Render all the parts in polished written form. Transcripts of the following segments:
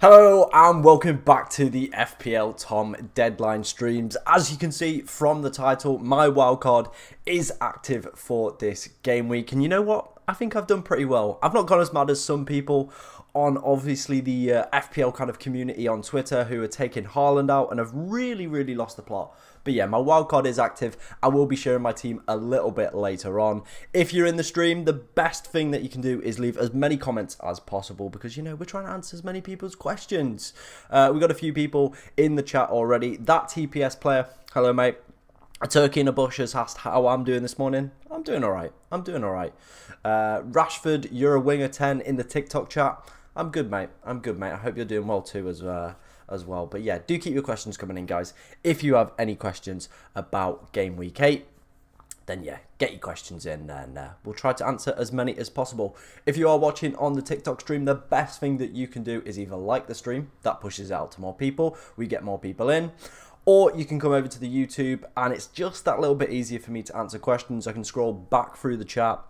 Hello and welcome back to the FPL Tom deadline streams. As you can see from the title, my wildcard is active for this game week. And you know what? I think I've done pretty well. I've not gone as mad as some people on obviously the FPL kind of community on Twitter who are taking Haaland out and have really lost the plot. But yeah, my wildcard is active. I will be sharing my team a little bit later on. If you're in the stream, the best thing that you can do is leave as many comments as possible because, you know, we're trying to answer as many people's questions. We've got a few people in the chat already. That TPS player, hello mate. A turkey in a bush has asked how I'm doing this morning. I'm doing all right. Rashford, you're a winger 10 in the TikTok chat. I'm good, mate. I hope you're doing well too as well. But yeah, do keep your questions coming in, guys. If you have any questions about Game Week 8, then yeah, get your questions in and we'll try to answer as many as possible. If you are watching on the TikTok stream, the best thing that you can do is either like the stream. That pushes it out to more people. We get more people in. Or you can come over to the YouTube and it's just that little bit easier for me to answer questions. I can scroll back through the chat.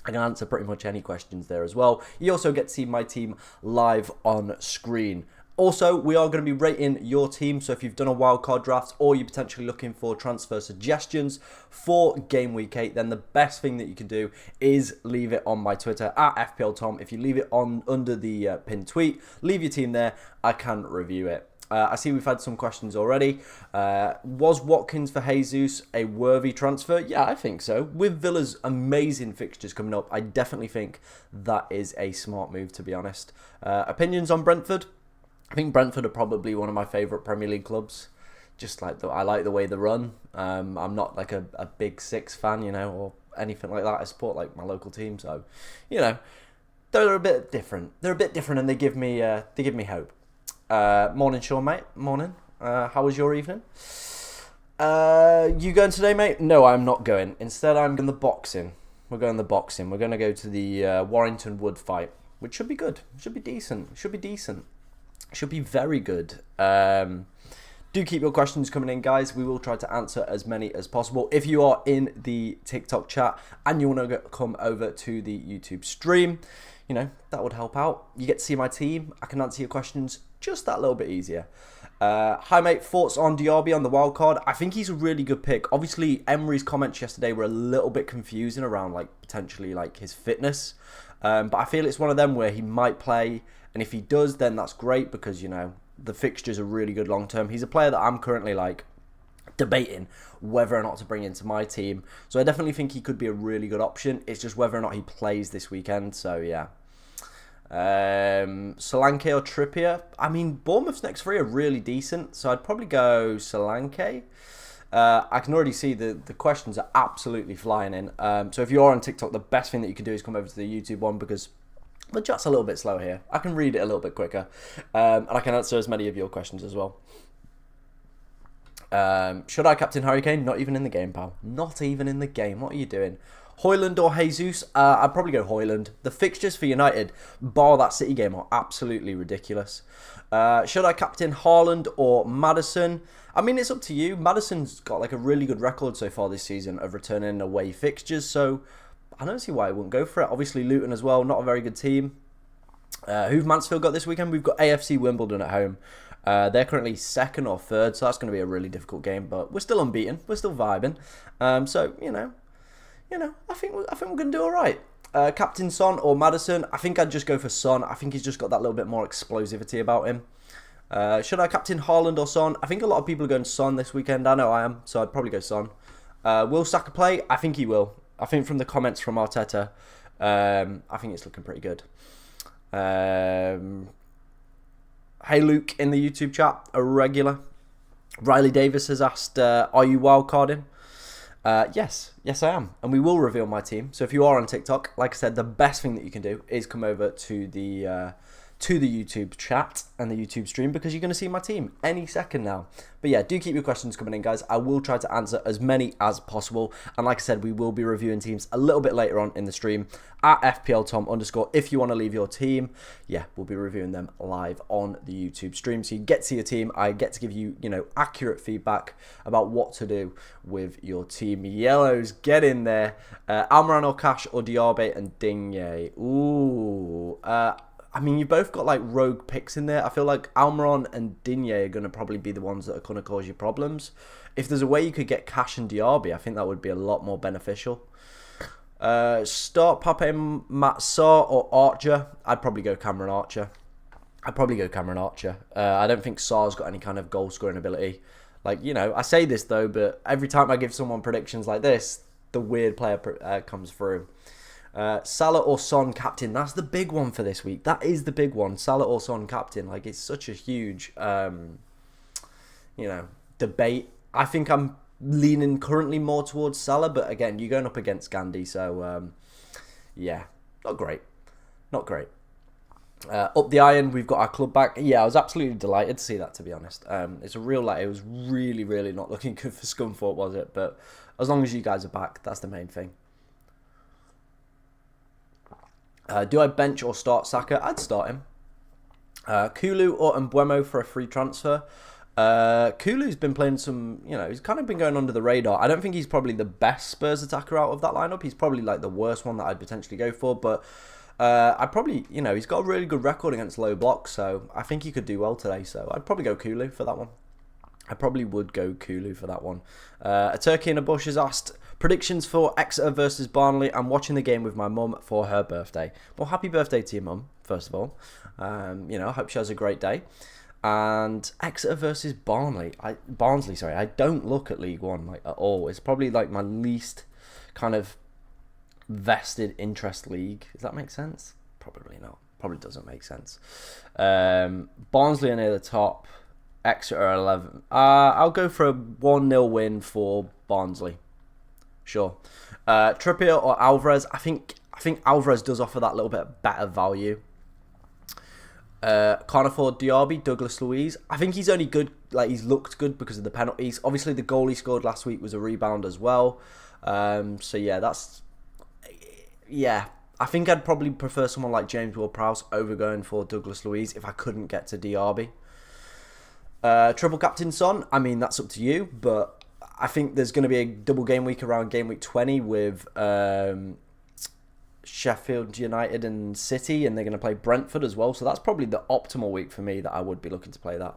I can answer pretty much any questions there as well. You also get to see my team live on screen. Also, we are going to be rating your team, so if you've done a wildcard draft or you're potentially looking for transfer suggestions for Game Week 8, then the best thing that you can do is leave it on my Twitter, at FPLTom. If you leave it on under the pinned tweet, leave your team there, I can review it. I see we've had some questions already. Was Watkins for Jesus a worthy transfer? Yeah, I think so. With Villa's amazing fixtures coming up, I definitely think that is a smart move, to be honest. Opinions on Brentford? I think Brentford are probably one of my favourite Premier League clubs. Just like I like the way they run. I'm not like a big Six fan, you know, or anything like that. I support like my local team, so you know they're a bit different. They're a bit different, and they give me hope. Morning, Sean, mate. Morning. How was your evening? You going today, mate? No, I'm not going. Instead, I'm going the boxing. We're going the boxing. We're going to go to the Warrington Wood fight, which should be good. Should be decent. Should be very good. Do keep your questions coming in, guys. We will try to answer as many as possible. If you are in the TikTok chat and you want to come over to the YouTube stream, you know, that would help out. You get to see my team. I can answer your questions just that little bit easier. Hi, mate. Thoughts on Diaby on the wild card? I think he's a really good pick. Obviously, Emery's comments yesterday were a little bit confusing around like potentially like his fitness. But I feel it's one of them where he might play. And if he does, then that's great because, you know, the fixtures are really good long term. He's a player that I'm currently like debating whether or not to bring into my team. So I definitely think he could be a really good option. It's just whether or not he plays this weekend. So yeah. Solanke or Trippier? I mean, Bournemouth's next three are really decent. So I'd probably go Solanke. I can already see the questions are absolutely flying in. So if you are on TikTok, the best thing that you can do is come over to the YouTube one because the chat's a little bit slow here. I can read it a little bit quicker. And I can answer as many of your questions as well. Should I captain Harry Kane? Not even in the game, pal. Not even in the game. What are you doing? Højlund or Jesus? I'd probably go Højlund. The fixtures for United, bar that City game, are absolutely ridiculous. Should I captain Haaland or Maddison? I mean, it's up to you. Maddison's got like a really good record so far this season of returning away fixtures, so I don't see why I wouldn't go for it. Obviously, Luton as well, not a very good team. Who've Mansfield got this weekend? We've got AFC Wimbledon at home. They're currently second or third, so that's going to be a really difficult game. But we're still unbeaten. We're still vibing. So you know, I think we're going to do all right. Captain Son or Maddison? I think I'd just go for Son. I think he's just got that little bit more explosivity about him. Should I captain Haaland or Son? I think a lot of people are going Son this weekend. I know I am, so I'd probably go Son. Will Saka play? I think he will. I think from the comments from Arteta, I think it's looking pretty good. Hey Luke in the YouTube chat, a regular. Riley Davis has asked, are you wildcarding? Yes I am. And we will reveal my team. So if you are on TikTok, like I said, the best thing that you can do is come over to the YouTube chat and the YouTube stream because you're going to see my team any second now. But yeah, do keep your questions coming in, guys. I will try to answer as many as possible. And like I said, we will be reviewing teams a little bit later on in the stream at FPLTom_. If you want to leave your team, yeah, we'll be reviewing them live on the YouTube stream. So you get to see your team. I get to give you, you know, accurate feedback about what to do with your team. Yellows, get in there. Almiron or Cash or Diaby and Digne. Ooh. I mean, you both got like rogue picks in there. I feel like Almiron and Digne are going to probably be the ones that are going to cause you problems. If there's a way you could get Cash and Diaby, I think that would be a lot more beneficial. Start Pape, Matt Sarr or Archer. I'd probably go Cameron Archer. I don't think Sarr's got any kind of goal scoring ability. Like, you know, I say this though, but every time I give someone predictions like this, the weird player comes through. Salah or Son captain. That's the big one for this week. That is the big one. Salah or Son captain. Like, it's such a huge, debate. I think I'm leaning currently more towards Salah, but again, you're going up against Gandhi, so yeah, not great. Up the iron, we've got our club back. Yeah, I was absolutely delighted to see that, to be honest. It's a real, it was really, really not looking good for Scunthorpe, was it? But as long as you guys are back, that's the main thing. Do I bench or start Saka? I'd start him. Kulu or Mbeumo for a free transfer. Kulu's been playing some, he's kind of been going under the radar. I don't think he's probably the best Spurs attacker out of that lineup. He's probably like the worst one that I'd potentially go for, but I probably, he's got a really good record against low blocks, so I think he could do well today. So I'd probably go Kulu for that one. I probably would go Kulu for that one. A Turkey in a Bush has asked, predictions for Exeter versus Barnsley. I'm watching the game with my mum for her birthday. Well, happy birthday to your mum, first of all. I hope she has a great day. And Exeter versus Barnsley. I don't look at League One like at all. It's probably like my least kind of vested interest league. Does that make sense? Probably not. Probably doesn't make sense. Barnsley are near the top. Exeter are 11. I'll go for a 1-0 win for Barnsley. Sure. Trippier or Alvarez. I think Alvarez does offer that little bit better value. Can't afford Diaby, Douglas Luiz. I think he's only good, he's looked good because of the penalties. Obviously, the goal he scored last week was a rebound as well. So yeah, I think I'd probably prefer someone like James Ward-Prowse over going for Douglas Luiz if I couldn't get to Diaby. Triple captain Son, I mean, that's up to you, but I think there's going to be a double game week around game week 20 with Sheffield United and City, and they're going to play Brentford as well, so that's probably the optimal week for me that I would be looking to play that.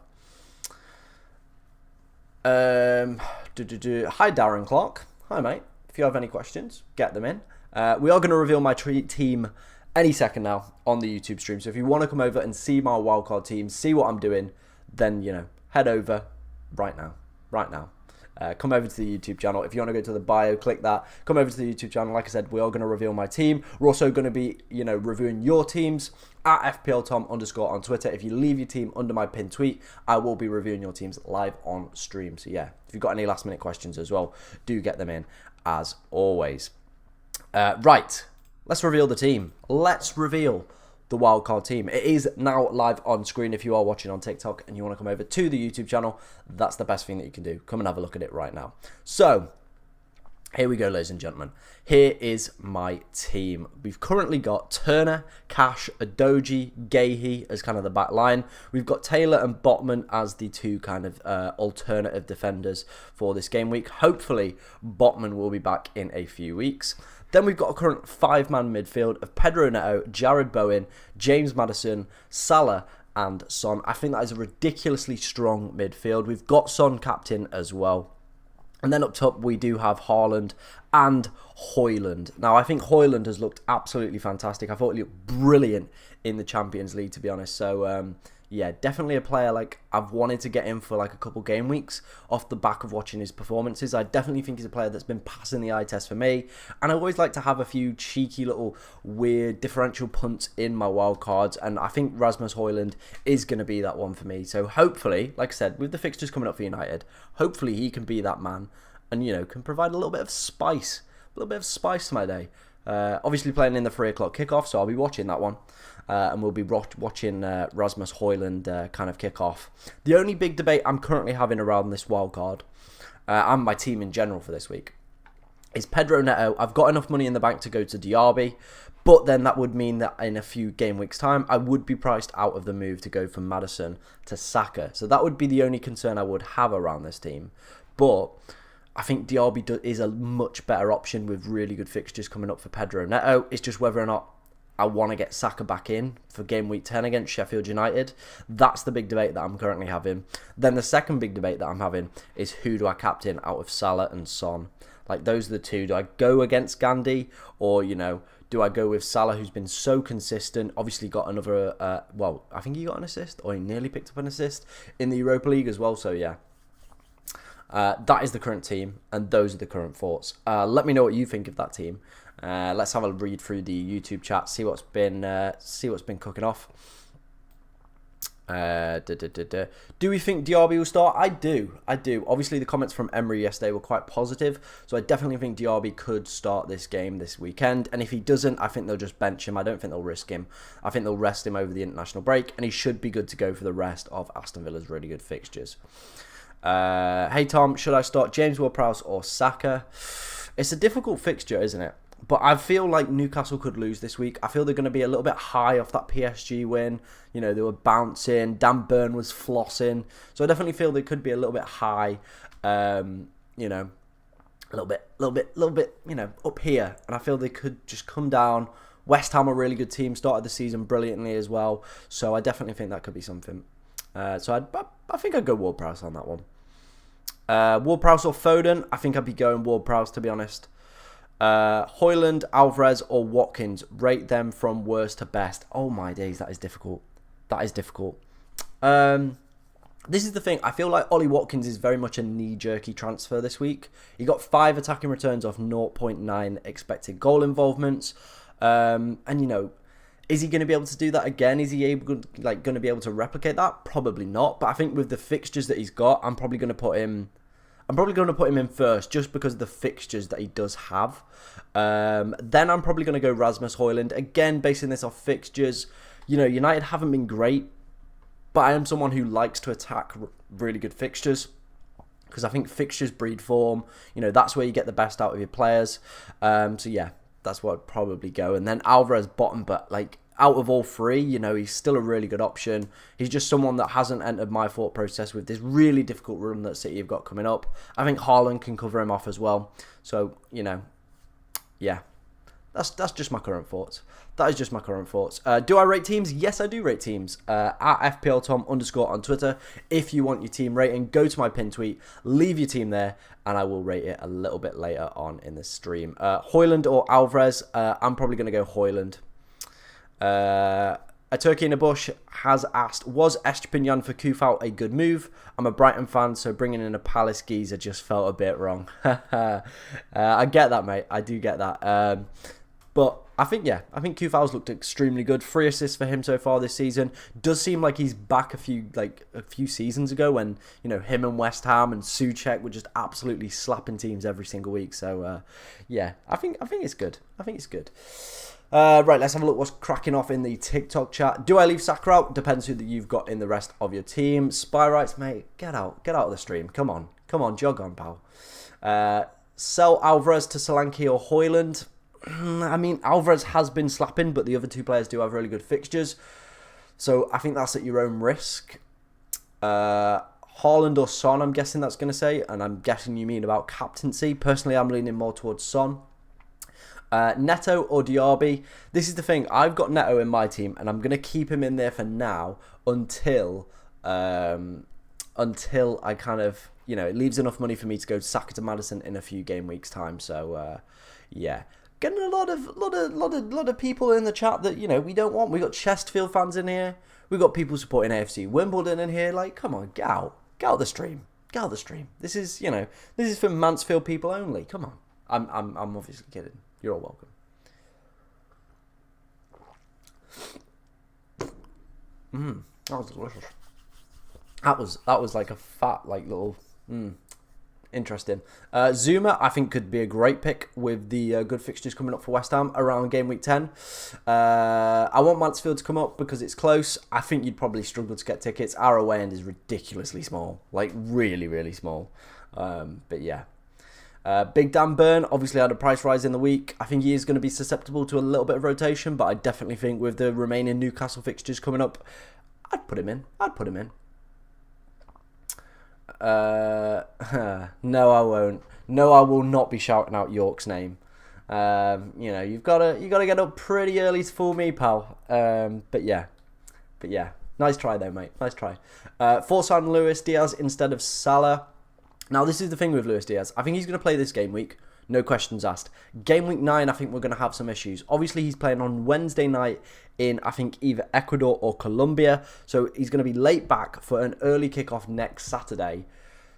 Hi Darren Clark. Hi mate. If you have any questions, get them in. We are going to reveal my team any second now on the YouTube stream, so if you want to come over and see my wildcard team, see what I'm doing, then, head over right now. Come over to the YouTube channel. If you want to go to the bio, click that. Come over to the YouTube channel. Like I said, we are going to reveal my team. We're also going to be, reviewing your teams at FPLTom_ on Twitter. If you leave your team under my pinned tweet, I will be reviewing your teams live on stream. So yeah, if you've got any last minute questions as well, do get them in as always. Right, let's reveal the team. Let's reveal the wildcard team. It is now live on screen. If you are watching on TikTok and you want to come over to the YouTube channel, that's the best thing that you can do. Come and have a look at it right now. So here we go, ladies and gentlemen. Here is my team. We've currently got Turner, Cash, Adoji, Gahey as kind of the back line. We've got Taylor and Botman as the two kind of alternative defenders for this game week. Hopefully, Botman will be back in a few weeks. Then we've got a current 5-man midfield of Pedro Neto, Jared Bowen, James Maddison, Salah and Son. I think that is a ridiculously strong midfield. We've got Son captain as well. And then up top, we do have Haaland and Højlund. Now, I think Højlund has looked absolutely fantastic. I thought he looked brilliant in the Champions League, to be honest. So, yeah, definitely a player I've wanted to get in for a couple game weeks off the back of watching his performances. I definitely think he's a player that's been passing the eye test for me. And I always like to have a few cheeky little weird differential punts in my wild cards. And I think Rasmus Højlund is going to be that one for me. So hopefully, like I said, with the fixtures coming up for United, hopefully he can be that man and, can provide a little bit of spice. A little bit of spice to my day. Obviously playing in the 3 o'clock kickoff, so I'll be watching that one. And we'll be watching Rasmus Højlund kind of kick off. The only big debate I'm currently having around this wildcard, and my team in general for this week, is Pedro Neto. I've got enough money in the bank to go to Diaby, but then that would mean that in a few game weeks' time, I would be priced out of the move to go from Maddison to Saka. So that would be the only concern I would have around this team. But I think Diaby is a much better option with really good fixtures coming up for Pedro Neto. It's just whether or not I want to get Saka back in for game week 10 against Sheffield United. That's the big debate that I'm currently having. Then the second big debate that I'm having is who do I captain out of Salah and Son? Like, those are the two. Do I go against Gandhi, or, you know, do I go with Salah, who's been so consistent? Obviously got another, well, I think he got an assist, or he nearly picked up an assist in the Europa League as well, so yeah. That is the current team, and those are the current thoughts. Let me know what you think of that team. Let's have a read through the YouTube chat, see what's been cooking off. Do we think Diaby will start? I do. Obviously, the comments from Emery yesterday were quite positive, so I definitely think Diaby could start this game this weekend. And if he doesn't, I think they'll just bench him. I don't think they'll risk him. I think they'll rest him over the international break, and he should be good to go for the rest of Aston Villa's really good fixtures. Hey Tom, should I start James Ward-Prowse or Saka? It's a difficult fixture, isn't it? But I feel like Newcastle could lose this week. I feel they're going to be a little bit high off that PSG win. You know, they were bouncing. Dan Burn was flossing. So I definitely feel they could be a little bit high. You know, a little bit, you know, up here. And I feel they could just come down. West Ham, a really good team, started the season brilliantly as well. So I definitely think that could be something. So I think I'd go Ward-Prowse on that one. Ward-Prowse or Foden? I think I'd be going Ward-Prowse, to be honest. Højlund, Alvarez or Watkins, rate them from worst to best. Oh my days, that is difficult. This is the thing, I feel like Ollie Watkins is very much a knee-jerky transfer this week. He got 5 attacking returns off 0.9 expected goal involvements. And you know, is he going to be able to do that again? Is he going to be able to replicate that? Probably not, but I think with the fixtures that he's got, I'm probably going to put him in first just because of the fixtures that he does have. Then I'm probably going to go Rasmus Højlund. Again, basing this off fixtures. You know, United haven't been great, but I am someone who likes to attack really good fixtures because I think fixtures breed form. You know, that's where you get the best out of your players. So yeah, that's what I'd probably go. And then Alvarez bottom, but like, out of all three, you know, he's still a really good option. He's just someone that hasn't entered my thought process with this really difficult run that City have got coming up. I think Haaland can cover him off as well. So, you know, yeah, that's just my current thoughts. That is just my current thoughts. Do I rate teams? Yes, I do rate teams. At FPL_Tom_ on Twitter. If you want your team rating, go to my pin tweet, leave your team there, and I will rate it a little bit later on in the stream. Højlund or Alvarez? I'm probably going to go Højlund. A Turkey in a Bush has asked, was Estepinian for Kufau a good move? I'm a Brighton fan, so bringing in a Palace geezer just felt a bit wrong. I get that, mate. I do get that. But I think Kufau's looked extremely good. 3 assists for him so far this season. Does seem like he's back a few seasons ago when, you know, him and West Ham and Souček were just absolutely slapping teams every single week. So yeah, I think it's good. Right, let's have a look what's cracking off in the TikTok chat. Do I leave Saka out? Depends who you've got in the rest of your team. Spy writes, mate, get out of the stream. Come on, jog on, pal. Sell Alvarez to Solanke or Højlund. I mean, Alvarez has been slapping, but the other two players do have really good fixtures. So I think that's at your own risk. Haaland or Son, I'm guessing that's going to say. And I'm guessing you mean about captaincy. Personally, I'm leaning more towards Son. Neto or Diaby. This is the thing. I've got Neto in my team, and I'm going to keep him in there for now until I kind of, you know, it leaves enough money for me to go Saka to Maddison in a few game weeks time. So yeah. Getting a lot of people in the chat that, you know, we don't want. We got Chesterfield fans in here. We got people supporting AFC Wimbledon in here. Like, come on, get out the stream. This is, you know, this is for Mansfield people only. Come on. I'm obviously kidding. You're all welcome. That was delicious. That was like a fat, like little. Interesting. Zuma, I think, could be a great pick with the good fixtures coming up for West Ham around game week 10. I want Mansfield to come up because it's close. I think you'd probably struggle to get tickets. Our away end is ridiculously small, like really, really small. But yeah. Big Dan Burn obviously had a price rise in the week. I think he is going to be susceptible to a little bit of rotation, but I definitely think with the remaining Newcastle fixtures coming up, I'd put him in. No, I won't. No, I will not be shouting out York's name. You know, you gotta get up pretty early to fool me, pal. But yeah, nice try though, mate. Nice try. Force on Luis Diaz instead of Salah. Now this is the thing with Luis Diaz. I think he's gonna play this game week. No questions asked. Game week 9, I think we're going to have some issues. Obviously, he's playing on Wednesday night in, I think, either Ecuador or Colombia. So he's going to be late back for an early kickoff next Saturday.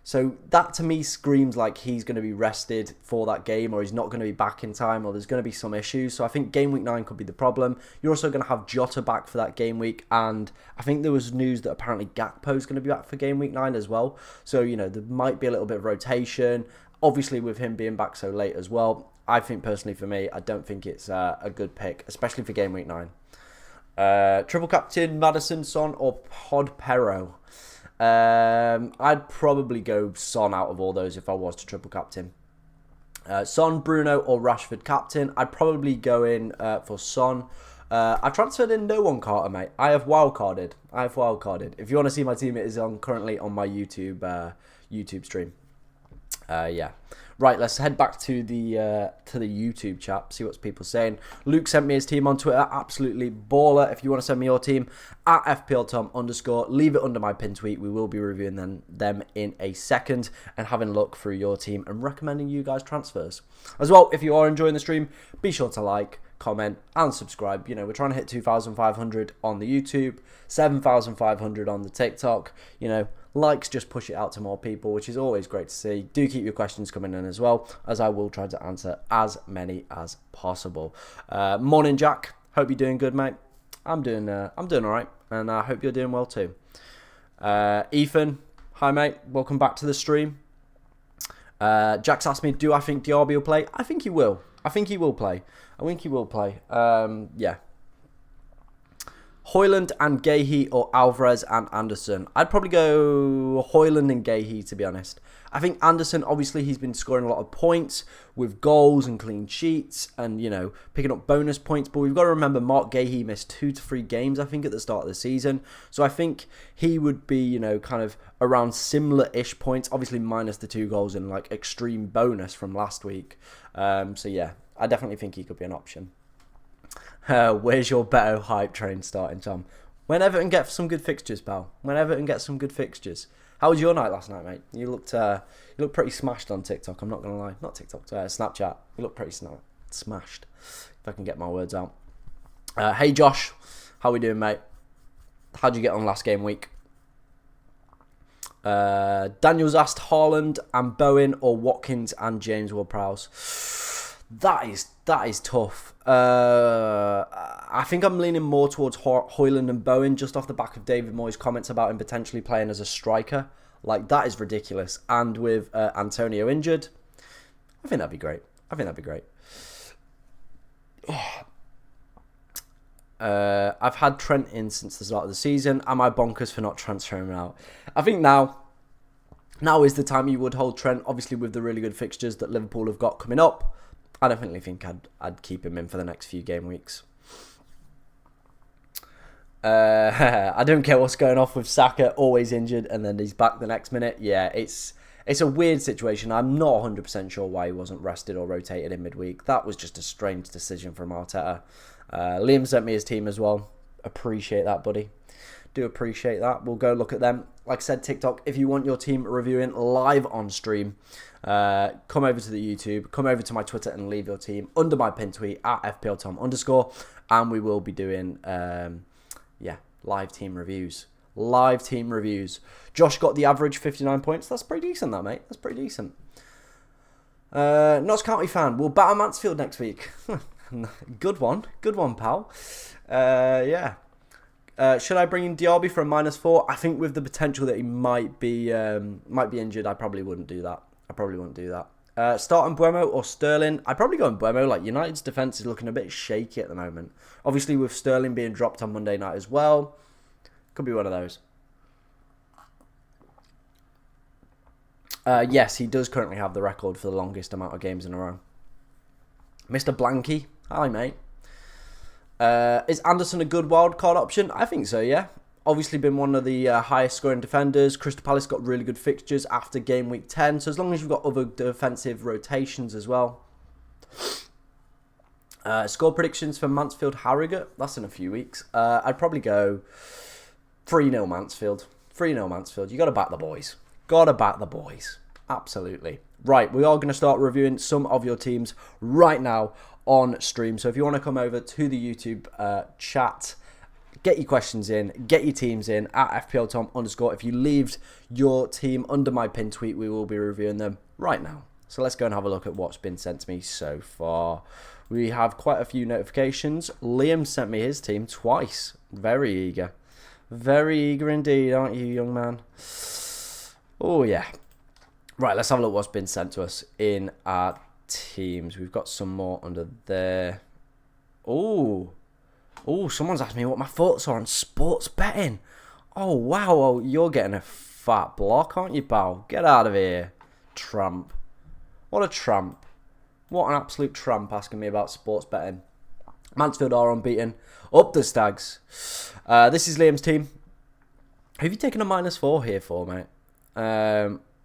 So that to me screams like he's going to be rested for that game, or he's not going to be back in time, or there's going to be some issues. So I think game week 9 could be the problem. You're also going to have Jota back for that game week, and I think there was news that apparently Gakpo is going to be back for game week 9 as well. So, you know, there might be a little bit of rotation. Obviously, with him being back so late as well, I think personally for me, I don't think it's a good pick, especially for game week 9. Triple captain, Maddison, Son, or Pod Pero. I'd probably go Son out of all those if I was to triple captain. Son, Bruno, or Rashford captain. I'd probably go in for Son. I transferred in no one, Carter, mate. I have wildcarded. If you want to see my team, it is currently on my YouTube stream. Yeah. Right, let's head back to the YouTube chat, see what people saying. Luke sent me his team on Twitter, absolutely baller. If you want to send me your team, at FPLTom_, leave it under my pin tweet. We will be reviewing them in a second and having a look through your team and recommending you guys transfers. As well, if you are enjoying the stream, be sure to like, comment, and subscribe. You know, we're trying to hit 2,500 on the YouTube, 7,500 on the TikTok. You know, likes just push it out to more people, which is always great to see. Do keep your questions coming in as well, as I will try to answer as many as possible. Morning, Jack. Hope you're doing good, mate. I'm doing all right, and I hope you're doing well too. Ethan, hi, mate. Welcome back to the stream. Jack's asked me, do I think Diaby will play? I think he will. I think he will play. Yeah. Højlund and Gahey, or Alvarez and Anderson. I'd probably go Højlund and Gahey, to be honest. I think Anderson, obviously, he's been scoring a lot of points with goals and clean sheets and, you know, picking up bonus points. But we've got to remember Mark Gahey missed 2 to 3 games, I think, at the start of the season. So I think he would be, you know, kind of around similar-ish points, obviously minus the 2 goals and, like, extreme bonus from last week. So, yeah, I definitely think he could be an option. Where's your Beto hype train starting, Tom? When Everton get some good fixtures, pal. When Everton get some good fixtures. How was your night last night, mate? You looked pretty smashed on TikTok. I'm not gonna lie, not TikTok, Snapchat. You look pretty smashed. If I can get my words out. Hey Josh, how we doing, mate? How'd you get on last game week? Daniel's asked Haaland and Bowen or Watkins and James Ward-Prowse. That is tough. I think I'm leaning more towards Højlund and Bowen just off the back of David Moyes' comments about him potentially playing as a striker. Like, that is ridiculous. And with Antonio injured, I think that'd be great. I've had Trent in since the start of the season. Am I bonkers for not transferring him out? I think now is the time you would hold Trent, obviously with the really good fixtures that Liverpool have got coming up. I definitely think I'd keep him in for the next few game weeks. I don't care what's going off with Saka, always injured, and then he's back the next minute. Yeah, it's a weird situation. I'm not 100% sure why he wasn't rested or rotated in midweek. That was just a strange decision from Arteta. Liam sent me his team as well. Appreciate that, buddy. Do appreciate that. We'll go look at them. Like I said, TikTok, if you want your team reviewing live on stream, come over to the YouTube, come over to my Twitter and leave your team under my pin tweet at FPLTom_, and we will be doing live team reviews. Josh got the average 59 points. That's pretty decent, that, mate. That's pretty decent. Notts County fan, we'll battle Mansfield next week. Good one, pal. Should I bring in Diaby for a -4? I think with the potential that he might be injured, I probably wouldn't do that. Start on Buemo or Sterling? I'd probably go on Buemo. Like, United's defence is looking a bit shaky at the moment. Obviously, with Sterling being dropped on Monday night as well, could be one of those. Yes, he does currently have the record for the longest amount of games in a row. Mr. Blanky, hi mate. Is Anderson a good wildcard option? I think so, yeah. Obviously been one of the highest scoring defenders. Crystal Palace got really good fixtures after game week 10. So as long as you've got other defensive rotations as well, Score predictions for Mansfield Harrogate. That's in a few weeks. I'd probably go 3-0 Mansfield. 3-0 Mansfield. You got to back the boys. Got to back the boys. Absolutely. Right, we are going to start reviewing some of your teams right now on stream. So if you want to come over to the YouTube chat, get your questions in, get your teams in at FPL_Tom_. If you leave your team under my pin tweet, we will be reviewing them right now. So let's go and have a look at what's been sent to me so far. We have quite a few notifications. Liam sent me his team twice. Very eager. Very eager indeed, aren't you, young man? Oh, yeah. Right, let's have a look what's been sent to us in our teams. We've got some more under there. Oh, someone's asked me what my thoughts are on sports betting. Oh, wow. Oh, you're getting a fat block, aren't you, pal? Get out of here, tramp. What a tramp. What an absolute tramp asking me about sports betting. Mansfield are unbeaten. Up the Stags. This is Liam's team. Who have you taken a -4 here for, mate?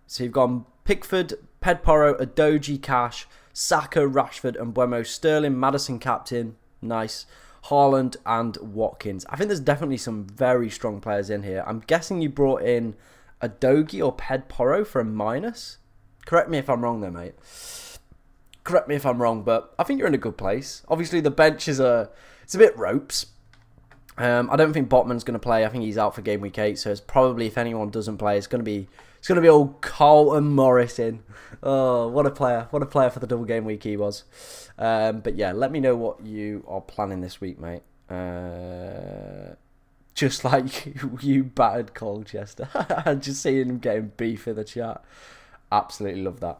So you've gone Pickford, Pedporo, Adoji, Cash, Saka, Rashford and Buemo, Sterling, Maddison captain. Nice. Haaland and Watkins. I think there's definitely some very strong players in here. I'm guessing you brought in Adogi or Pedporo for a minus. Correct me if I'm wrong there, mate. Correct me if I'm wrong, but I think you're in a good place. Obviously, the bench is it's a bit ropes. I don't think Botman's going to play. I think he's out for game week 8, so it's probably, if anyone doesn't play, it's going to be old Carlton Morris in. Oh, what a player! What a player for the double game week he was. But yeah, let me know what you are planning this week, mate. Just like you battered Colchester. Just seeing him getting beef in the chat. Absolutely love that.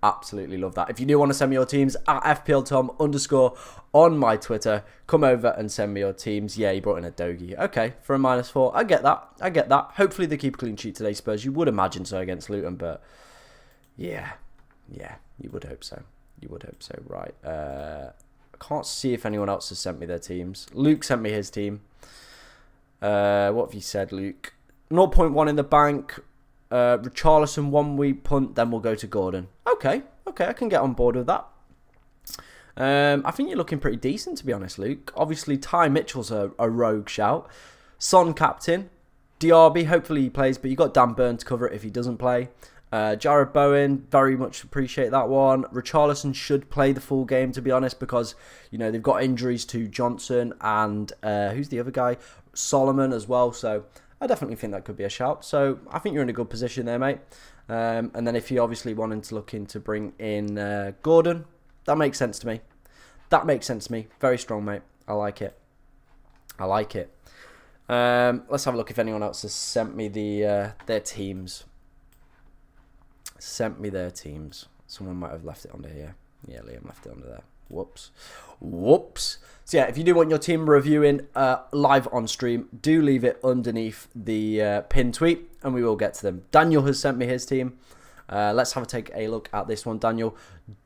Absolutely love that. If you do want to send me your teams at FPLTom_ on my Twitter, come over and send me your teams. Yeah, you brought in a Dogie. Okay, for a -4. I get that. I get that. Hopefully they keep a clean sheet today, Spurs. You would imagine so against Luton, but yeah, you would hope so. You would hope so. Right. I can't see if anyone else has sent me their teams. Luke sent me his team. What have you said, Luke? 0.1 in the bank. Richarlison 1 week punt, then we'll go to Gordon. Okay, I can get on board with that. I think you're looking pretty decent, to be honest, Luke. Obviously, Ty Mitchell's a rogue shout. Son captain. Diaby, hopefully he plays, but you've got Dan Burn to cover it if he doesn't play. Jared Bowen, very much appreciate that one. Richarlison should play the full game, to be honest, because, you know, they've got injuries to Johnson and who's the other guy? Solomon as well, so I definitely think that could be a shout. So I think you're in a good position there, mate. And then if you obviously wanted to look into bring in Gordon, that makes sense to me. That makes sense to me. Very strong, mate. I like it. I like it. Let's have a look if anyone else has sent me their teams. Sent me their teams. Someone might have left it under here. Yeah, Liam left it under there. Whoops. So yeah, if you do want your team reviewing live on stream, do leave it underneath the pin tweet and we will get to them. Daniel has sent me his team. Let's take a look at this one, Daniel.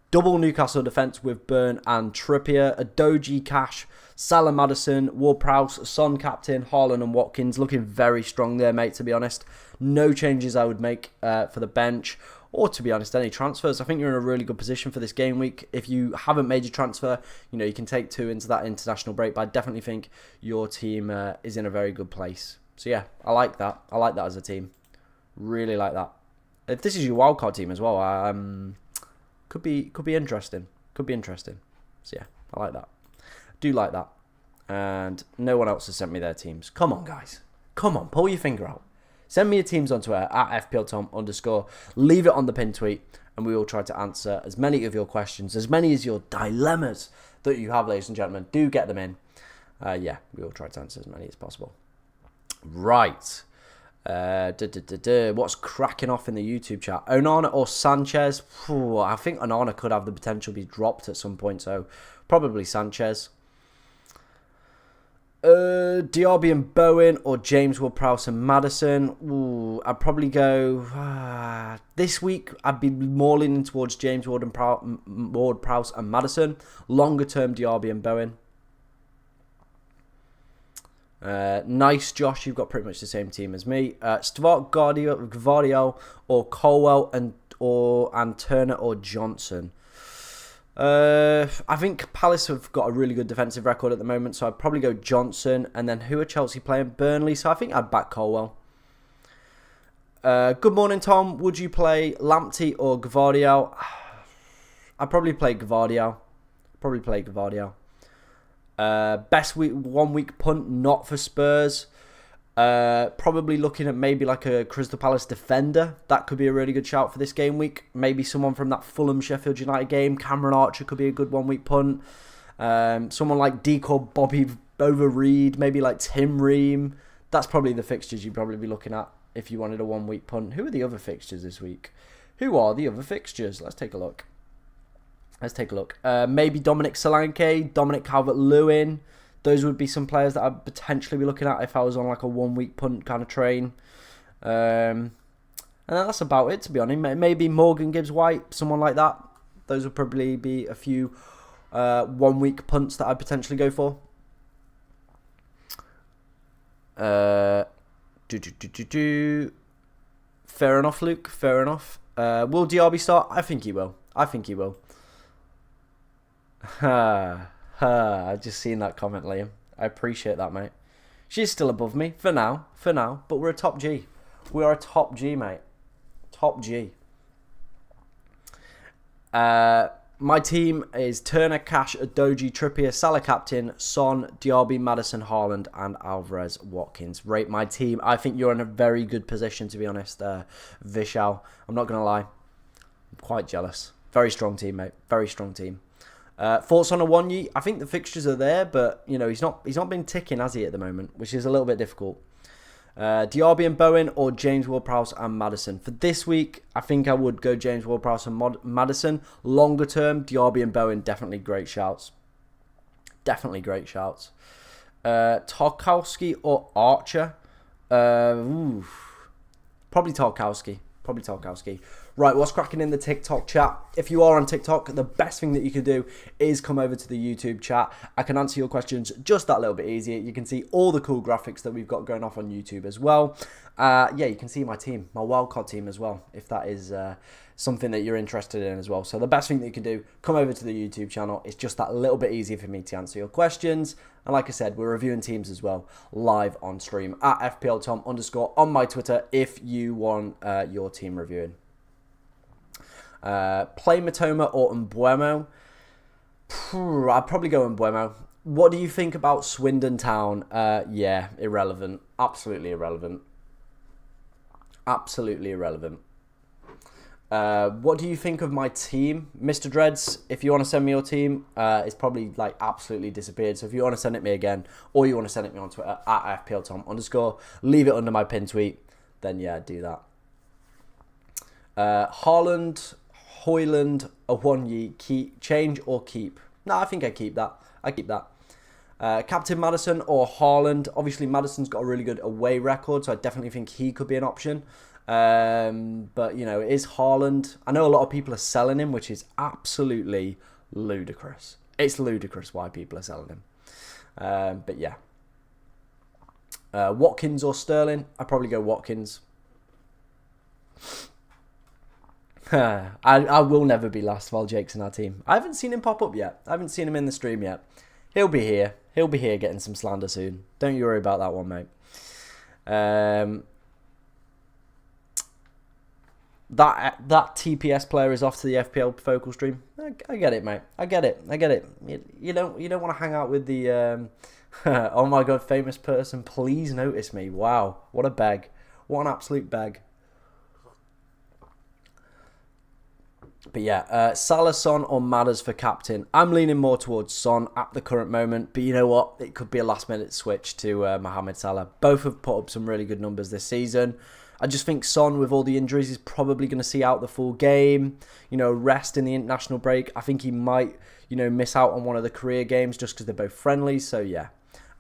Double Newcastle defence with Burn and Trippier. Adoji, Cash, Salah, Maddison, Ward-Prowse, Son captain, Haaland and Watkins. Looking very strong there, mate, to be honest. No changes I would make for the bench. Or, to be honest, any transfers. I think you're in a really good position for this game week. If you haven't made your transfer, you know, you can take 2 into that international break. But I definitely think your team is in a very good place. So, yeah, I like that. I like that as a team. Really like that. If this is your wildcard team as well, could be interesting. Could be interesting. So, yeah, I like that. Do like that. And no one else has sent me their teams. Come on, guys. Come on, pull your finger out. Send me your teams on Twitter at FPLTom_. Leave it on the pin tweet and we will try to answer as many of your questions, as many as your dilemmas that you have, ladies and gentlemen. Do get them in. Yeah, we will try to answer as many as possible. Right. What's cracking off in the YouTube chat? Onana or Sanchez? I think Onana could have the potential to be dropped at some point, so probably Sanchez. Diaby and Bowen or James Ward-Prowse and Maddison. Ooh, I'd probably go this week. I'd be more leaning towards James Ward-Prowse and Maddison. Longer term, Diaby and Bowen. Nice, Josh. You've got pretty much the same team as me. Stewart, Gvardiol or Colwell and Turner or Johnson. I think Palace have got a really good defensive record at the moment, so I'd probably go Johnson. And then who are Chelsea playing? Burnley, so I think I'd back Colwell. Good morning, Tom. Would you play Lamptey or Gvardiol? I'd probably play Gvardiol. Best 1 week punt, not for Spurs. Probably looking at maybe like a Crystal Palace defender. That could be a really good shout for this game week. Maybe someone from that Fulham Sheffield United game. Cameron Archer could be a good 1 week punt. Someone like Deco, Bobby over Reed. Maybe like Tim Ream. That's probably the fixtures you'd probably be looking at if you wanted a 1 week punt. Who are the other fixtures this week? Let's take a look. Maybe Dominic Solanke, Dominic Calvert-Lewin. Those would be some players that I'd potentially be looking at if I was on like a 1 week punt kind of train. And that's about it, to be honest. Maybe Morgan Gibbs-White, someone like that. Those would probably be a few 1 week punts that I'd potentially go for. Fair enough, Luke. Fair enough. Will Diaby start? I think he will. I've just seen that comment, Liam. I appreciate that, mate. She's still above me for now. But we're a top G. We are a top G, mate. Top G. My team is Turner, Cash, Adoji, Trippier, Salah captain, Son, Diaby, Maddison, Haaland, and Alvarez Watkins. Rate my team. I think you're in a very good position, to be honest, Vishal. I'm not going to lie. I'm quite jealous. Very strong team, mate. Very strong team. Thoughts on Awoniyi? I think the fixtures are there, but you know he's not been ticking, has he, at the moment, which is a little bit difficult. Diaby and Bowen or James Ward-Prowse and Maddison. For this week, I think I would go James Ward-Prowse and Maddison. Longer term, Diaby and Bowen, definitely great shouts. Tarkowski or Archer? Probably Tarkowski. Right, what's cracking in the TikTok chat? If you are on TikTok, the best thing that you can do is come over to the YouTube chat. I can answer your questions just that little bit easier. You can see all the cool graphics that we've got going off on YouTube as well. You can see my team, my wildcard team as well, if that is something that you're interested in as well. So the best thing that you can do, come over to the YouTube channel. It's just that little bit easier for me to answer your questions. And like I said, we're reviewing teams as well, live on stream at FPLTom_ on my Twitter if you want your team reviewing. Play Matoma or Mbeumo? I'd probably go Mbeumo. What do you think about Swindon Town? Yeah, irrelevant. Absolutely irrelevant. What do you think of my team? Mr. Dreads, if you want to send me your team, it's probably like absolutely disappeared. So if you want to send it me again, or you want to send it me on Twitter at FPLTom_, leave it under my pin tweet, then yeah, do that. Haaland, Hoyland, Awoniyi, change or keep? No, I think I keep that. Captain Maddison or Haaland? Obviously, Maddison's got a really good away record, so I definitely think he could be an option. But, you know, it is Haaland. I know a lot of people are selling him, which is absolutely ludicrous. It's ludicrous why people are selling him. But, yeah. Watkins or Sterling? I'd probably go Watkins. I will never be last while Jake's in our team. I haven't seen him pop up yet. I haven't seen him in the stream yet. He'll be here. He'll be here getting some slander soon. Don't you worry about that one, mate. That TPS player is off to the FPL Focal stream. I get it, mate. I get it. You don't want to hang out with the oh my god, famous person. Please notice me. Wow, what a bag. What an absolute bag. But yeah, Salah, Son or Madders for captain. I'm leaning more towards Son at the current moment. But you know what? It could be a last minute switch to Mohamed Salah. Both have put up some really good numbers this season. I just think Son, with all the injuries, is probably going to see out the full game. You know, rest in the international break. I think he might, you know, miss out on one of the career games just because they're both friendly. So yeah.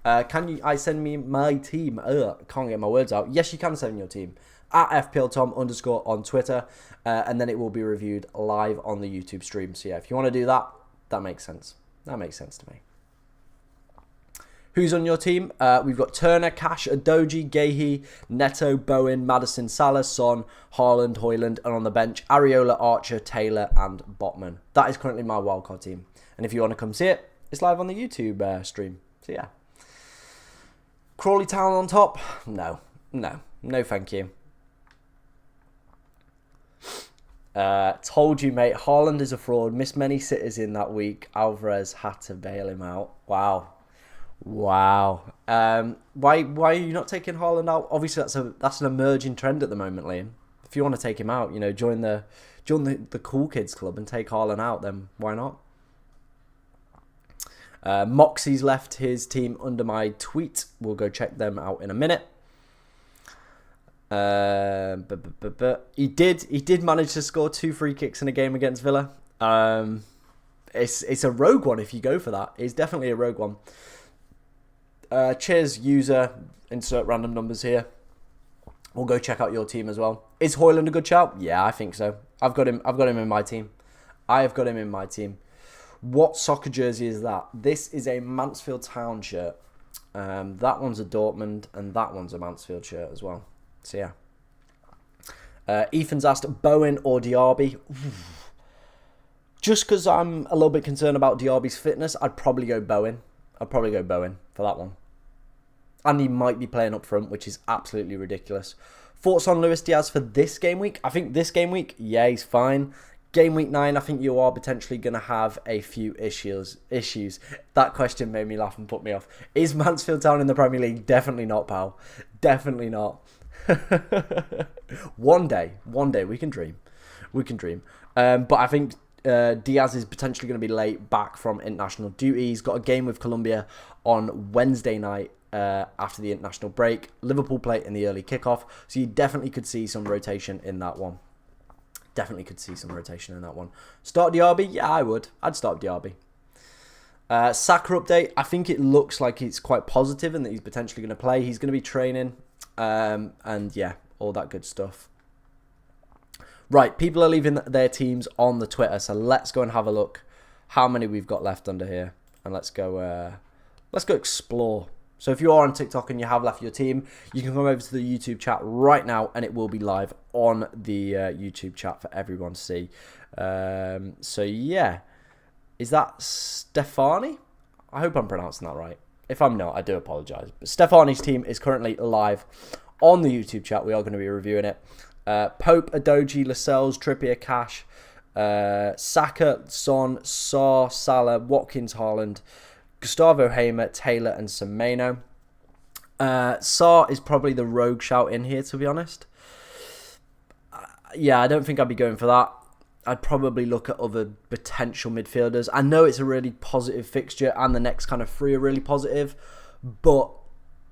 Can you send me my team? Can't get my words out. Yes, you can send me your team. At FPLTom_ on Twitter, and then it will be reviewed live on the YouTube stream. So yeah, if you want to do that, that makes sense. That makes sense to me. Who's on your team? We've got Turner, Cash, Adoji, Gahey, Neto, Bowen, Maddison, Salah, Son, Haaland, Højlund, and on the bench, Areola, Archer, Taylor, and Botman. That is currently my wildcard team. And if you want to come see it, it's live on the YouTube stream. So yeah. Crawley Town on top? No, thank you. Told you, mate. Haaland is a fraud. Missed many sitters in that week. Alvarez had to bail him out. Wow. Why are you not taking Haaland out? Obviously, that's an emerging trend at the moment, Liam. If you want to take him out, you know, join the cool kids club and take Haaland out. Then why not? Moxie's left his team under my tweet. We'll go check them out in a minute. He did manage to score 2 free kicks in a game against Villa. It's a rogue one if you go for that. It's definitely a rogue one. Cheers, user. Insert random numbers here. We'll go check out your team as well. Is Højlund a good shout? Yeah, I think so. I've got him in my team. What soccer jersey is that? This is a Mansfield Town shirt. That one's a Dortmund, and that one's a Mansfield shirt as well. So yeah. Ethan's asked Bowen or Diaby. Just because I'm a little bit concerned about Diaby's fitness, I'd probably go Bowen. For that one. And he might be playing up front, which is absolutely ridiculous. Thoughts on Luis Diaz for this game week? I think this game week, yeah, he's fine. Game week 9, I think you are potentially going to have a few issues. That question made me laugh and put me off. Is Mansfield Town in the Premier League? Definitely not, pal. Definitely not. One day we can dream. But I think Diaz is potentially going to be late back from international duty. He's got a game with Colombia on Wednesday night after the international break. Liverpool play in the early kickoff, so you definitely could see some rotation in that one. Start Diaby? Yeah, I would. I'd start Diaby. Saka update. I think it looks like it's quite positive and that he's potentially going to play. He's going to be training. And yeah, all that good stuff. Right, people are leaving their teams on the Twitter, so let's go and have a look how many we've got left under here, and let's go explore. So if you are on TikTok and you have left your team, you can come over to the YouTube chat right now, and it will be live on the YouTube chat for everyone to see. So yeah, is that Stefani? I hope I'm pronouncing that right. If I'm not, I do apologise. But Stefani's team is currently live on the YouTube chat. We are going to be reviewing it. Pope, Adoji, Lascelles, Trippier, Cash, Saka, Son, Sarr, Salah, Watkins, Haaland, Gustavo Hamer, Taylor, and Semenyo. Sarr is probably the rogue shout in here, to be honest. Yeah, I don't think I'd be going for that. I'd probably look at other potential midfielders. I know it's a really positive fixture and the next kind of 3 are really positive. But,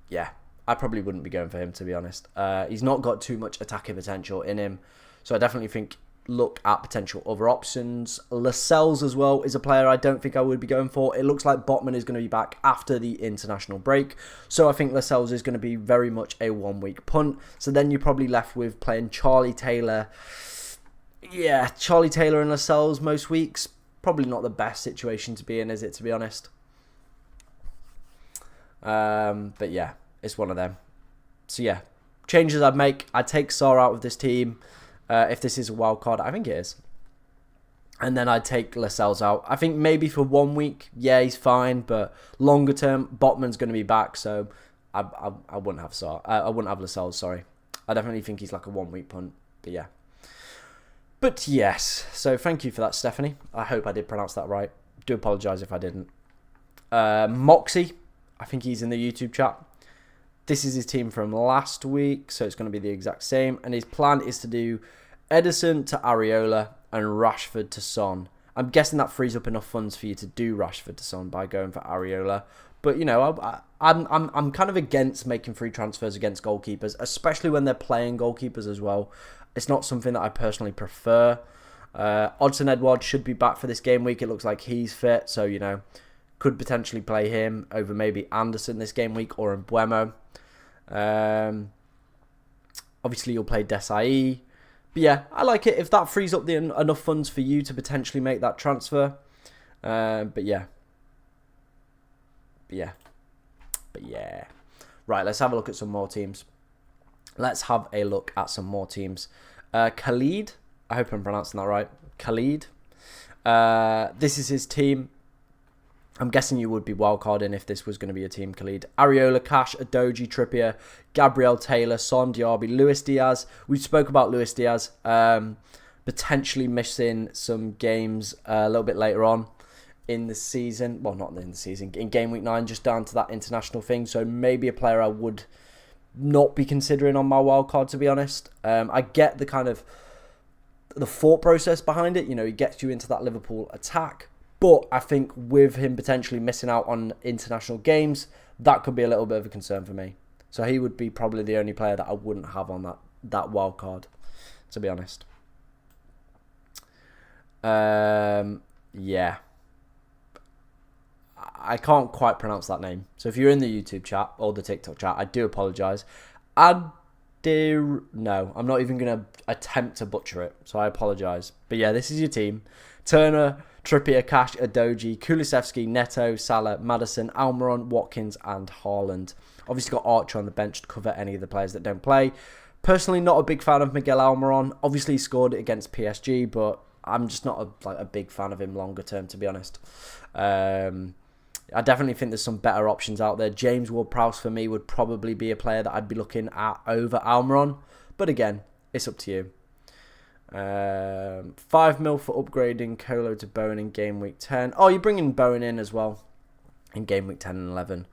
yeah, I probably wouldn't be going for him, to be honest. He's not got too much attacking potential in him. So I definitely think look at potential other options. Lascelles as well is a player I don't think I would be going for. It looks like Botman is going to be back after the international break. So I think Lascelles is going to be very much a 1-week punt. So then you're probably left with playing Charlie Taylor. Yeah, Charlie Taylor and Lascelles most weeks. Probably not the best situation to be in, is it, to be honest? But yeah, it's one of them. So yeah, changes I'd make. I'd take Sarr out of this team. If this is a wild card, I think it is. And then I'd take Lascelles out. I think maybe for 1 week, yeah, he's fine. But longer term, Botman's going to be back. So I wouldn't have Sarr. I wouldn't have Lascelles, sorry. I definitely think he's like a 1-week punt. But yeah. But yes, so thank you for that, Stephanie. I hope I did pronounce that right. Do apologise if I didn't. Moxie, I think he's in the YouTube chat. This is his team from last week, so it's going to be the exact same. And his plan is to do Edison to Areola and Rashford to Son. I'm guessing that frees up enough funds for you to do Rashford to Son by going for Areola. But, you know, I'm kind of against making free transfers against goalkeepers, especially when they're playing goalkeepers as well. It's not something that I personally prefer. Odsonne Edouard should be back for this game week. It looks like he's fit, so, you know, could potentially play him over maybe Anderson this game week or Mbuemo. Obviously, you'll play Desai. But yeah, I like it if that frees up enough funds for you to potentially make that transfer. But yeah. But yeah. Right, let's have a look at some more teams. Khalid, I hope I'm pronouncing that right. Khalid. This is his team. I'm guessing you would be wildcarding if this was going to be a team, Khalid. Areola, Cash, Adoji, Trippier, Gabriel Taylor, Son, Diaby, Luis Diaz. We spoke about Luis Diaz. Potentially missing some games a little bit later on in the season. Well, not in the season. In game week 9, just down to that international thing. So maybe a player I would not be considering on my wildcard, to be honest. I get the kind of the thought process behind it. You know, he gets you into that Liverpool attack. But I think with him potentially missing out on international games, that could be a little bit of a concern for me. So he would be probably the only player that I wouldn't have on that wild card, to be honest. Yeah. I can't quite pronounce that name. So if you're in the YouTube chat or the TikTok chat, I do apologise. No, I'm not even going to attempt to butcher it. So I apologise. But yeah, this is your team. Turner, Trippier, Cash, Adoji, Kulusevski, Neto, Salah, Maddison, Almiron, Watkins and Haaland. Obviously got Archer on the bench to cover any of the players that don't play. Personally, not a big fan of Miguel Almiron. Obviously he scored it against PSG, but I'm just not a big fan of him longer term, to be honest. I definitely think there's some better options out there. James Ward-Prowse for me would probably be a player that I'd be looking at over Almiron. But again, it's up to you. 5 mil for upgrading Colo to Bowen in game week 10. Oh, you're bringing Bowen in as well in game week 10 and 11.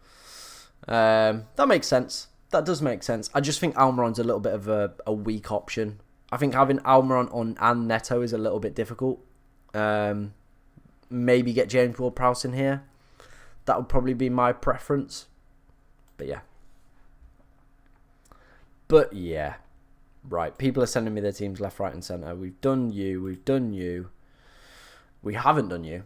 That makes sense. That does make sense. I just think Almiron's a little bit of a weak option. I think having Almiron on and Neto is a little bit difficult. Maybe get James Ward-Prowse in here. That would probably be my preference. But yeah. Right, people are sending me their teams left, right and centre. We've done you. We haven't done you.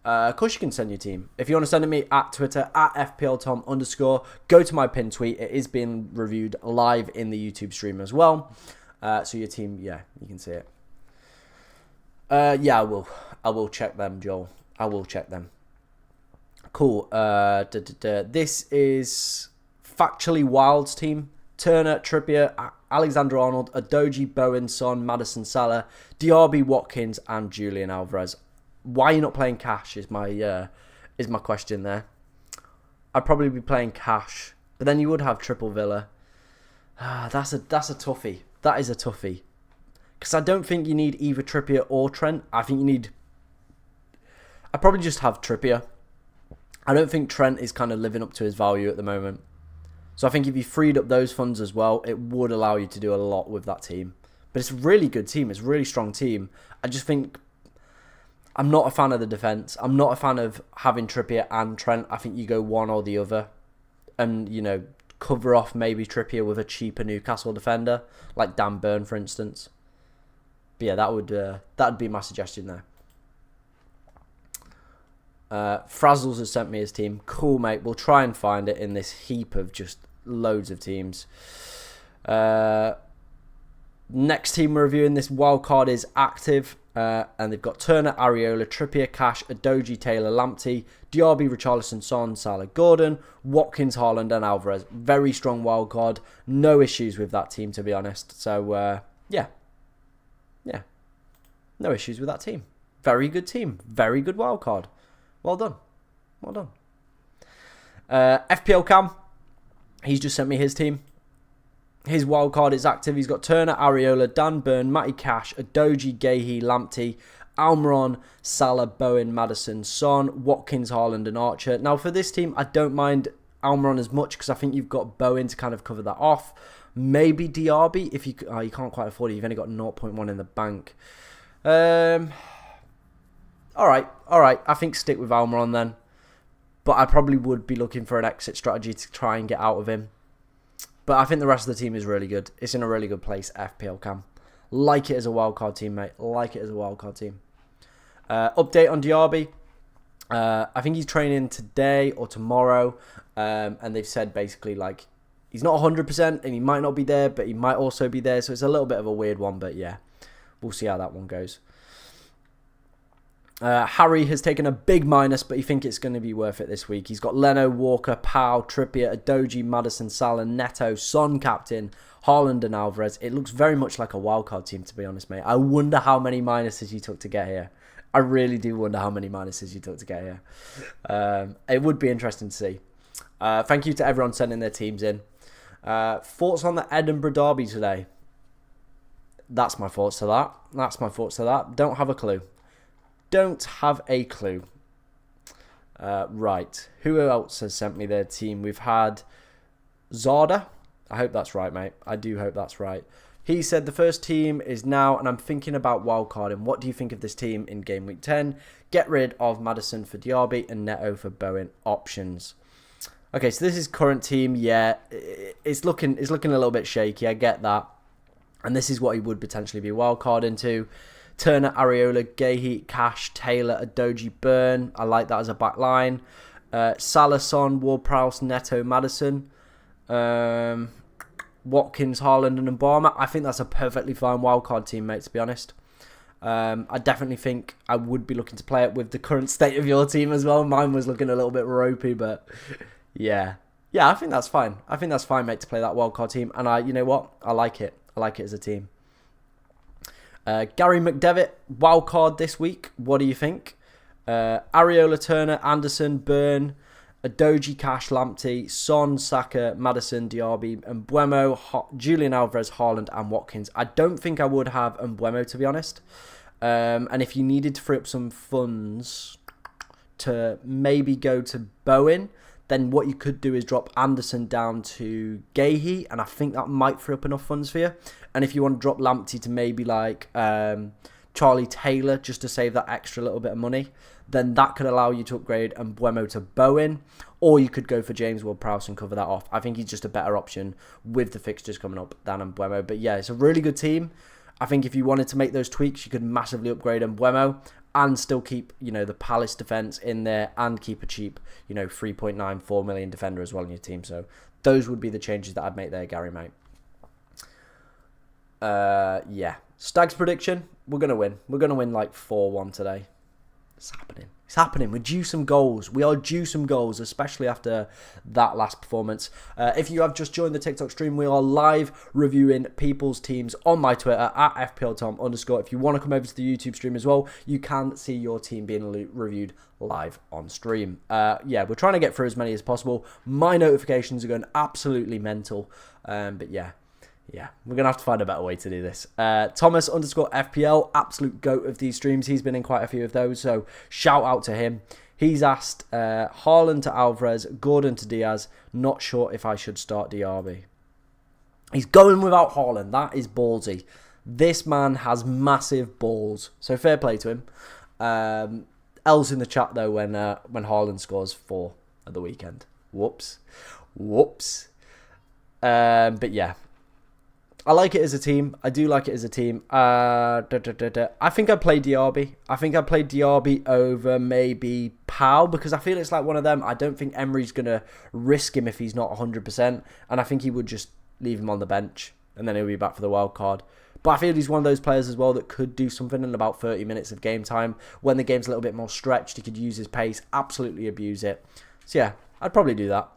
Of course you can send your team. If you want to send it me at Twitter, at FPLTom_, go to my pinned tweet. It is being reviewed live in the YouTube stream as well. So your team, yeah, you can see it. Yeah, I will check them, Joel. I will check them. Cool. This is Factually Wild's team. Turner, Trippier, Alexander-Arnold, Adoji, Bowen, Son, Maddison, Salah, Diaby, Watkins and Julian Alvarez. Why are you not playing Cash is my question there. I'd probably be playing Cash, but then you would have triple Villa. That's a toughie. That is a toughie. Because I don't think you need either Trippier or Trent. I'd probably just have Trippier. I don't think Trent is kind of living up to his value at the moment. So I think if you freed up those funds as well, it would allow you to do a lot with that team. But it's a really good team. It's a really strong team. I just think I'm not a fan of the defence. I'm not a fan of having Trippier and Trent. I think you go one or the other. And, you know, cover off maybe Trippier with a cheaper Newcastle defender. Like Dan Burn, for instance. But yeah, that'd be my suggestion there. Frazzles has sent me his team. Cool, mate. We'll try and find it in this heap of just loads of teams. Next team we're reviewing, this wildcard is active. And they've got Turner, Areola, Trippier, Cash, Adoji, Taylor, Lamptey, Diaby, Richarlison, Son, Salah, Gordon, Watkins, Haaland and Alvarez. Very strong wildcard. No issues with that team, to be honest. So, yeah. No issues with that team. Very good team. Very good wildcard. Well done. FPL Cam, he's just sent me his team. His wildcard is active. He's got Turner, Areola, Dan Burn, Matty Cash, Adoji, Gahey, Lamptey, Almiron, Salah, Bowen, Maddison, Son, Watkins, Haaland and Archer. Now for this team, I don't mind Almiron as much because I think you've got Bowen to kind of cover that off. Maybe Diaby if you can't quite afford it. You've only got 0.1 in the bank. All right. I think stick with Almiron then. But I probably would be looking for an exit strategy to try and get out of him. But I think the rest of the team is really good. It's in a really good place, FPL Cam. Like it as a wildcard team, mate. Like it as a wildcard team. Update on Diaby. I think he's training today or tomorrow. And they've said basically like he's not 100% and he might not be there, but he might also be there. So it's a little bit of a weird one, but yeah. We'll see how that one goes. Harry has taken a big minus, but he thinks it's going to be worth it this week. He's got Leno, Walker, Powell, Trippier, Adoji, Maddison, Salah, Neto, Son captain, Haaland and Alvarez. It looks very much like a wildcard team, to be honest, mate. I wonder how many minuses you took to get here. I really do wonder how many minuses you took to get here. It would be interesting to see. Thank you to everyone sending their teams in. Thoughts on the Edinburgh derby today? That's my thoughts to that. Don't have a clue. Right. Who else has sent me their team? We've had Zarda. I hope that's right, mate. I do hope that's right. He said the first team is now, and I'm thinking about wildcarding. What do you think of this team in Game Week 10? Get rid of Maddison for Diaby and Neto for Bowen options. Okay, so this is current team. Yeah, it's looking a little bit shaky. I get that. And this is what he would potentially be wildcarding to. Turner, Areola, Gahey, Cash, Taylor, Adoji, Burn. I like that as a back line. Salah, Son, Ward-Prowse, Neto, Maddison. Watkins, Haaland and Mbama. I think that's a perfectly fine wildcard team, mate, to be honest. I definitely think I would be looking to play it with the current state of your team as well. Mine was looking a little bit ropey, but yeah. Yeah, I think that's fine. I think that's fine, mate, to play that wildcard team. And you know what? I like it. I like it as a team. Gary McDevitt, wildcard this week. What do you think? Areola, Turner, Anderson, Burn, Adoji, Cash, Lamptey, Son, Saka, Maddison, Diaby, Mbeumo, Julian Alvarez, Haaland and Watkins. I don't think I would have Mbeumo, to be honest. And if you needed to free up some funds to maybe go to Bowen, then what you could do is drop Anderson down to Gahey, and I think that might free up enough funds for you. And if you want to drop Lamptey to maybe like Charlie Taylor, just to save that extra little bit of money, then that could allow you to upgrade Mbeumo to Bowen, or you could go for James Ward-Prowse and cover that off. I think he's just a better option with the fixtures coming up than Mbeumo. But yeah, it's a really good team. I think if you wanted to make those tweaks, you could massively upgrade Mbeumo and still keep, the Palace defence in there and keep a cheap, 3.94 million defender as well in your team. So those would be the changes that I'd make there, Gary, mate. Yeah. Stags prediction, we're going to win. We're going to win like 4-1 today. It's happening. It's happening. We're due some goals. We are due some goals, especially after that last performance. If you have just joined the TikTok stream, we are live reviewing people's teams on my Twitter at FPLTom_. If you want to come over to the YouTube stream as well, you can see your team being reviewed live on stream. Yeah, we're trying to get through as many as possible. My notifications are going absolutely mental. But yeah. Yeah, we're going to have to find a better way to do this. Thomas_FPL, absolute goat of these streams. He's been in quite a few of those, so shout out to him. He's asked Haaland to Alvarez, Gordon to Diaz. Not sure if I should start Diaby. He's going without Haaland. That is ballsy. This man has massive balls, so fair play to him. L's in the chat, though, when Haaland scores 4 at the weekend. Whoops. But yeah. I like it as a team. I do like it as a team. I think I'd play Diaby. I think I'd play Diaby over maybe Powell, because I feel it's like one of them. I don't think Emery's going to risk him if he's not 100%. And I think he would just leave him on the bench and then he'll be back for the wild card. But I feel he's one of those players as well that could do something in about 30 minutes of game time. When the game's a little bit more stretched, he could use his pace, absolutely abuse it. So yeah, I'd probably do that.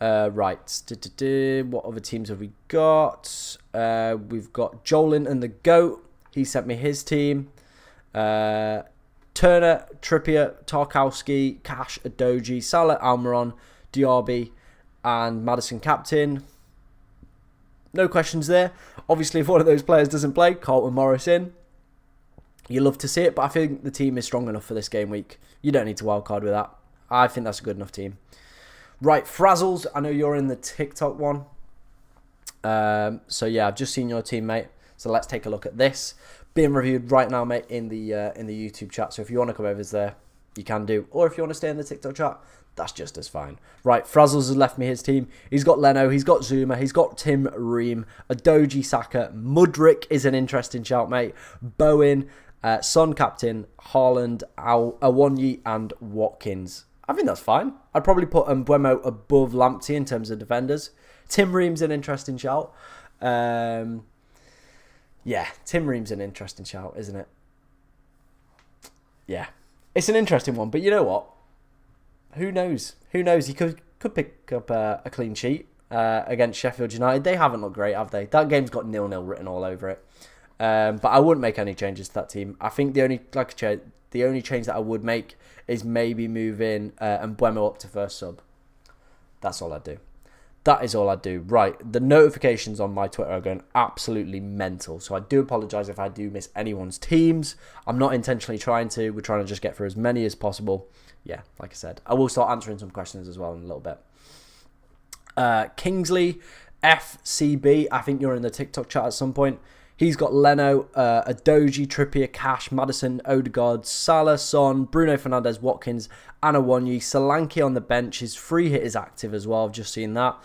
Right. What other teams have we got? We've got Jolin and the GOAT. He sent me his team. Turner, Trippier, Tarkowski, Cash, Adoji, Salah, Almiron, Diaby, and Maddison captain. No questions there. Obviously, if one of those players doesn't play, Carlton Morris in. You love to see it, but I think the team is strong enough for this game week. You don't need to wildcard with that. I think that's a good enough team. Right, Frazzles, I know you're in the TikTok one. So yeah, I've just seen your team, mate. So let's take a look at this. Being reviewed right now, mate, in the YouTube chat. So if you want to come over there, you can do. Or if you want to stay in the TikTok chat, that's just as fine. Right, Frazzles has left me his team. He's got Leno, he's got Zuma, he's got Tim Ream, Adoji, Saka, Mudryk is an interesting shout, mate. Bowen, Son captain, Haaland, Awonyi, and Watkins. I think that's fine. I'd probably put Mbeumo above Lamptey in terms of defenders. Tim Ream's an interesting shout. Yeah, Tim Ream's an interesting shout, isn't it? Yeah, it's an interesting one. But you know what? Who knows? Who knows? He could pick up a clean sheet against Sheffield United. They haven't looked great, have they? That game's got 0-0 written all over it. But I wouldn't make any changes to that team. I think the only change that I would make is maybe move in Mbeumo up to first sub. That's all I'd do. That is all I'd do. Right, the notifications on my Twitter are going absolutely mental. So I do apologise if I do miss anyone's teams. I'm not intentionally trying to. We're trying to just get through as many as possible. Yeah, like I said. I will start answering some questions as well in a little bit. Kingsley FCB, I think you're in the TikTok chat at some point. He's got Leno, Adoji, Trippier, Cash, Maddison, Odegaard, Salah, Son, Bruno Fernandes, Watkins, Anawanyi, Solanke on the bench. His free hit is active as well. I've just seen that.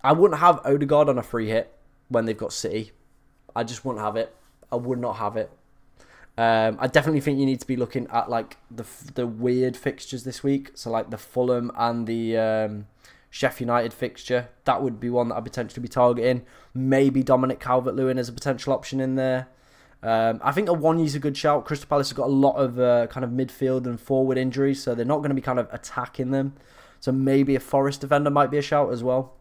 I wouldn't have Odegaard on a free hit when they've got City. I just wouldn't have it. I would not have it. I definitely think you need to be looking at like the weird fixtures this week. So like the Fulham and the Sheffield United fixture. That would be one that I'd potentially be targeting. Maybe Dominic Calvert-Lewin as a potential option in there. I think Awanyi's a good shout. Crystal Palace have got a lot of kind of midfield and forward injuries, so they're not going to be kind of attacking them. So maybe a Forest defender might be a shout as well.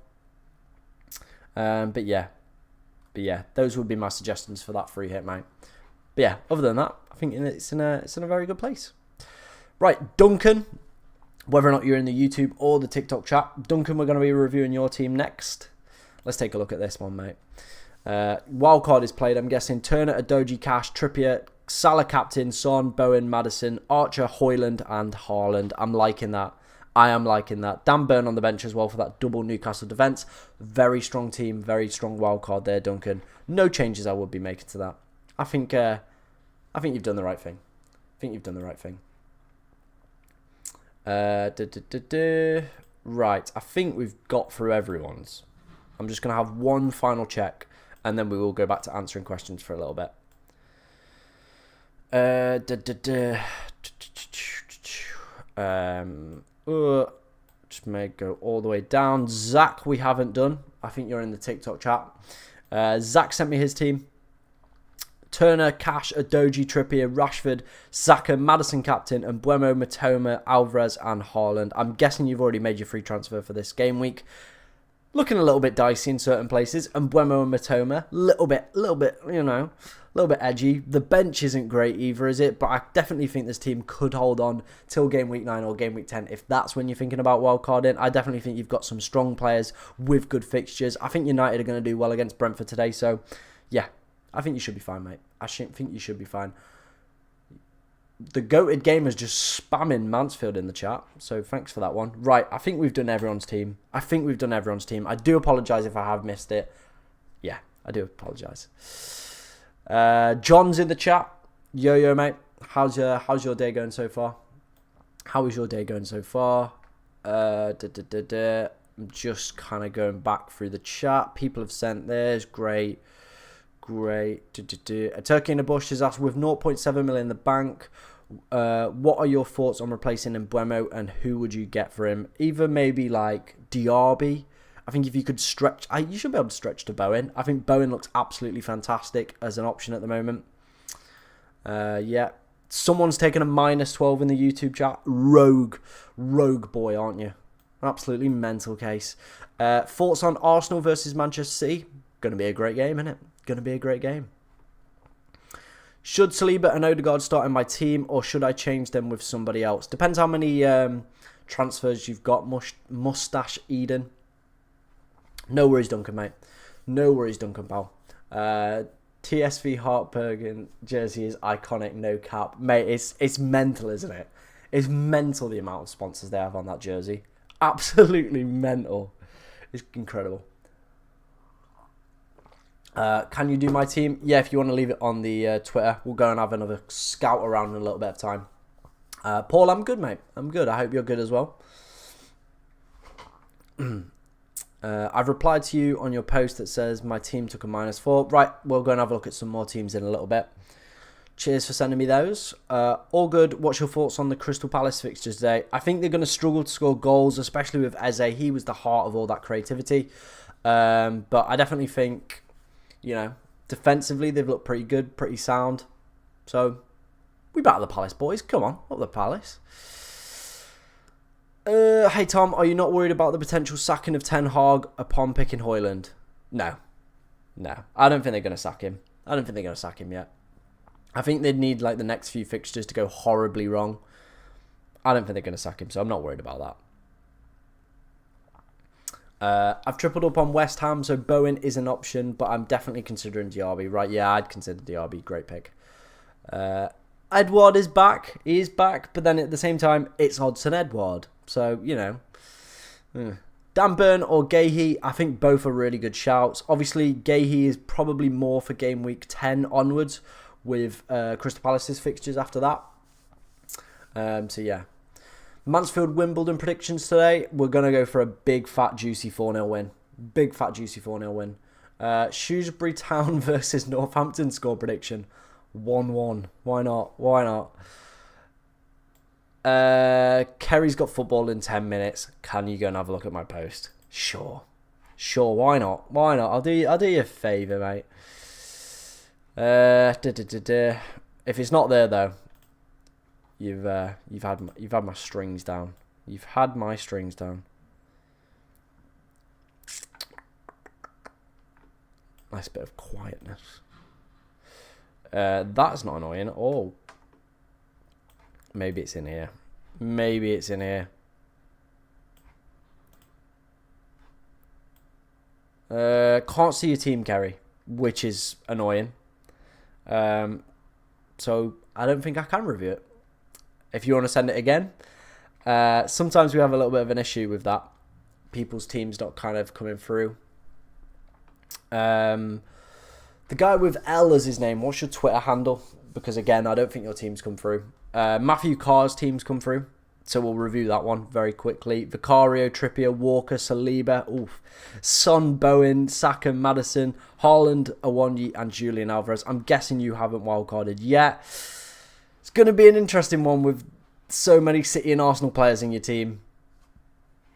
But yeah, those would be my suggestions for that free hit, mate. But yeah, other than that, I think it's in a very good place. Right, Duncan. Whether or not you're in the YouTube or the TikTok chat, Duncan, we're going to be reviewing your team next. Let's take a look at this one, mate. Wildcard is played, I'm guessing. Turner, Adoji, Cash, Trippier, Salah captain, Son, Bowen, Maddison, Archer, Hoyland, and Haaland. I'm liking that. I am liking that. Dan Burn on the bench as well for that double Newcastle defence. Very strong team, very strong wildcard there, Duncan. No changes I would be making to that. I think you've done the right thing. Right, I think we've got through everyone's. I'm just going to have one final check, and then we will go back to answering questions for a little bit. Just may go all the way down. Zach, we haven't done. I think you're in the TikTok chat. Zach sent me his team. Turner, Cash, Adoji, Trippier, Rashford, Saka, Maddison captain, and Mbeumo, Matoma, Alvarez, and Haaland. I'm guessing you've already made your free transfer for this game week. Looking a little bit dicey in certain places. And Mbeumo and Matoma, little bit, you know, a little bit edgy. The bench isn't great either, is it? But I definitely think this team could hold on till game week 9 or game week 10 if that's when you're thinking about wildcarding. I definitely think you've got some strong players with good fixtures. I think United are going to do well against Brentford today, so yeah. I think you should be fine, mate. I think you should be fine. The Goated Gamer's just spamming Mansfield in the chat, so thanks for that one. Right, I think we've done everyone's team. I do apologise if I have missed it. Yeah, I do apologise. John's in the chat. Yo, mate. How's your day going so far? How is your day going so far? I'm just kind of going back through the chat. People have sent theirs. Great. A Turkey in a Bush is asked, with 0.7 million in the bank, what are your thoughts on replacing Mbeumo, and who would you get for him? Either maybe like Diaby. I think if you could stretch, you should be able to stretch to Bowen. I think Bowen looks absolutely fantastic as an option at the moment. Yeah. Someone's taken a -12 in the YouTube chat. Rogue boy, aren't you? Absolutely mental case. Thoughts on Arsenal versus Manchester City? Going to be a great game, isn't it? Going to be a great game. Should Saliba and Odegaard start in my team, or should I change them with somebody else? Depends how many transfers you've got. Mustache Eden. No worries, Duncan, mate. No worries, Duncan, pal. TSV Hartbergen jersey is iconic, no cap. Mate, it's mental, isn't it? It's mental the amount of sponsors they have on that jersey. Absolutely mental. It's incredible. Can you do my team? Yeah, if you want to leave it on the Twitter, we'll go and have another scout around in a little bit of time. Paul, I'm good, mate. I'm good. I hope you're good as well. I've replied to you on your post that says my team took a -4. Right, we'll go and have a look at some more teams in a little bit. Cheers for sending me those. All good. What's your thoughts on the Crystal Palace fixtures today? I think they're going to struggle to score goals, especially with Eze. He was the heart of all that creativity. But I definitely think, you know, defensively they've looked pretty good, pretty sound. So, We battle the Palace, boys. Come on, up the Palace. Hey, Tom, are you not worried about the potential sacking of Ten Hag upon picking Højlund? No. No. I don't think they're going to sack him. I don't think they're going to sack him yet. I think they'd need like the next few fixtures to go horribly wrong. I don't think they're going to sack him, so I'm not worried about that. I've tripled up on West Ham, so Bowen is an option, but I'm definitely considering Diaby. Right, yeah, I'd consider Diaby. Great pick. Edouard is back. He is back, but then at the same time, it's Odsonne Edouard. So, you know. Dan Burn or Gahey, I think both are really good shouts. Obviously, Gahey is probably more for game week 10 onwards with Crystal Palace's fixtures after that. So, yeah. Mansfield Wimbledon predictions today. We're going to go for a big, fat, juicy 4-0 win. Big, fat, juicy 4-0 win. Shrewsbury Town versus Northampton score prediction. 1-1. Why not? Why not? Kerry's got football in 10 minutes. Can you go and have a look at my post? Sure. Sure, why not? Why not? I'll do you a favour, mate. If it's not there though, you've had my strings down. You've had my strings down. Nice bit of quietness. That's not annoying at all. Maybe it's in here. Maybe it's in here. Can't see your team, Kerry, which is annoying. So I don't think I can review it. If you want to send it again. Sometimes we have a little bit of an issue with that. People's teams not kind of coming through. The guy with L as his name, what's your Twitter handle? Because again, I don't think your team's come through. Matthew Carr's team's come through. So we'll review that one very quickly. Vicario, Trippier, Walker, Saliba, Son, Bowen, Saka, Maddison, Haaland, Awonyi, and Julian Alvarez. I'm guessing you haven't wildcarded yet. It's going to be an interesting one with so many City and Arsenal players in your team.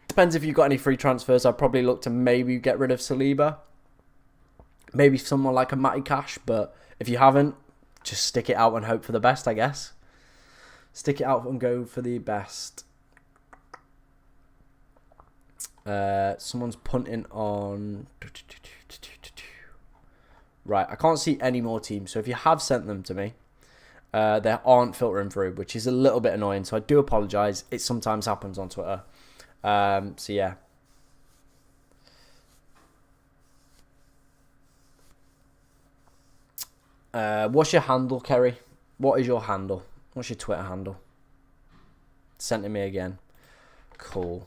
Depends if you've got any free transfers. I'd probably look to maybe get rid of Saliba. Maybe someone like a Matty Cash. But if you haven't, just stick it out and hope for the best, I guess. Stick it out and go for the best. Someone's punting on... Right, I can't see any more teams. So if you have sent them to me, they aren't filtering through, which is a little bit annoying. So I do apologise. It sometimes happens on Twitter. So yeah. What's your handle, Kerry? What is your handle? What's your Twitter handle? Sent to me again. Cool.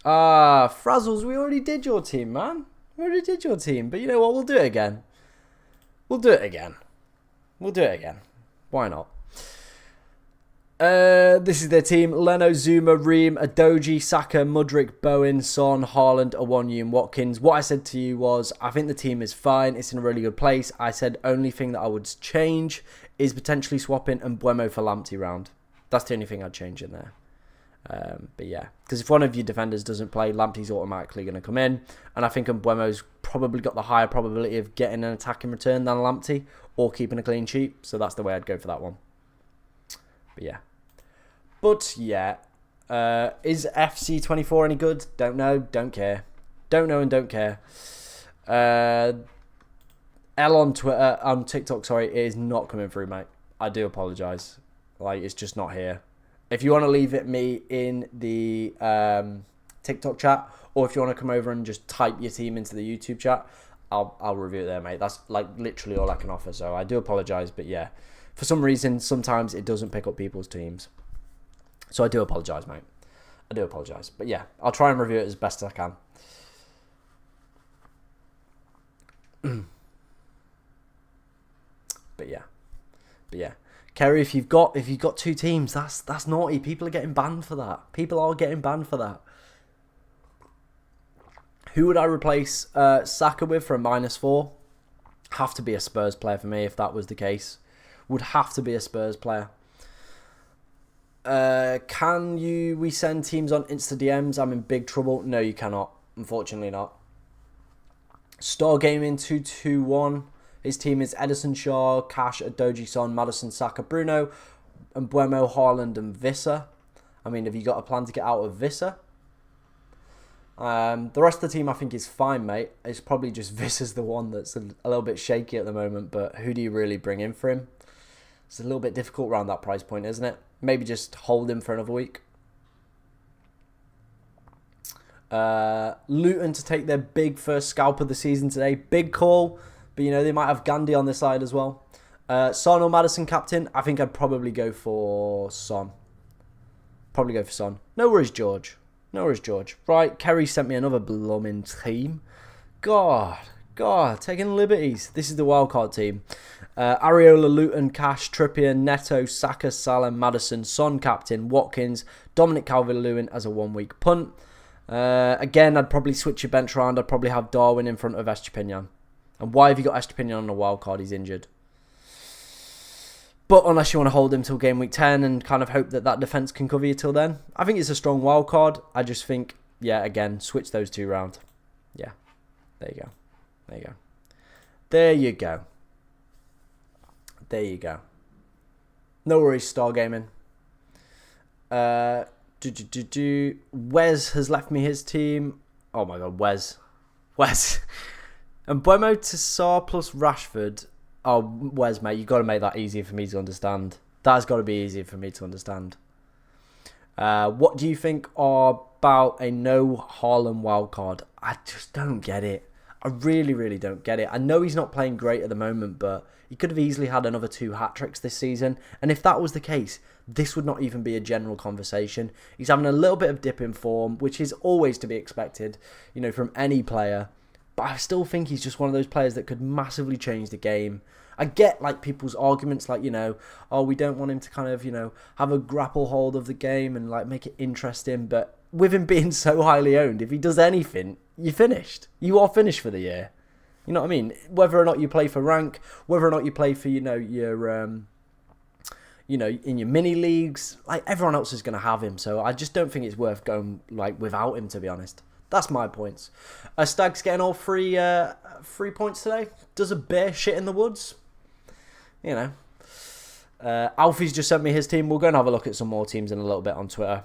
Frazzles, we already did your team, man. We already did your team. But you know what? We'll do it again. We'll do it again. We'll do it again. Why not? This is their team. Leno, Zuma, Ream, Adoji, Saka, Mudryk, Bowen, Son, Haaland, Awonyi and Watkins. What I said to you was, I think the team is fine. It's in a really good place. I said only thing that I would change is potentially swapping Mbeumo for Lamptey round. That's the only thing I'd change in there. But yeah, because if one of your defenders doesn't play, Lamptey's automatically going to come in. And I think Mbeumo's probably got the higher probability of getting an attack in return than Lamptey or keeping a clean sheet. So that's the way I'd go for that one. But yeah. But yeah, is FC24 any good? Don't know, don't care. Don't know and don't care. L on Twitter, on TikTok, sorry, it is not coming through, mate. I do apologise. Like, it's just not here. If you want to leave it me in the TikTok chat, or if you want to come over and just type your team into the YouTube chat, I'll review it there, mate. That's like literally all I can offer. So I do apologise, but yeah, for some reason, sometimes it doesn't pick up people's teams. So I do apologise, mate. I do apologise. But yeah, I'll try and review it as best as I can. But yeah. Kerry, if you've got two teams, that's naughty. People are getting banned for that. People are getting banned for that. Who would I replace Saka with for a -4? Have to be a Spurs player for me if that was the case. Would have to be a Spurs player. Can we send teams on Insta DMs? I'm in big trouble. No, you cannot. Unfortunately not. Star Gaming 221. His team is Edison Shaw, Cash, Adoji Son, Madison, Saka, Bruno, and Buemo, Haaland, and Visser. I mean, have you got a plan to get out of Visser? The rest of the team I think is fine, mate. It's probably just Visser's the one that's a little bit shaky at the moment, but who do you really bring in for him? It's a little bit difficult around that price point, isn't it? Maybe just hold him for another week. Luton to take their big first scalp of the season today. Big call, but you know, they might have Gandhi on this side as well. Son or Madison captain? I think I'd probably go for Son. Probably go for Son. No worries, George. No worries, George. Right, Kerry sent me another blooming team. God, taking liberties. This is the wildcard team. Areola, Luton, Cash, Trippier, Neto, Saka, Salah, Madison, Son captain, Watkins, Dominic Calvert-Lewin as a 1 week punt. Again, I'd probably switch your bench around. I'd probably have Darwin in front of Estepinian. And why have you got Estepinian on the wild card? He's injured. But unless you want to hold him till game week 10 and kind of hope that that defence can cover you till then, I think it's a strong wild card. I just think, yeah, again, switch those two around. Yeah, there you go. There you go. There you go. There you go. No worries, Star Gaming. Wes has left me his team. Oh my god, Wes. And Buemo to Sarr plus Rashford. Oh, Wes, mate, you've got to make that easier for me to understand. That's got to be easier for me to understand. What do you think about a no Haaland wildcard? I just don't get it. I really, really don't get it. I know he's not playing great at the moment, but he could have easily had another 2 hat-tricks this season. And if that was the case, this would not even be a general conversation. He's having a little bit of dip in form, which is always to be expected, you know, from any player. But I still think he's just one of those players that could massively change the game. I get, like, people's arguments, like, you know, oh, we don't want him to kind of, you know, have a grapple hold of the game and, like, make it interesting. But with him being so highly owned, if he does anything, you're finished. You are finished for the year. You know what I mean? Whether or not you play for rank, whether or not you play for, you know, your, in your mini leagues, like, everyone else is going to have him. So I just don't think it's worth going, like, without him, to be honest. That's my points. Stag's getting all 3 points today. Does a bear shit in the woods? You know. Alfie's just sent me his team. We'll go and have a look at some more teams in a little bit on Twitter.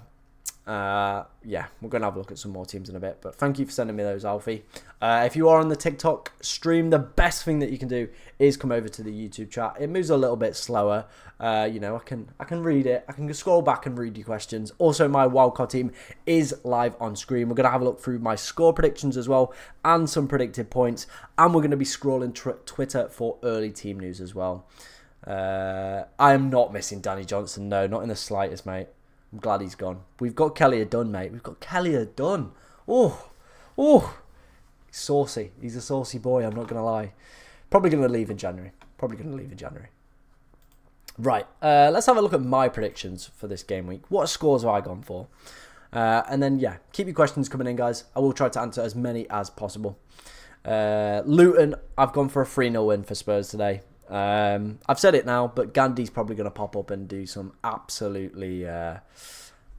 Yeah, we're going to have a look at some more teams in a bit. But thank you for sending me those, Alfie. If you are on the TikTok stream, the best thing that you can do is come over to the YouTube chat. It moves a little bit slower. You know, I can read it. I can scroll back and read your questions. Also, my wildcard team is live on screen. We're going to have a look through my score predictions as well and some predicted points. And we're going to be scrolling Twitter for early team news as well. I am not missing Danny Johnson. No, not in the slightest, mate. I'm glad he's gone. We've got Kelly done, mate. We've got Kelly done. Oh. He's saucy. He's a saucy boy, I'm not going to lie. Probably going to leave in January. Right, let's have a look at my predictions for this game week. What scores have I gone for? And then, yeah, keep your questions coming in, guys. I will try to answer as many as possible. Luton, I've gone for a 3-0 win for Spurs today. I've said it now, but Gandhi's probably going to pop up and do some absolutely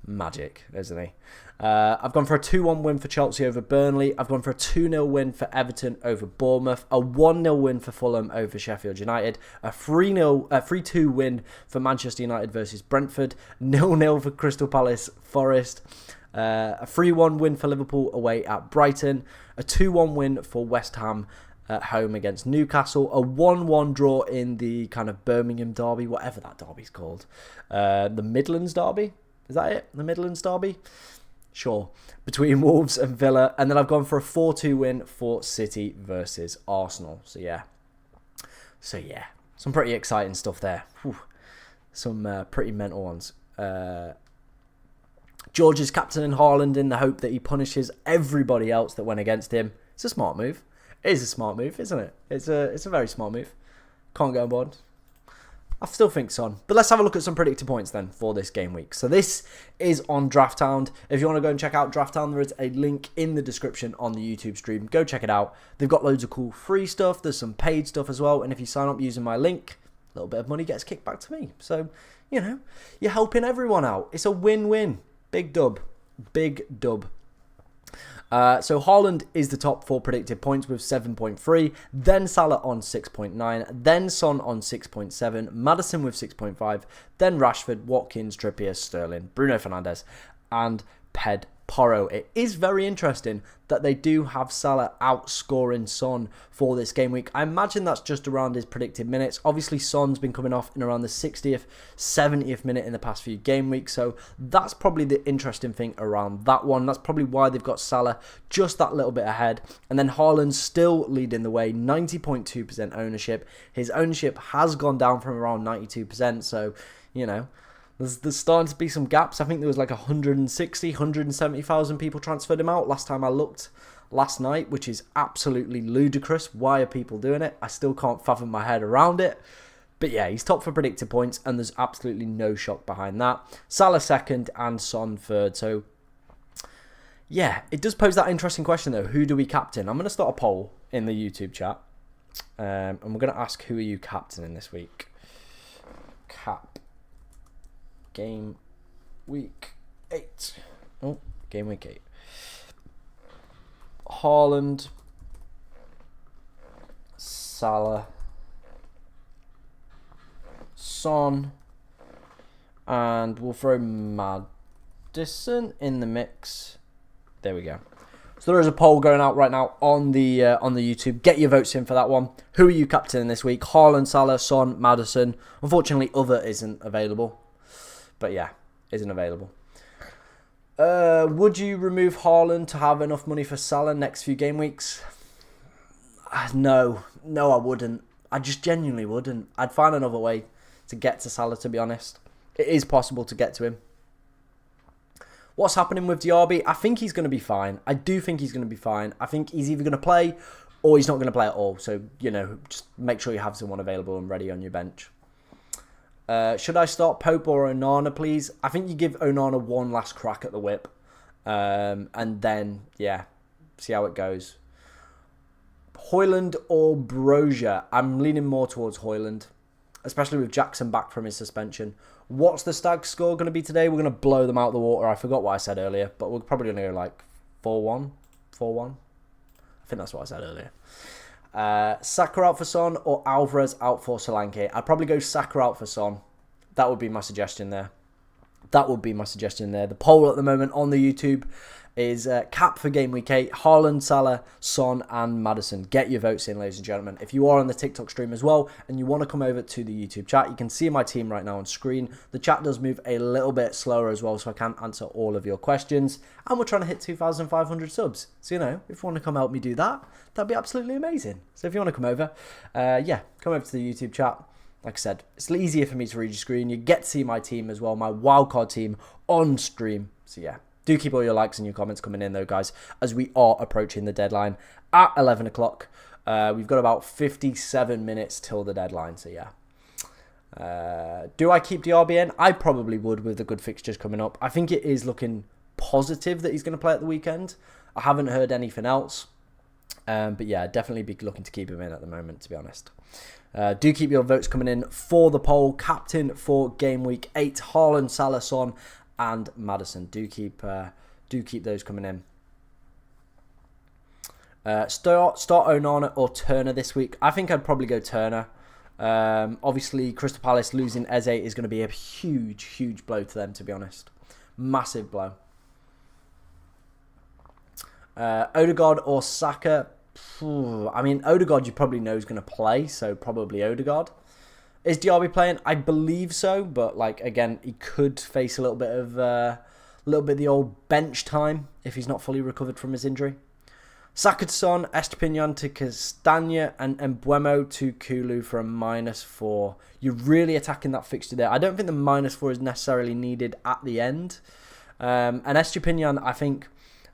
magic, isn't he? I've gone for a 2-1 win for Chelsea over Burnley. I've gone for a 2-0 win for Everton over Bournemouth. A 1-0 win for Fulham over Sheffield United. A 3-2 win for Manchester United versus Brentford. 0-0 for Crystal Palace Forest. A 3-1 win for Liverpool away at Brighton. A 2-1 win for West Ham at home against Newcastle. A 1-1 draw in the kind of Birmingham derby, whatever that derby's called. The Midlands derby? Is that it? The Midlands derby? Sure. Between Wolves and Villa. And then I've gone for a 4-2 win for City versus Arsenal. So yeah. Some pretty exciting stuff there. Whew. Some pretty mental ones. George is captaining Haaland in the hope that he punishes everybody else that went against him. It's a smart move. It is a smart move, isn't it? It's a very smart move. Can't go on board. I still think Son. But let's have a look at some predicted points then for this game week. So this is on DraftHound. If you want to go and check out DraftHound, there is a link in the description on the YouTube stream. Go check it out. They've got loads of cool free stuff. There's some paid stuff as well. And if you sign up using my link, a little bit of money gets kicked back to me. So, you know, you're helping everyone out. It's a win-win. Big dub. Big dub. So Haaland is the top for predicted points with 7.3, then Salah on 6.9, then Son on 6.7, Maddison with 6.5, then Rashford, Watkins, Trippier, Sterling, Bruno Fernandes, and Porro. It is very interesting that they do have Salah outscoring Son for this game week. I imagine that's just around his predicted minutes. Obviously, Son's been coming off in around the 60th, 70th minute in the past few game weeks, so that's probably the interesting thing around that one. That's probably why they've got Salah just that little bit ahead. And then Haaland's still leading the way, 90.2% ownership. His ownership has gone down from around 92%, so, you know, there's starting to be some gaps. I think there was like 170,000 people transferred him out last time I looked last night, which is absolutely ludicrous. Why are people doing it? I still can't fathom my head around it. But yeah, he's top for predicted points, and there's absolutely no shock behind that. Salah second and Son third. So yeah, it does pose that interesting question though. Who do we captain? I'm going to start a poll in the YouTube chat. And we're going to ask, who are you captaining this week? Game week 8. Oh, game week 8. Haaland, Salah, Son, and we'll throw Maddison in the mix. There we go. So there is a poll going out right now on the YouTube. Get your votes in for that one. Who are you captaining this week? Haaland, Salah, Son, Maddison. Unfortunately, other isn't available. But yeah, isn't available. Would you remove Haaland to have enough money for Salah next few game weeks? No, I wouldn't. I just genuinely wouldn't. I'd find another way to get to Salah, to be honest. It is possible to get to him. What's happening with Diaby? I think he's going to be fine. I do think he's going to be fine. I think he's either going to play or he's not going to play at all. So, you know, just make sure you have someone available and ready on your bench. Should I start Pope or Onana, please? I think you give Onana one last crack at the whip. And then, yeah, see how it goes. Højlund or Brozier? I'm leaning more towards Højlund, especially with Jackson back from his suspension. What's the Stag score going to be today? We're going to blow them out of the water. I forgot what I said earlier, but we're probably going to go like 4-1. 4-1. I think that's what I said earlier. Saka out for Son or Alvarez out for Solanke? I'd probably go Saka out for Son. That would be my suggestion there. The poll at the moment on the YouTube is cap for game week 8. Haaland, Salah, Son and Maddison. Get your votes in, ladies and gentlemen. If you are on the TikTok stream as well and you want to come over to the YouTube chat, you can see my team right now on screen. The chat does move a little bit slower as well, so I can't answer all of your questions. And we're trying to hit 2,500 subs. So, you know, if you want to come help me do that, that'd be absolutely amazing. So if you want to come over, yeah, come over to the YouTube chat. Like I said, it's easier for me to read your screen. You get to see my team as well, my wildcard team on stream. So yeah, do keep all your likes and your comments coming in though, guys, as we are approaching the deadline at 11 o'clock. We've got about 57 minutes till the deadline, so yeah. Do I keep Diaby in? I probably would with the good fixtures coming up. I think it is looking positive that he's going to play at the weekend. I haven't heard anything else. But yeah, definitely be looking to keep him in at the moment, to be honest. Do keep your votes coming in for the poll. Captain for game week 8, Haaland, Salah, Son, and Maddison. Do keep those coming in. Start Onana or Turner this week. I think I'd probably go Turner. Obviously, Crystal Palace losing Eze is going to be a huge blow to them, to be honest. Massive blow. Odegaard or Saka? I mean, Odegaard you probably know is going to play, so probably Odegaard. Is Diaby playing? I believe so, but like again, he could face a little bit of the old bench time if he's not fully recovered from his injury. Saka to Son, Estepinian to Castagna, and Mbuemo to Kulu for a -4. You're really attacking that fixture there. I don't think the -4 is necessarily needed at the end. And Estepinian, I think,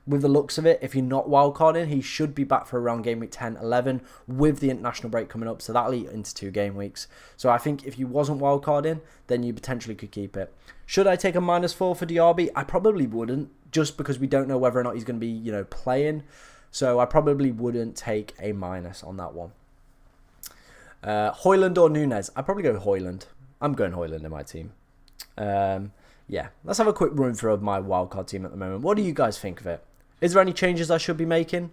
with the looks of it, if you're not wildcarding, he should be back for around game week 10, 11 with the international break coming up. So that'll eat into 2 game weeks. So I think if you wasn't wildcarding, then you potentially could keep it. Should I take a -4 for Diaby? I probably wouldn't, just because we don't know whether or not he's going to be, you know, playing. So I probably wouldn't take a minus on that one. Højlund or Nunez? I'd probably go Højlund. I'm going Højlund in my team. Yeah, let's have a quick run through of my wildcard team at the moment. What do you guys think of it? Is there any changes I should be making?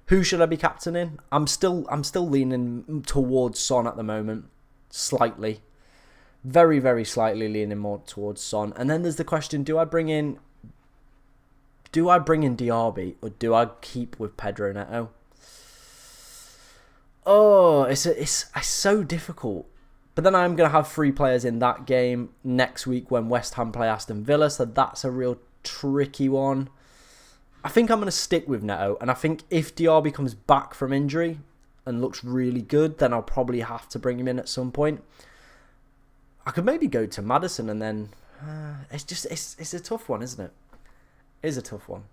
Who should I be captaining? I'm still leaning towards Son at the moment, slightly, very, very slightly leaning more towards Son. And then there's the question: do I bring in Diaby or do I keep with Pedro Neto? Oh, it's so difficult. But then I'm going to have 3 players in that game next week when West Ham play Aston Villa, so that's a real tricky one. I think I'm going to stick with Neto, and I think if Diaby comes back from injury and looks really good, then I'll probably have to bring him in at some point. I could maybe go to Maddison, and then it's a tough one, isn't it? It is a tough one.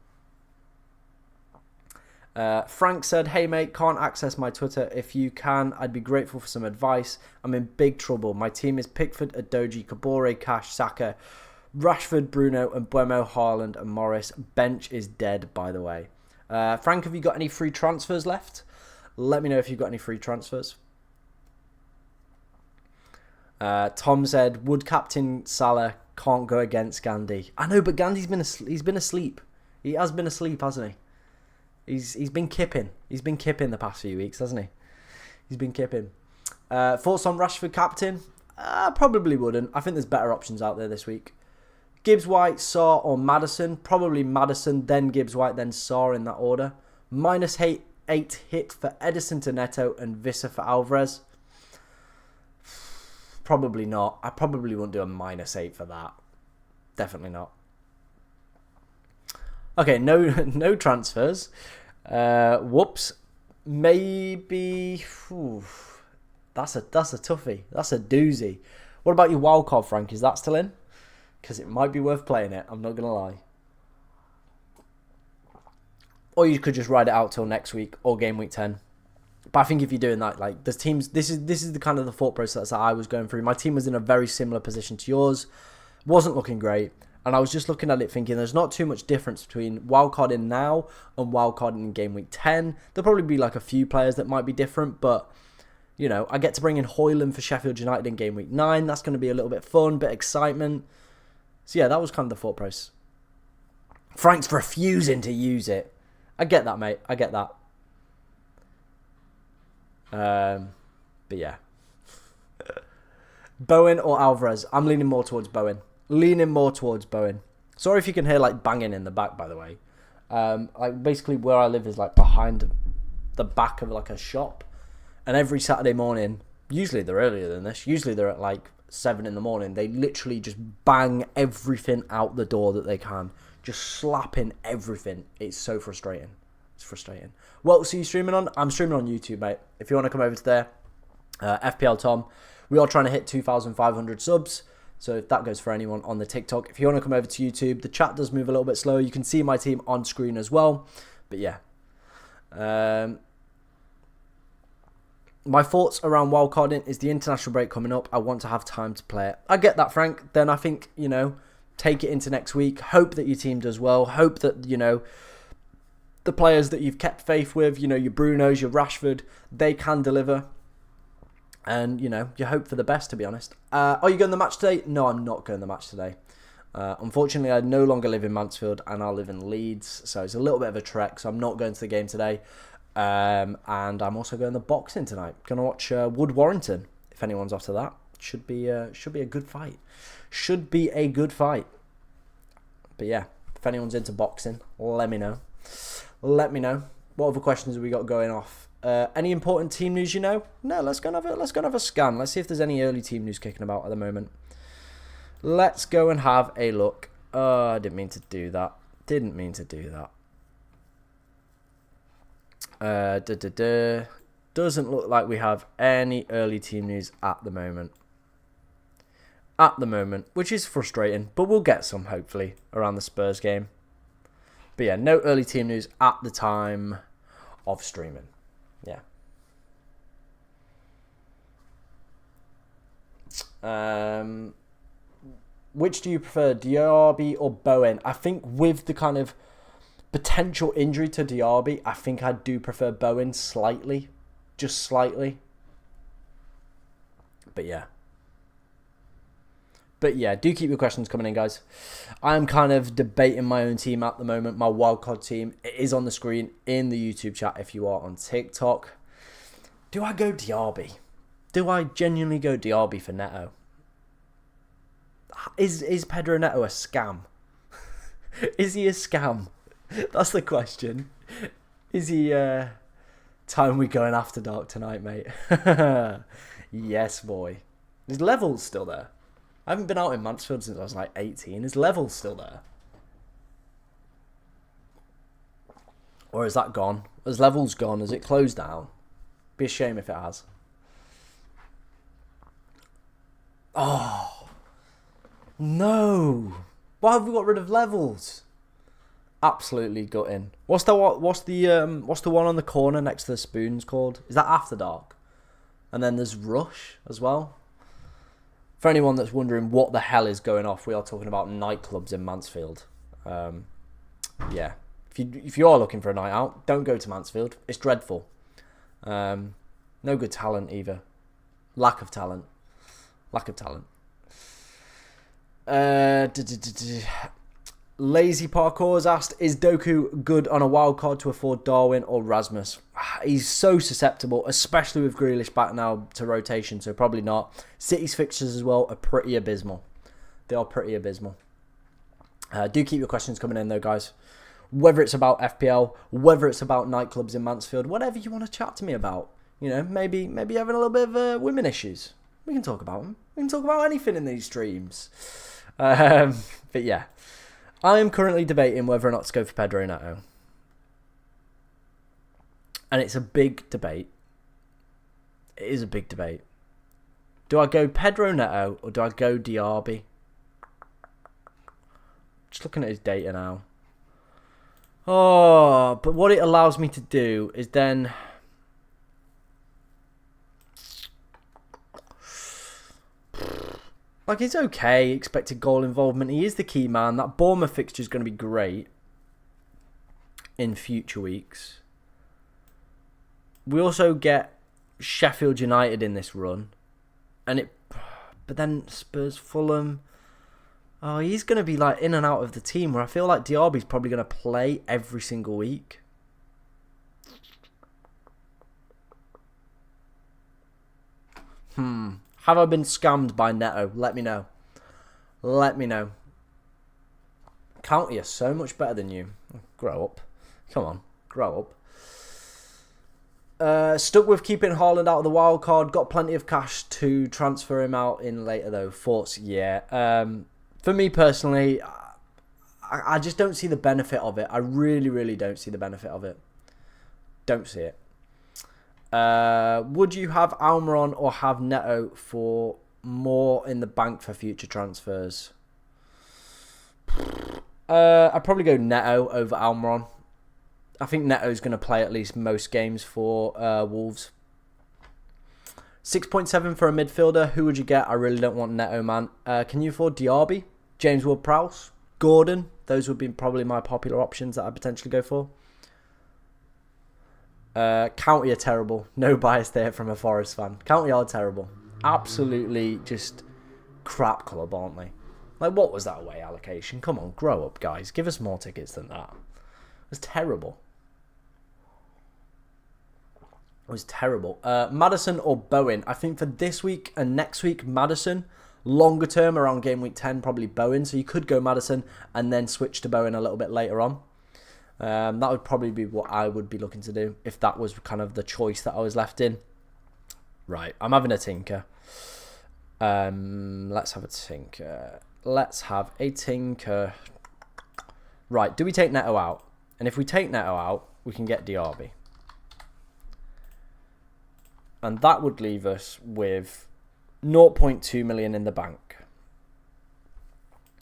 Frank said, "Hey mate, can't access my Twitter. If you can, I'd be grateful for some advice. I'm in big trouble. My team is Pickford, Adoji, Kabore, Cash, Saka, Rashford, Bruno, and Buemo, Haaland, and Morris. Bench is dead, by the way." Frank, have you got any free transfers left? Let me know if you've got any free transfers. Tom said, "Would captain Salah, can't go against Gandhi." I know, but Gandhi's been asleep. He has been asleep, hasn't he? He's been kipping. He's been kipping the past few weeks, hasn't he? He's been kipping. Thoughts on Rashford captain? Probably wouldn't. I think there's better options out there this week. Gibbs White, Sarr, or Maddison? Probably Maddison, then Gibbs White, then Sarr in that order. -8 hit for Edison to Neto and Vissa for Alvarez. Probably not. I probably wouldn't do a -8 for that. Definitely not. Okay, no transfers. Whoops. Maybe. That's a toughie. That's a doozy. What about your wildcard, Frank? Is that still in? Because it might be worth playing it. I'm not gonna lie. Or you could just ride it out till next week or game week 10. But I think if you're doing that, like there's teams. This is the kind of the thought process that I was going through. My team was in a very similar position to yours. Wasn't looking great. And I was just looking at it thinking there's not too much difference between wildcarding now and wildcarding in game week 10. There'll probably be like a few players that might be different, but you know, I get to bring in Højlund for Sheffield United in game week 9. That's going to be a little bit fun, bit excitement. So yeah, that was kind of the thought process. Frank's refusing to use it. I get that, mate. I get that. But yeah. Bowen or Alvarez? I'm leaning more towards Bowen. Sorry if you can hear like banging in the back, by the way. Like basically where I live is like behind the back of like a shop, and every Saturday morning, usually they're earlier than this, usually they're at like 7 in the morning, they literally just bang everything out the door that they can, just slapping everything. It's so frustrating. It's frustrating. What else are you streaming on? I'm streaming on YouTube, mate. If you want to come over to there, FPL Tom. We are trying to hit 2,500 subs. So if that goes for anyone on the TikTok, if you want to come over to YouTube, the chat does move a little bit slower. You can see my team on screen as well. But yeah. My thoughts around wildcarding is the international break coming up. I want to have time to play it. I get that, Frank. Then I think, you know, take it into next week. Hope that your team does well. Hope that, you know, the players that you've kept faith with, you know, your Brunos, your Rashford, they can deliver. And, you know, you hope for the best, to be honest. Are you going to the match today? No, I'm not going to the match today. Unfortunately, I no longer live in Mansfield and I live in Leeds. So it's a little bit of a trek. So I'm not going to the game today. And I'm also going to boxing tonight. Going to watch Wood Warrington, if anyone's after that. Should be a good fight. Should be a good fight. But yeah, if anyone's into boxing, let me know. Let me know. What other questions have we got going off? Any important team news you know? No, let's go and have a scan. Let's see if there's any early team news kicking about at the moment. Let's go and have a look. Oh, I didn't mean to do that. Doesn't look like we have any early team news at the moment. Which is frustrating, but we'll get some hopefully around the Spurs game. But yeah, no early team news at the time of streaming. Yeah. Which do you prefer, Diaby or Bowen? I think with the kind of potential injury to Diaby, I think I do prefer Bowen slightly. Just slightly. But yeah. But yeah, do keep your questions coming in, guys. I'm kind of debating my own team at the moment, my wildcard team. It is on the screen in the YouTube chat if you are on TikTok. Do I go Diaby? Do I genuinely go Diaby for Neto? Is Pedro Neto a scam? Is he a scam? That's the question. Is he time we going after dark tonight, mate? Yes, boy. His level's still there. I haven't been out in Mansfield since I was like 18. His level's still there. Or is that gone? Has levels gone? Has it closed down? Be a shame if it has. Oh. No. Why have we got rid of levels? Absolutely gutting. What's the one on the corner next to the spoons called? Is that After Dark? And then there's Rush as well. For anyone that's wondering what the hell is going off, we are talking about nightclubs in Mansfield. Yeah. If you are looking for a night out, don't go to Mansfield. It's dreadful. No good talent either. Lack of talent. Lazy Parkour has asked, is Doku good on a wild card to afford Darwin or Rasmus? He's so susceptible, especially with Grealish back now to rotation, so probably not. City's fixtures as well are pretty abysmal. They are pretty abysmal. Do keep your questions coming in though, guys. Whether it's about FPL, whether it's about nightclubs in Mansfield, whatever you want to chat to me about. You know, maybe having a little bit of women issues. We can talk about them. We can talk about anything in these streams. But yeah. I am currently debating whether or not to go for Pedro Neto. And it's a big debate. It is a big debate. Do I go Pedro Neto or do I go Diaby? Just looking at his data now. Oh, but what it allows me to do is then... Like, it's okay, expected goal involvement. He is the key man. That Bournemouth fixture is going to be great in future weeks. We also get Sheffield United in this run. But then Spurs, Fulham. Oh, he's going to be like in and out of the team, where I feel like Diaby's probably going to play every single week. Have I been scammed by Neto? Let me know. Let me know. County are so much better than you. Grow up. Come on. Grow up. Stuck with keeping Haaland out of the wild card. Got plenty of cash to transfer him out in later though. Thoughts? Yeah. For me personally, I just don't see the benefit of it. I really, really don't see the benefit of it. Don't see it. Would you have Almiron or have Neto for more in the bank for future transfers? I'd probably go Neto over Almiron. I think Neto's going to play at least most games for Wolves. 6.7 for a midfielder. Who would you get? I really don't want Neto, man. Can you afford Diaby? James Ward-Prowse? Gordon? Those would be probably my popular options that I'd potentially go for. County are terrible. No bias there from a Forest fan. County are terrible. Absolutely just crap club, aren't they? Like, what was that away allocation? Come on, grow up, guys. Give us more tickets than that. It was terrible. It was terrible. Maddison or Bowen? I think for this week and next week, Maddison. Longer term, around game week 10, probably Bowen. So you could go Maddison and then switch to Bowen a little bit later on. That would probably be what I would be looking to do if that was kind of the choice that I was left in. Right, I'm having a tinker. Let's have a tinker. Right, do we take Neto out? And if we take Neto out, we can get Diaby. And that would leave us with 0.2 million in the bank.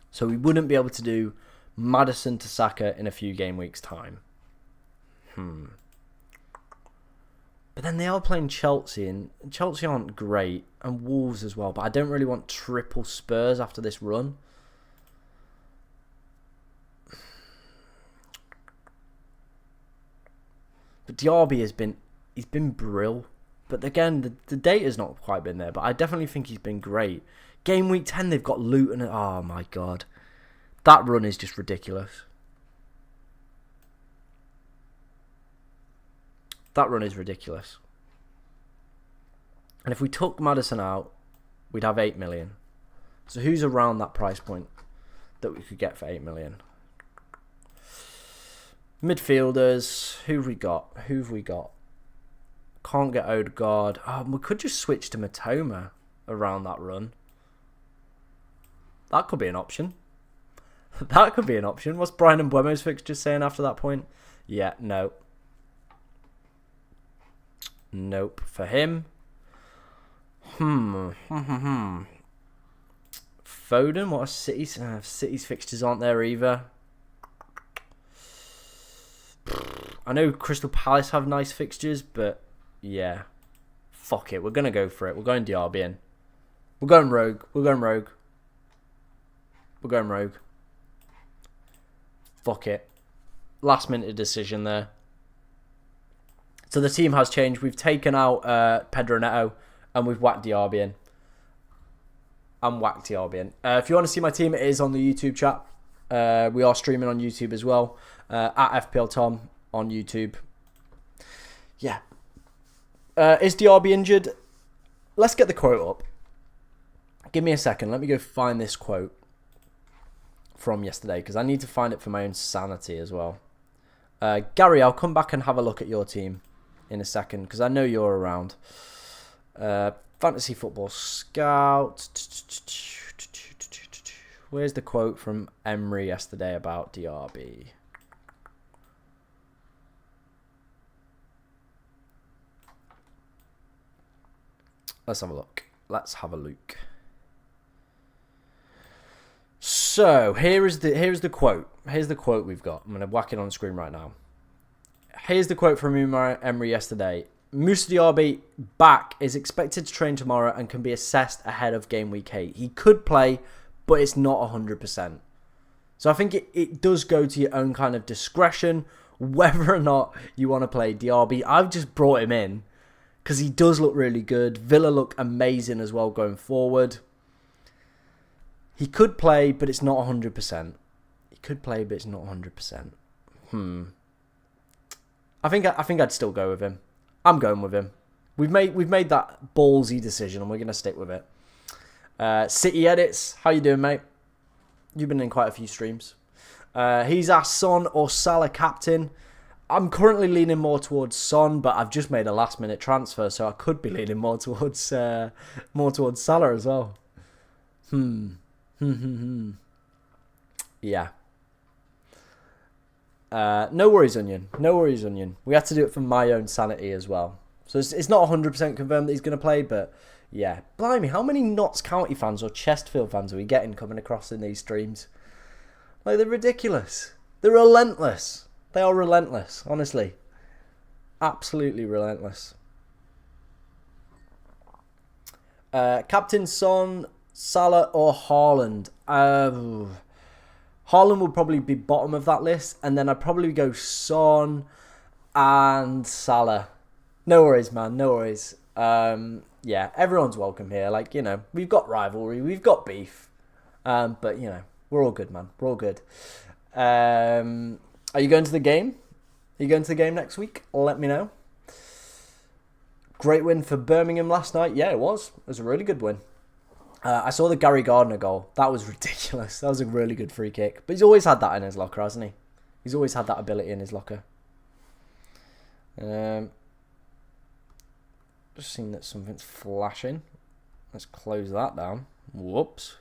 So we wouldn't be able to do Maddison to Saka in a few game weeks' time. But then they are playing Chelsea, and Chelsea aren't great, and Wolves as well. But I don't really want triple Spurs after this run. But Diaby he's been brill. But again, the data's not quite been there. But I definitely think he's been great. Game week 10, they've got Luton. Oh, my God. That run is just ridiculous. That run is ridiculous. And if we took Maddison out, we'd have 8 million. So who's around that price point that we could get for 8 million? Midfielders. Who have we got? Can't get Odegaard. We could just switch to Matoma around that run. That could be an option. What's Brian Mbeumo's fixture saying after that point? Yeah, no. Nope. For him. Foden, what are City's? City's fixtures aren't there either. I know Crystal Palace have nice fixtures, but yeah. Fuck it. We're going to go for it. We're going Diaby in. We're going rogue. Fuck it. Last minute decision there. So the team has changed. We've taken out Pedro Neto and we've whacked Diaby in. If you want to see my team, it is on the YouTube chat. We are streaming on YouTube as well. At FPL Tom on YouTube. Yeah. Is Diaby injured? Let's get the quote up. Give me a second. Let me go find this quote from yesterday because I need to find it for my own sanity as well. Gary, I'll come back and have a look at your team in a second because I know you're around. Fantasy Football Scout. Where's the quote from Emery yesterday about Diaby? Let's have a look. So here's the quote. Here's the quote we've got. I'm going to whack it on the screen right now. Here's the quote from Emery yesterday. Moussa Diaby back is expected to train tomorrow and can be assessed ahead of game week 8. He could play, but it's not 100%. So I think it does go to your own kind of discretion whether or not you want to play Diaby. I've just brought him in because he does look really good. Villa look amazing as well going forward. He could play, but it's not 100%. I think I'd still go with him. I'm going with him. We've made that ballsy decision, and we're gonna stick with it. City Edits, how you doing, mate? You've been in quite a few streams. He's asked Son or Salah captain. I'm currently leaning more towards Son, but I've just made a last minute transfer, so I could be leaning more towards Salah as well. Yeah. No worries, Onion. We had to do it for my own sanity as well. So it's not 100% confirmed that he's going to play, but yeah. Blimey, how many Notts County fans or Chesterfield fans are we getting coming across in these streams? Like, they're ridiculous. They're relentless. They are relentless, honestly. Absolutely relentless. Captain Son, Salah or Haaland? Haaland would probably be bottom of that list, and then I'd probably go Son and Salah. No worries, man. No worries. Yeah, everyone's welcome here. Like, you know, we've got rivalry, we've got beef, but you know, we're all good, man. We're all good. Are you going to the game? Are you going to the game next week? Let me know. Great win for Birmingham last night. Yeah, it was. It was a really good win. I saw the Gary Gardner goal. That was ridiculous. That was a really good free kick. But he's always had that in his locker, hasn't he? He's always had that ability in his locker. Just seen that something's flashing. Let's close that down. Whoops.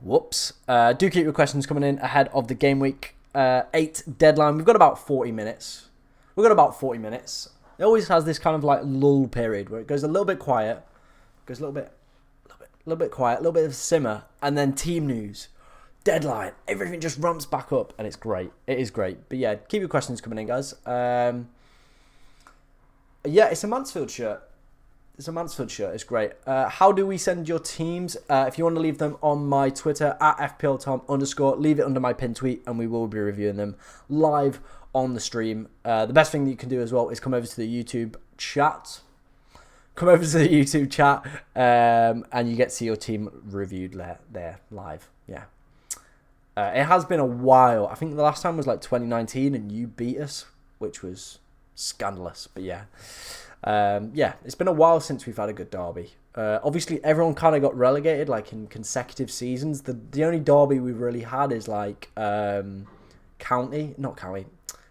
Do keep your questions coming in ahead of the Game Week 8 deadline. We've got about 40 minutes. It always has this kind of like lull period where it goes a little bit quiet. Goes a little bit quiet, a little bit of simmer, and then team news, deadline, everything just ramps back up, and it's great. It is great. But yeah, keep your questions coming in, guys. Yeah, it's a Mansfield shirt. It's great. How do we send your teams? If you want to leave them on my Twitter, at FPLTom_, leave it under my pinned tweet, and we will be reviewing them live on the stream. The best thing that you can do as well is come over to the YouTube chat. come over to the YouTube chat, and you get to see your team reviewed there live. Yeah. It has been a while. I think the last time was like 2019 and you beat us, which was scandalous. But yeah. Yeah, it's been a while since we've had a good derby. Obviously, everyone kind of got relegated like in consecutive seasons. The only derby we've really had is like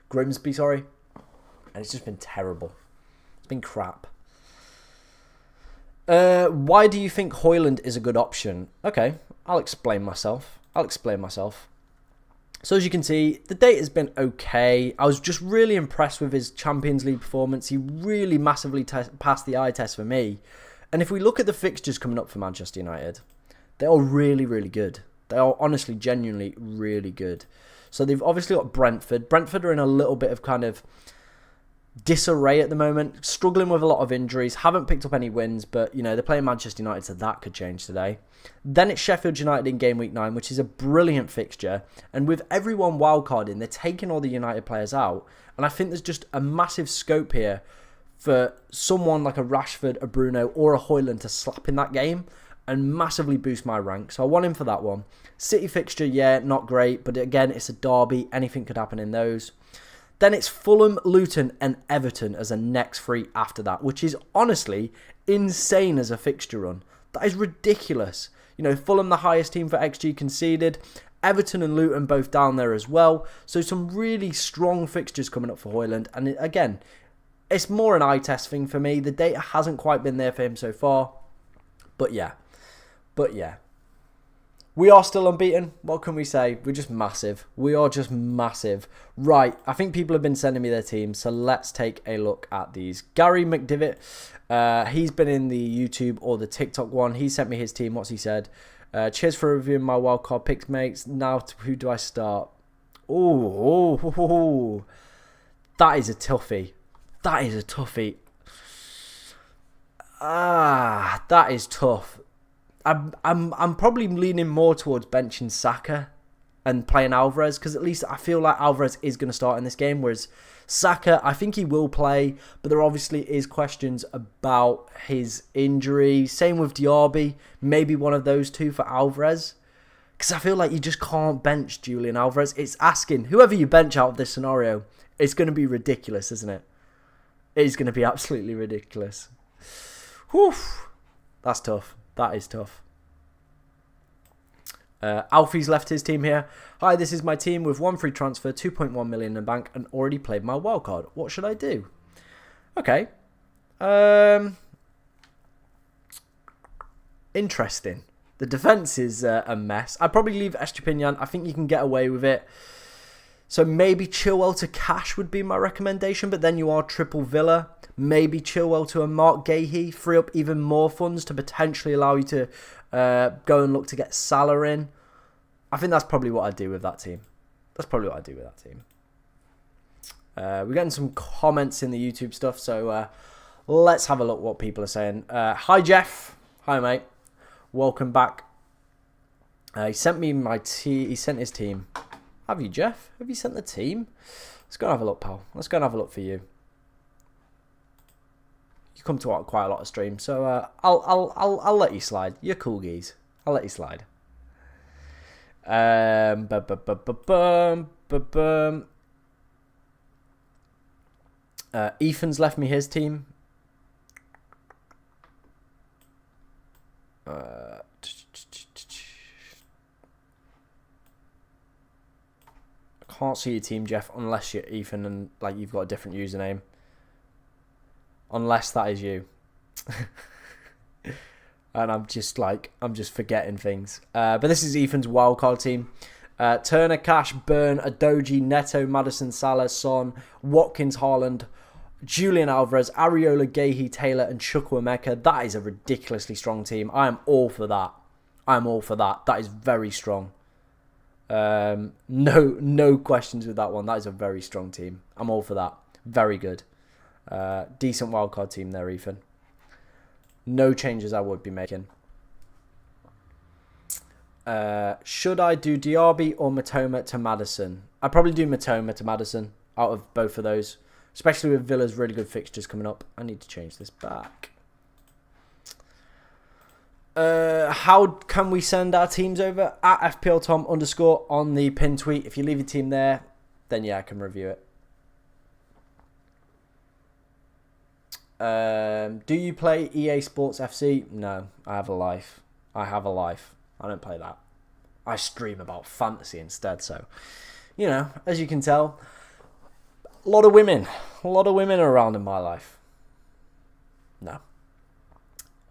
Grimsby, sorry. And it's just been terrible. It's been crap. Why do you think Højlund is a good option? Okay, I'll explain myself. So as you can see, the date has been okay. I was just really impressed with his Champions League performance. He really massively passed the eye test for me. And if we look at the fixtures coming up for Manchester United, they are really, really good. They are honestly, genuinely really good. So they've obviously got Brentford. Brentford are in a little bit of kind of disarray at the moment, struggling with a lot of injuries, haven't picked up any wins, but you know, they're playing Manchester United, so that could change today. Then it's Sheffield United in game week 9, which is a brilliant fixture, and with everyone wildcarding, they're taking all the United players out, and I think there's just a massive scope here for someone like a Rashford, a Bruno, or a Højlund to slap in that game and massively boost my rank, so I want him for that one. City fixture, yeah, not great, but again, it's a derby, anything could happen in those. Then it's Fulham, Luton and Everton as a next three after that, which is honestly insane as a fixture run. That is ridiculous. You know, Fulham the highest team for XG conceded. Everton and Luton both down there as well. So some really strong fixtures coming up for Højlund. And again, it's more an eye test thing for me. The data hasn't quite been there for him so far. But yeah. We are still unbeaten. What can we say? We're just massive. We are just massive. Right, I think people have been sending me their teams, so let's take a look at these. Gary McDivitt, he's been in the YouTube or the TikTok one. He sent me his team. What's he said? Cheers for reviewing my wildcard picks, mates. Now, who do I start? Oh, that is a toughie. That is tough. I'm probably leaning more towards benching Saka and playing Alvarez, because at least I feel like Alvarez is going to start in this game, whereas Saka, I think he will play, but there obviously is questions about his injury. Same with Diaby, maybe one of those two for Alvarez, because I feel like you just can't bench Julian Alvarez. It's asking, whoever you bench out of this scenario, it's going to be ridiculous, isn't it? It is going to be absolutely ridiculous. Whew, that's tough. That is tough. Alfie's left his team here. Hi, this is my team with 1 free transfer, 2.1 million in the bank, and already played my wildcard. What should I do? Okay. Interesting. The defence is a mess. I'd probably leave Estupinian. I think you can get away with it. So maybe Chilwell to Cash would be my recommendation, but then you are triple Villa. Maybe Chilwell to a Mark Gahey, free up even more funds to potentially allow you to go and look to get Salah in. I think that's probably what I'd do with that team. We're getting some comments in the YouTube stuff, so let's have a look what people are saying. Hi, Jeff. Hi, mate. Welcome back. He sent me he sent his team. Have you, Jeff? Have you sent the team? Let's go and have a look, pal. Let's go and have a look for you. You come to quite a lot of streams, so I'll let you slide. You're cool, geez. I'll let you slide. Ethan's left me his team. I can't see your team, Jeff, unless you're Ethan and like you've got a different username. Unless that is you. And I'm just forgetting things. But this is Ethan's wildcard team. Turner, Cash, Burn, Adoji, Neto, Maddison, Salah, Son, Watkins, Haaland, Julian Alvarez, Areola, Gahey, Taylor, and Chukwuemeka. That is a ridiculously strong team. I am all for that. That is very strong. No questions with that one. That is a very strong team. I'm all for that. Very good. Decent wildcard team there, Ethan. No changes I would be making. Should I do Diaby or Matoma to Maddison? I'd probably do Matoma to Maddison out of both of those. Especially with Villa's really good fixtures coming up. I need to change this back. How can we send our teams over? At FPL Tom_ on the pin tweet. If you leave your team there, then yeah, I can review it. Do you play EA Sports FC? No, I have a life. I don't play that. I stream about fantasy instead. So, you know, as you can tell, a lot of women are around in my life. No.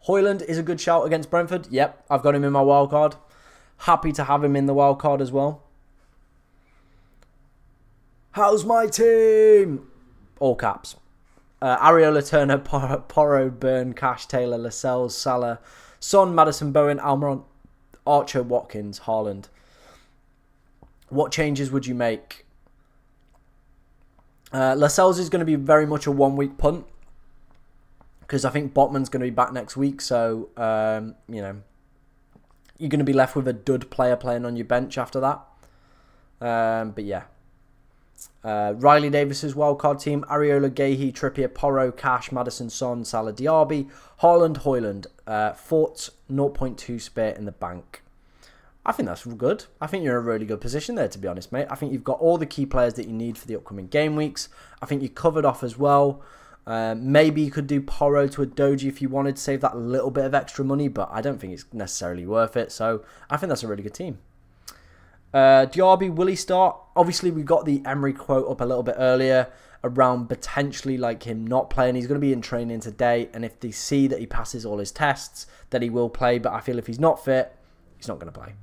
Højlund is a good shout against Brentford. Yep, I've got him in my wildcard. Happy to have him in the wildcard as well. How's my team? All caps. Areola, Turner, Porro, Burn, Cash, Taylor, Lascelles, Salah, Son, Maddison, Bowen, Almiron, Archer, Watkins, Haaland. What changes would you make? Lascelles is going to be very much a 1 week punt, because I think Botman's going to be back next week. So, you know, you're going to be left with a dud player playing on your bench after that. But yeah. Riley Davis's wildcard team: Areola, Gahey, Trippier, Porro, Cash, Maddison, Son, Salah, Diaby, Haaland, Højlund. Fort 0.2 spare in the bank. I think that's good. I think you're in a really good position there, to be honest, mate. I think you've got all the key players that you need for the upcoming game weeks. I think you're covered off as well. Maybe you could do Porro to a Doji if you wanted to save that little bit of extra money, but I don't think it's necessarily worth it. So I think that's a really good team. Diaby, will he start? Obviously, we got the Emery quote up a little bit earlier around potentially like him not playing. He's going to be in training today, and if they see that he passes all his tests, then he will play. But I feel if he's not fit, he's not going to play.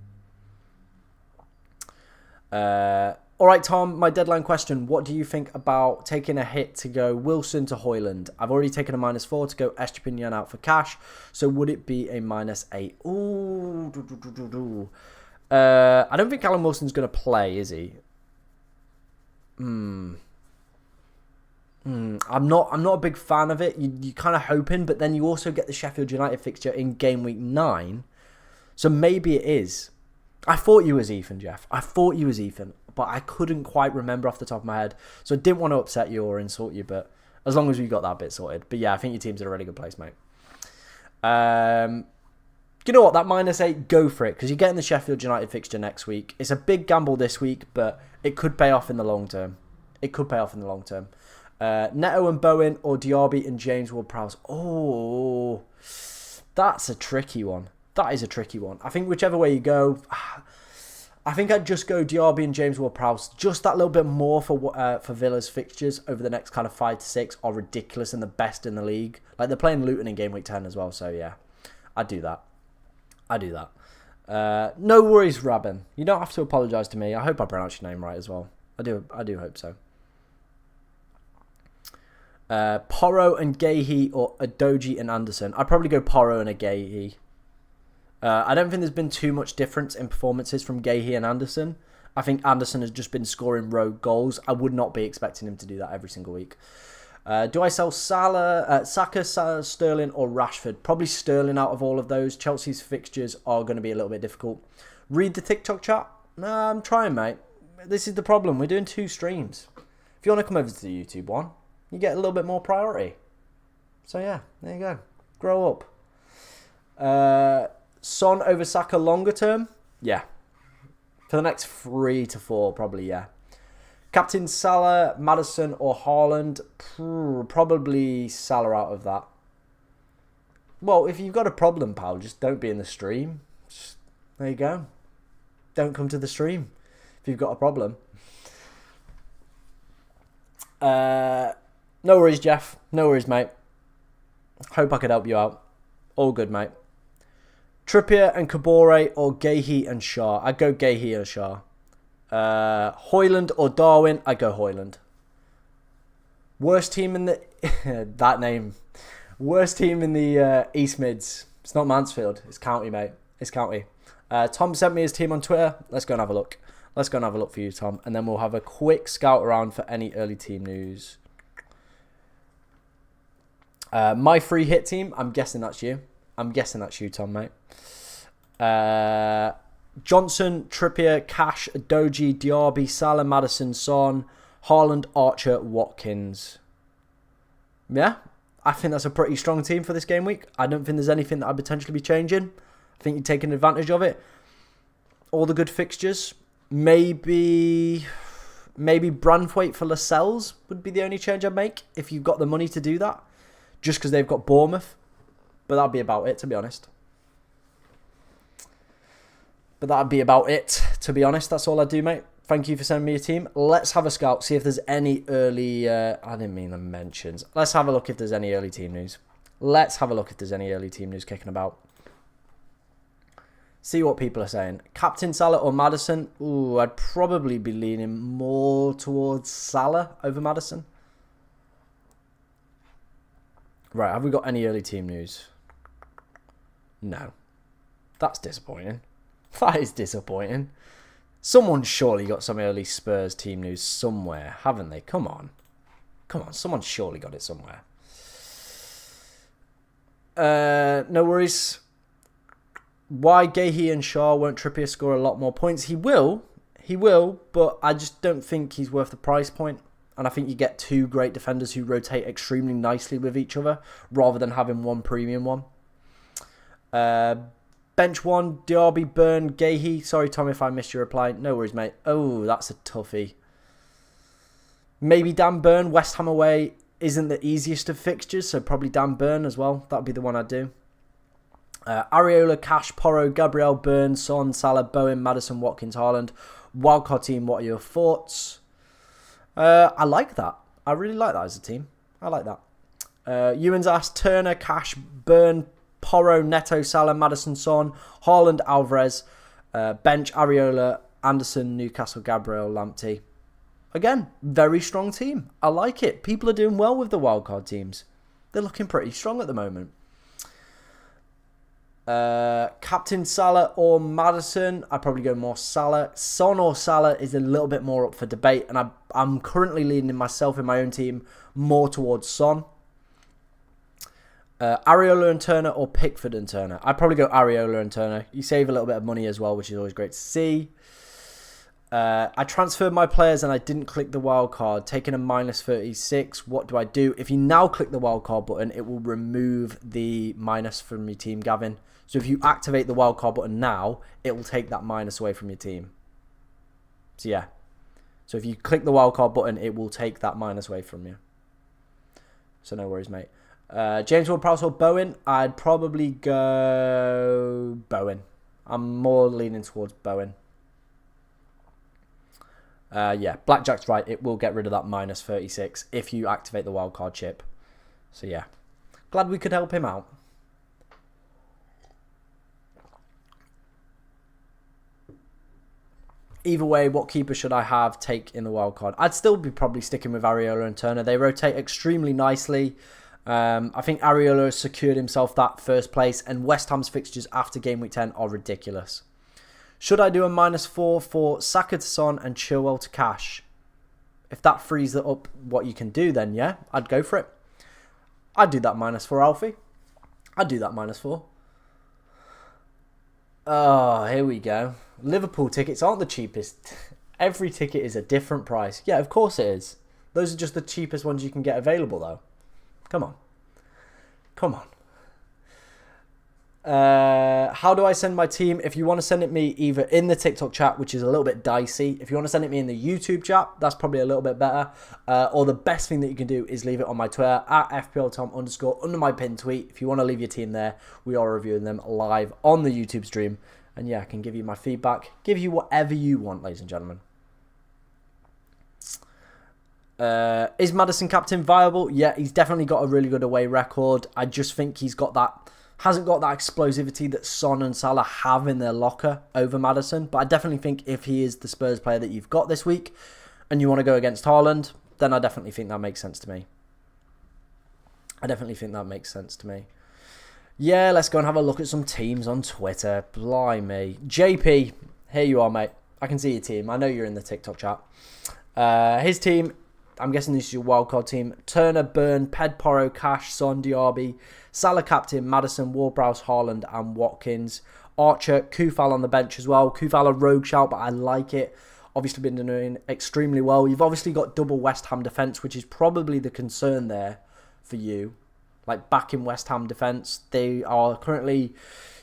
All right, Tom, my deadline question. What do you think about taking a hit to go Wilson to Højlund? I've already taken a -4 to go Estepinian out for Cash. So would it be a -8? Ooh. I don't think Callum Wilson's going to play, is he? I'm not a big fan of it. You're kind of hoping, but then you also get the Sheffield United fixture in game week 9. So maybe it is. I thought you was Ethan, Jeff. I thought you was Ethan, but I couldn't quite remember off the top of my head. So I didn't want to upset you or insult you, but as long as we got that bit sorted. But yeah, I think your team's in a really good place, mate. You know what? That -8, go for it, because you're getting the Sheffield United fixture next week. It's a big gamble this week, but it could pay off in the long term. Neto and Bowen, or Diaby and James Ward-Prowse. Oh, that's a tricky one. That is a tricky one. I think whichever way you go, I think I'd just go Diaby and James Ward-Prowse. Just that little bit more for Villa's fixtures over the next kind of 5 to 6 are ridiculous and the best in the league. Like, they're playing Luton in game week 10 as well, so yeah, I'd do that. No worries, Rabin. You don't have to apologise to me. I hope I pronounced your name right as well. I do hope so. Porro and Gahey, or Adoji and Anderson. I'd probably go Porro and a Gahey. I don't think there's been too much difference in performances from Gahey and Anderson. I think Anderson has just been scoring rogue goals. I would not be expecting him to do that every single week. Do I sell Saka, Sterling, or Rashford? Probably Sterling out of all of those. Chelsea's fixtures are going to be a little bit difficult. Read the TikTok chat? Nah, I'm trying, mate. This is the problem. We're doing 2 streams. If you want to come over to the YouTube one, you get a little bit more priority. So yeah, there you go. Grow up. Son over Saka longer term? Yeah. For the next 3 to 4, probably, yeah. Captain Salah, Maddison, or Haaland? Probably Salah out of that. Well, if you've got a problem, pal, just don't be in the stream. There you go. Don't come to the stream if you've got a problem. No worries, Jeff. No worries, mate. Hope I could help you out. All good, mate. Trippier and Kabore, or Gahey and Shaw? I'd go Gahey or Shaw. Højlund or Darwin? I go Højlund. Worst team in the that name. Worst team in the East Mids. It's not Mansfield. It's County, mate. It's County. Tom sent me his team on Twitter. Let's go and have a look. Let's go and have a look for you, Tom, and then we'll have a quick scout around for any early team news. My free hit team. I'm guessing that's you. I'm guessing that's you, Tom, mate. Johnson, Trippier, Cash, Doji, Diaby, Salah, Maddison, Son, Haaland, Archer, Watkins. Yeah, I think that's a pretty strong team for this game week. I don't think there's anything that I'd potentially be changing. I think you're taking advantage of it. All the good fixtures. Maybe Branthwaite for Lascelles would be the only change I'd make if you've got the money to do that. Just because they've got Bournemouth. But that'd be about it, to be honest. That's all I do, mate. Thank you for sending me a team. Let's have a scout, see if there's any early... I didn't mean the mentions. Let's have a look if there's any early team news. Kicking about. See what people are saying. Captain Salah or Maddison? Ooh, I'd probably be leaning more towards Salah over Maddison. Right, have we got any early team news? No. That's disappointing. That is disappointing. Someone's surely got some early Spurs team news somewhere, haven't they? Come on. Someone's surely got it somewhere. No worries. Why Gahey and Shaw won't Trippier score a lot more points? He will, but I just don't think he's worth the price point. And I think you get two great defenders who rotate extremely nicely with each other, rather than having one premium one. Bench one, Diaby, Burn, Gahey. Sorry, Tom, if I missed your reply. No worries, mate. Oh, that's a toughie. Maybe Dan Burn, West Ham away isn't the easiest of fixtures, so probably Dan Burn as well. That would be the one I'd do. Areola, Cash, Porro, Gabriel, Burn, Son, Salah, Bowen, Maddison, Watkins, Haaland. Wildcard team, what are your thoughts? I like that. I really like that as a team. I like that. Ewan's asked Turner, Cash, Burn, Porro, Neto, Salah, Maddison, Son, Haaland, Alvarez, bench, Areola, Anderson, Newcastle, Gabriel, Lamptey. Again, very strong team. I like it. People are doing well with the wildcard teams. They're looking pretty strong at the moment. Captain Salah or Maddison? I'd probably go more Salah. Son or Salah is a little bit more up for debate, and I'm currently leaning myself in my own team more towards Son. Areola and Turner or Pickford and Turner? I'd probably go Areola and Turner. You save a little bit of money as well, which is always great to see. I transferred my players and I didn't click the wildcard, taking a minus 36. What do I do? If you now click the wildcard button, it will remove the minus from your team, Gavin. So if you activate the wildcard button now, it will take that minus away from your team. So yeah. So if you click the wildcard button, it will take that minus away from you. So no worries, mate. James Ward-Prowse or Bowen? I'd probably go Bowen. I'm more leaning towards Bowen. Yeah, Blackjack's right. It will get rid of that minus 36 if you activate the wildcard chip. So yeah, glad we could help him out. Either way, what keeper should I have take in the wildcard? I'd still be probably sticking with Areola and Turner. They rotate extremely nicely. I think Areola has secured himself that first place, and West Ham's fixtures after game week 10 are ridiculous. Should I do a -4 for Saka to Son and Chilwell to Cash? If that frees it up what you can do, then yeah, I'd go for it. I'd do that -4, Alfie. I'd do that -4. Oh, here we go. Liverpool tickets aren't the cheapest. Every ticket is a different price. Yeah, of course it is. Those are just the cheapest ones you can get available, though. Come on. Come on. How do I send my team? If you want to send it me either in the TikTok chat, which is a little bit dicey. If you want to send it me in the YouTube chat, that's probably a little bit better. Or the best thing that you can do is leave it on my Twitter at FPLTom_ under my pinned tweet. If you want to leave your team there, we are reviewing them live on the YouTube stream. And yeah, I can give you my feedback. Give you whatever you want, ladies and gentlemen. Is Maddison captain viable? Yeah, he's definitely got a really good away record. I just think he's got that... hasn't got that explosivity that Son and Salah have in their locker over Maddison. But I definitely think if he is the Spurs player that you've got this week and you want to go against Haaland, then I definitely think that makes sense to me. Yeah, let's go and have a look at some teams on Twitter. Blimey. JP, here you are, mate. I can see your team. I know you're in the TikTok chat. His team, I'm guessing this is your wildcard team. Turner, Burn, Ped, Porro, Cash, Son, Diaby, Salah captain, Maddison, Ward-Prowse, Haaland and Watkins. Archer, Kufal on the bench as well. Kufal a rogue shout, but I like it. Obviously been doing extremely well. You've obviously got double West Ham defence, which is probably the concern there for you. like back in West Ham defence. They are currently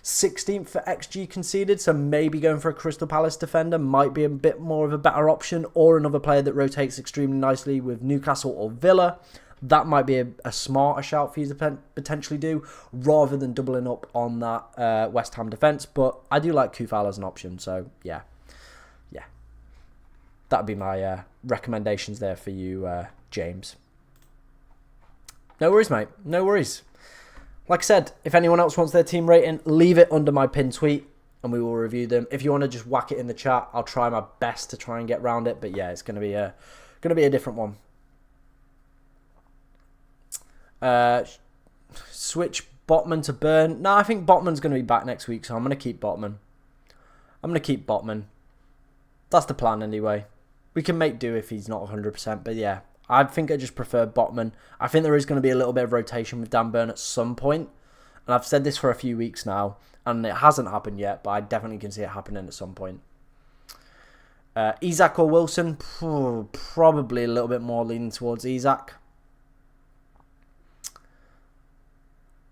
16th for XG conceded, so maybe going for a Crystal Palace defender might be a bit more of a better option, or another player that rotates extremely nicely with Newcastle or Villa. That might be a smarter shout for you to potentially do, rather than doubling up on that West Ham defence. But I do like Kufal as an option, so yeah. That would be my recommendations there for you, James. No worries, mate. No worries. Like I said, if anyone else wants their team rating, leave it under my pinned tweet and we will review them. If you want to just whack it in the chat, I'll try my best to try and get around it. But yeah, it's going to be a different one. Switch Botman to Burn. No, I think Botman's going to be back next week, so I'm going to keep Botman. That's the plan anyway. We can make do if he's not 100%, but yeah. I think I just prefer Botman. I think there is going to be a little bit of rotation with Dan Burn at some point. And I've said this for a few weeks now, and it hasn't happened yet, but I definitely can see it happening at some point. Isak or Wilson? Probably a little bit more leaning towards Isak.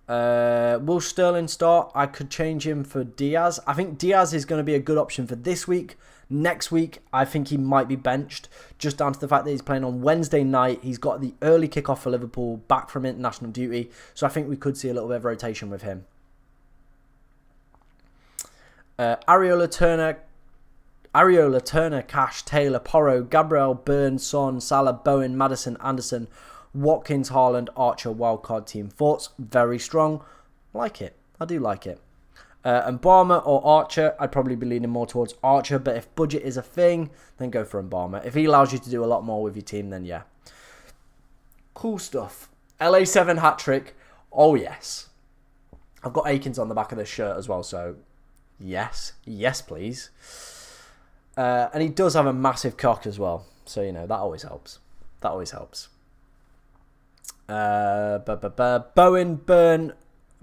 Will Sterling start? I could change him for Diaz. I think Diaz is going to be a good option for this week. Next week, I think he might be benched, just down to the fact that he's playing on Wednesday night. He's got the early kickoff for Liverpool, back from international duty. So I think we could see a little bit of rotation with him. Areola, Turner, Cash, Taylor, Porro, Gabriel, Burns, Son, Salah, Bowen, Maddison, Anderson, Watkins, Haaland, Archer, wildcard team. Thoughts? Very strong. Like it. I do like it. And Mbarma or Archer, I'd probably be leaning more towards Archer, but if budget is a thing, then go for Mbarma. If he allows you to do a lot more with your team, then yeah. Cool stuff. LA7 hat-trick. Oh, yes. I've got Akins on the back of this shirt as well, so yes. Yes, please. And he does have a massive cock as well, so, you know, that always helps.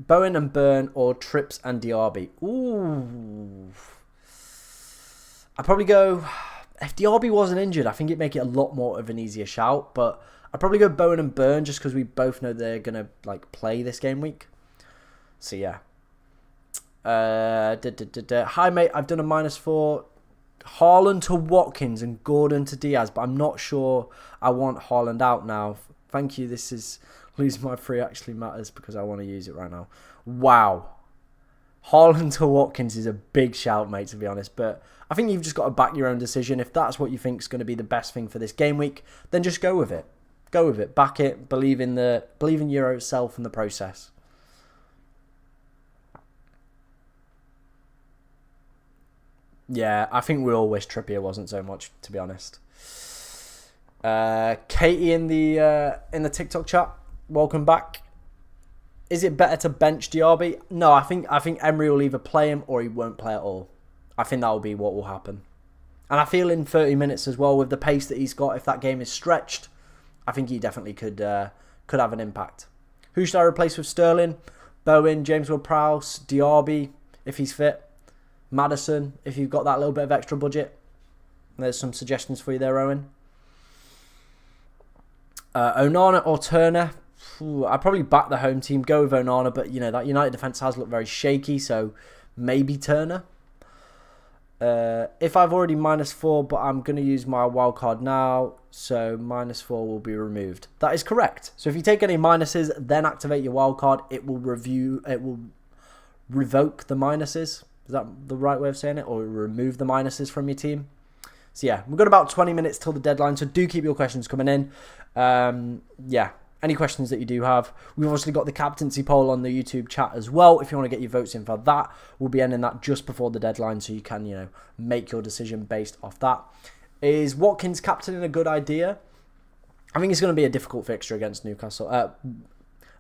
Bowen and Burn or Trips and Diaby. Ooh. I'd probably go... If Diaby wasn't injured, I think it'd make it a lot more of an easier shout. But I'd probably go Bowen and Burn just because we both know they're going to play this game week. So, yeah. Hi, mate. I've done a -4. Haaland to Watkins and Gordon to Diaz. But I'm not sure I want Haaland out now. Thank you. This is... Losing my free actually matters because I want to use it right now. Wow. Haaland to Watkins is a big shout, mate, to be honest. But I think you've just got to back your own decision. If that's what you think is going to be the best thing for this game week, then just go with it. Go with it. Back it. Believe in yourself and the process. Yeah, I think we all wish Trippier wasn't so much, to be honest. Katie in the TikTok chat. Welcome back. Is it better to bench Diaby? No, I think Emery will either play him or he won't play at all. I think that will be what will happen. And I feel in 30 minutes as well, with the pace that he's got, if that game is stretched, I think he definitely could have an impact. Who should I replace with Sterling? Bowen, James Ward-Prowse, Diaby, if he's fit. Maddison, if you've got that little bit of extra budget. There's some suggestions for you there, Owen. Onana or Turner? I'd probably back the home team, go with Onana, but you know that United defence has looked very shaky, so maybe Turner. If I've already -4, but I'm going to use my wildcard now, so -4 will be removed. That is correct. So if you take any minuses, then activate your wildcard, it will revoke the minuses. Is that the right way of saying it? Or remove the minuses from your team. So yeah, we've got about 20 minutes till the deadline, so do keep your questions coming in. Yeah, any questions that you do have. We've obviously got the captaincy poll on the YouTube chat as well. If you want to get your votes in for that, we'll be ending that just before the deadline, so you can, you know, make your decision based off that. Is Watkins captaining a good idea? I think it's going to be a difficult fixture against Newcastle,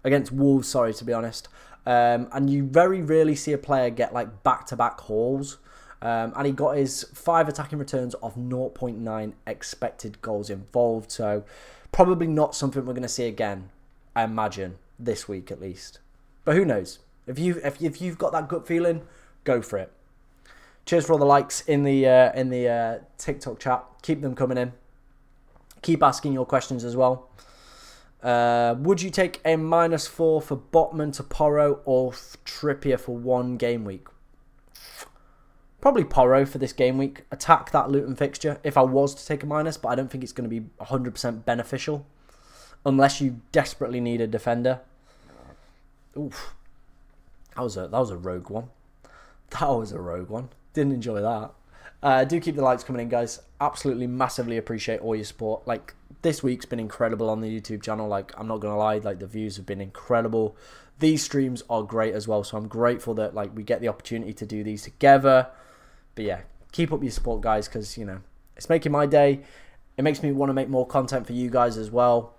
against Wolves, sorry, to be honest. And you very rarely see a player get like back-to-back hauls. And he got his 5 attacking returns of 0.9 expected goals involved. So probably not something we're going to see again, I imagine, this week at least. But who knows? If you've got that gut feeling, go for it. Cheers for all the likes in the TikTok chat. Keep them coming in. Keep asking your questions as well. Would you take a -4 for Botman to Porro or Trippier for one game week? Probably Porro for this game week. Attack that Luton fixture if I was to take a minus, but I don't think it's going to be 100% beneficial unless you desperately need a defender. Oof. That was a rogue one. That was a rogue one. Didn't enjoy that. Do keep the likes coming in, guys. Absolutely massively appreciate all your support. Like, this week's been incredible on the YouTube channel. Like, I'm not going to lie, like, the views have been incredible. These streams are great as well, so I'm grateful that, like, we get the opportunity to do these together. But yeah, keep up your support, guys, because, you know, it's making my day. It makes me want to make more content for you guys as well.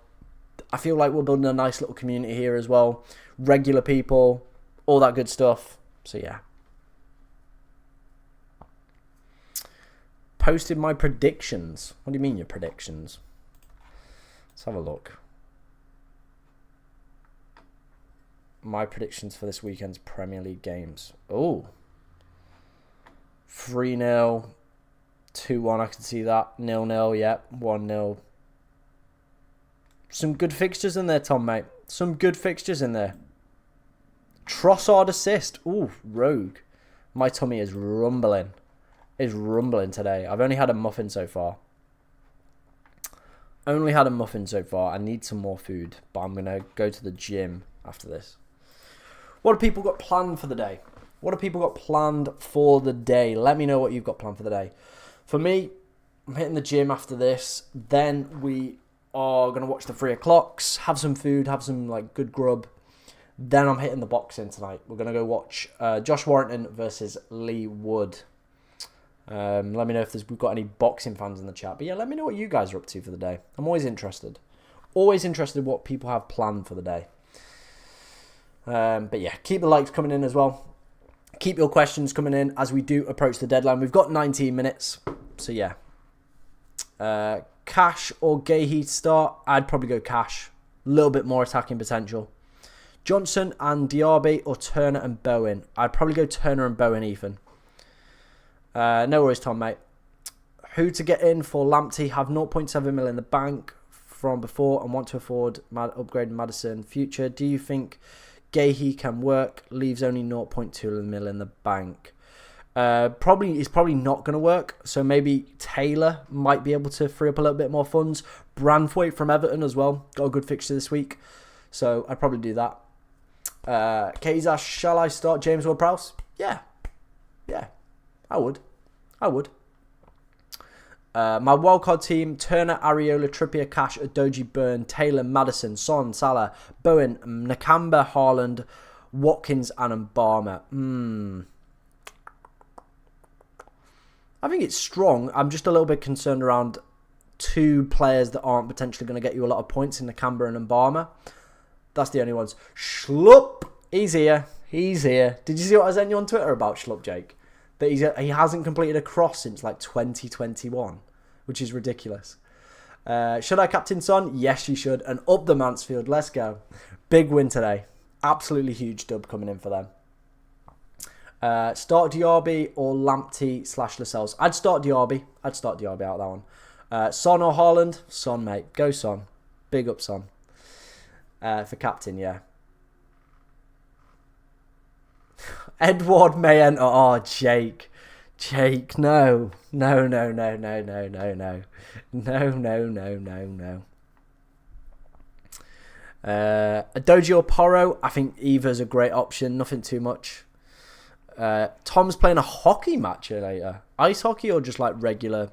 I feel like we're building a nice little community here as well. Regular people, all that good stuff. So yeah. Posted my predictions. What do you mean your predictions? Let's have a look. My predictions for this weekend's Premier League games. Oh. 3-0. 2-1, I can see that. 0-0, yep. 1-0. Some good fixtures in there, Tom, mate. Some good fixtures in there. Trossard assist. Ooh, rogue. My tummy is rumbling. It's rumbling today. I've only had a muffin so far. Only had a muffin so far. I need some more food, but I'm going to go to the gym after this. What have people got planned for the day? What have people got planned for the day? Let me know what you've got planned for the day. For me, I'm hitting the gym after this. Then we are going to watch the 3 o'clocks, have some food, have some like good grub. Then I'm hitting the boxing tonight. We're going to go watch Josh Warrington versus Lee Wood. Let me know if we've got any boxing fans in the chat. But yeah, let me know what you guys are up to for the day. I'm always interested. Always interested what people have planned for the day. But yeah, keep the likes coming in as well. Keep your questions coming in as we do approach the deadline. We've got 19 minutes. So yeah. Cash or Gahey to start? I'd probably go Cash. A little bit more attacking potential. Johnson and Diaby or Turner and Bowen? I'd probably go Turner and Bowen, Ethan. No worries, Tom, mate. Who to get in for Lamptey? Have 0.7 mil in the bank from before and want to afford upgrading Maddison future. Do you think Gahey can work? Leaves only 0.2 mil in the bank. It's probably not going to work. So maybe Taylor might be able to free up a little bit more funds. Branthwaite from Everton as well. Got a good fixture this week. So I'd probably do that. Kazas, shall I start James Ward-Prowse? Yeah. I would. My wildcard team: Turner, Areola, Trippier, Cash, Adoji, Byrne, Taylor, Maddison, Son, Salah, Bowen, Nakamba, Haaland, Watkins, and Mbarma. I think it's strong. I'm just a little bit concerned around 2 players that aren't potentially going to get you a lot of points in Nakamba and Mbarma. That's the only ones. Schlupp, he's here. Did you see what I sent you on Twitter about Schlupp, Jake? That he hasn't completed a cross since like 2021, which is ridiculous. Should I captain Son? Yes, you should. And up the Mansfield. Let's go. Big win today. Absolutely huge dub coming in for them. Start Diaby or Lamptey / Lascelles? I'd start Diaby. Out of that one. Son or Haaland? Son, mate. Go Son. Big up Son. For captain, yeah. Edward may enter. Oh, Jake, no. No. Adoji or Porro? I think either's a great option. Nothing too much. Tom's playing a hockey match later. Ice hockey or just like regular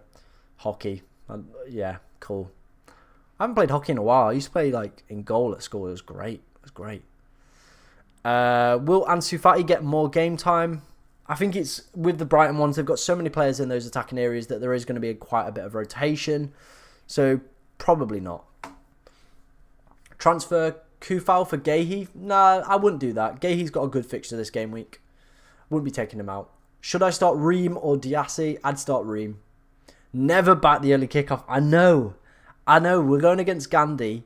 hockey? Yeah, cool. I haven't played hockey in a while. I used to play like in goal at school. It was great. Will Ansu Fati get more game time? I think it's with the Brighton ones. They've got so many players in those attacking areas that there is going to be quite a bit of rotation. So probably not. Transfer Kufal for Gahey? Nah, I wouldn't do that. Gahey's got a good fixture this game week. Wouldn't be taking him out. Should I start Ream or Diassi? I'd start Ream. Never back the early kickoff. I know. We're going against Gandhi.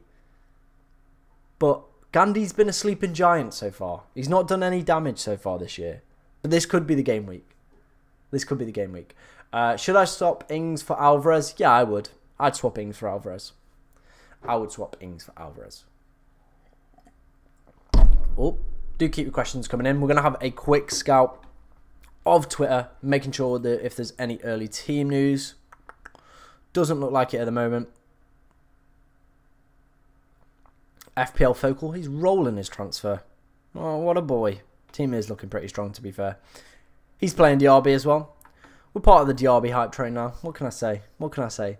But Gandhi's been a sleeping giant so far. He's not done any damage so far this year. But this could be the game week. Should I swap Ings for Alvarez? Yeah, I would. I'd swap Ings for Alvarez. Oh, do keep your questions coming in. We're going to have a quick scout of Twitter, making sure that if there's any early team news. Doesn't look like it at the moment. FPL Focal, he's rolling his transfer. Oh, what a boy. Team is looking pretty strong, to be fair. He's playing DRB as well. We're part of the DRB hype train now. What can I say? What can I say?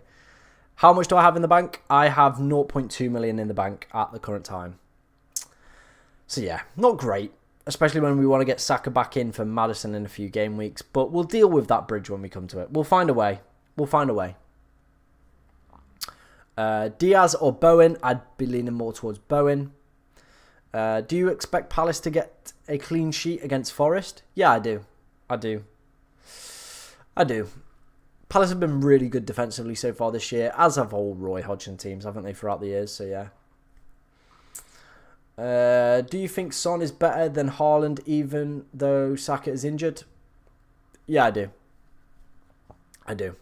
How much do I have in the bank? I have 0.2 million in the bank at the current time. So yeah, not great. Especially when we want to get Saka back in for Maddison in a few game weeks. But we'll deal with that bridge when we come to it. We'll find a way. We'll find a way. Diaz or Bowen? I'd be leaning more towards Bowen. Do you expect Palace to get a clean sheet against Forest? Yeah, I do. I do. I do. Palace have been really good defensively so far this year, as have all Roy Hodgson teams, haven't they, throughout the years? So, yeah. Do you think Son is better than Haaland even though Saka is injured? Yeah, I do. I do.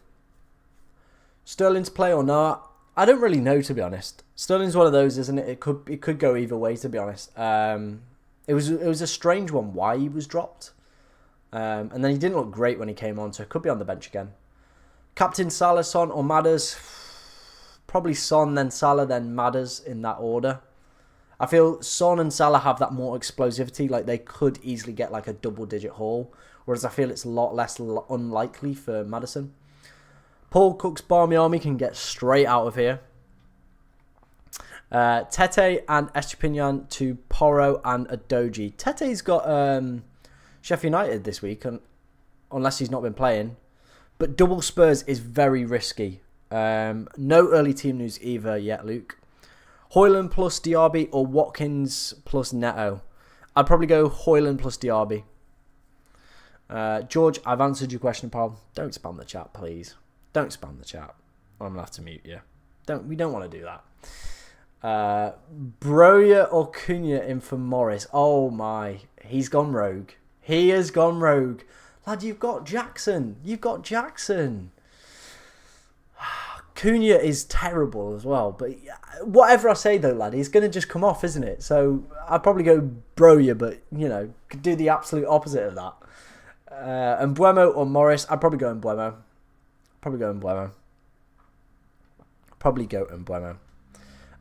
Sterling's play or not? I don't really know, to be honest. Sterling's one of those, isn't it? It could go either way, to be honest. It was a strange one why he was dropped. And then he didn't look great when he came on, so it could be on the bench again. Captain Salah, Son or Madders? Probably Son, then Salah, then Madders in that order. I feel Son and Salah have that more explosivity, like they could easily get like a double-digit haul, whereas I feel it's a lot less unlikely for Maddison. Paul Cook's Barmy Army can get straight out of here. Tete and Estepinian to Porro and Adoji. Tete's got Sheffield United this week, unless he's not been playing. But double Spurs is very risky. No early team news either yet, Luke. Hoyland plus Diaby or Watkins plus Neto? I'd probably go Hoyland plus Diaby. George, I've answered your question, pal. Don't spam the chat, please. Don't spam the chat. I'm going to have to mute you. We don't want to do that. Broya or Cunha in for Morris. Oh my. He's gone rogue. He has gone rogue. Lad, you've got Jackson. You've got Jackson. Cunha is terrible as well. But whatever I say though, lad, he's going to just come off, isn't it? So I'd probably go Broya, but, you know, could do the absolute opposite of that. And Mbeumo or Morris. I'd probably go Mbeumo. Probably go Mbeumo.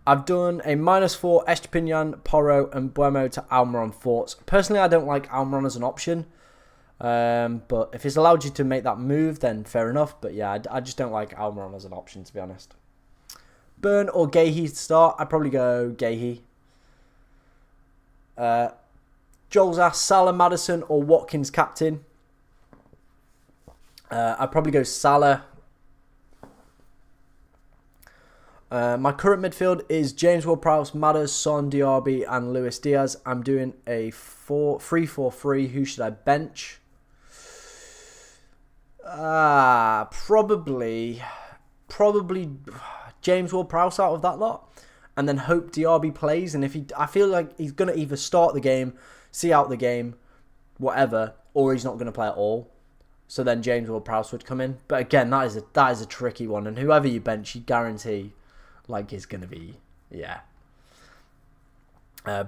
I've done a -4 Estepinian, Porro and Mbeumo to Almiron Forts. Personally, I don't like Almiron as an option. But if it's allowed you to make that move, then fair enough. But yeah, I just don't like Almiron as an option, to be honest. Burn or Gahey to start? I'd probably go Gahey. Joel's asked Salah, Maddison or Watkins captain? I'd probably go Salah. My current midfield is James Ward-Prowse, Madders, Son, Diaby and Luis Diaz. I'm doing a 3-4-3. Who should I bench? Probably James Ward-Prowse out of that lot. And then hope Diaby plays. And if I feel like he's going to either start the game, see out the game, whatever, or he's not going to play at all. So then James Ward-Prowse would come in. But again, that is a tricky one. And whoever you bench, you guarantee like is going to be, yeah.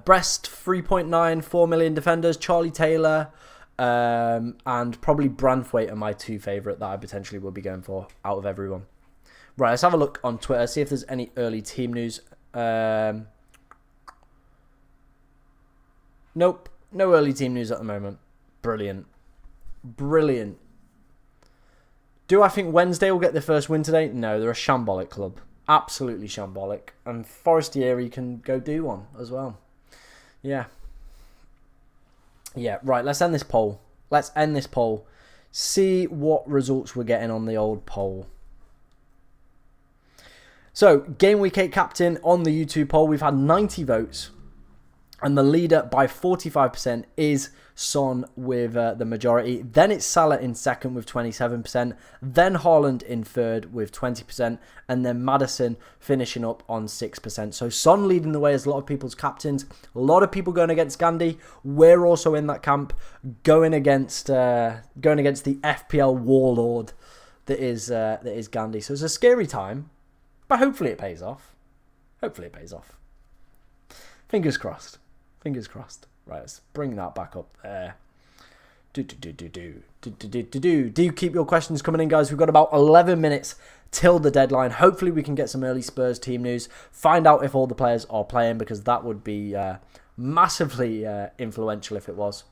Brest, 3.9, 4 million defenders. Charlie Taylor and probably Branthwaite are my two favourite that I potentially will be going for out of everyone. Right, let's have a look on Twitter, see if there's any early team news. Nope, no early team news at the moment. Brilliant. Brilliant. Do I think Wednesday will get their first win today? No, they're a shambolic club. Absolutely shambolic. And Forestieri can go do one as well. Yeah. Yeah, right, let's end this poll. Let's end this poll. See what results we're getting on the old poll. So, Game Week 8 captain on the YouTube poll. We've had 90 votes. And the leader by 45% is Son with the majority. Then it's Salah in second with 27%. Then Haaland in third with 20%. And then Maddison finishing up on 6%. So Son leading the way as a lot of people's captains. A lot of people going against Gandhi. We're also in that camp going against the FPL warlord that is Gandhi. So it's a scary time. But hopefully it pays off. Hopefully it pays off. Fingers crossed. Fingers crossed. Right, let's bring that back up there. Do keep your questions coming in, guys. We've got about 11 minutes till the deadline. Hopefully we can get some early Spurs team news. Find out if all the players are playing, because that would be massively influential if it was.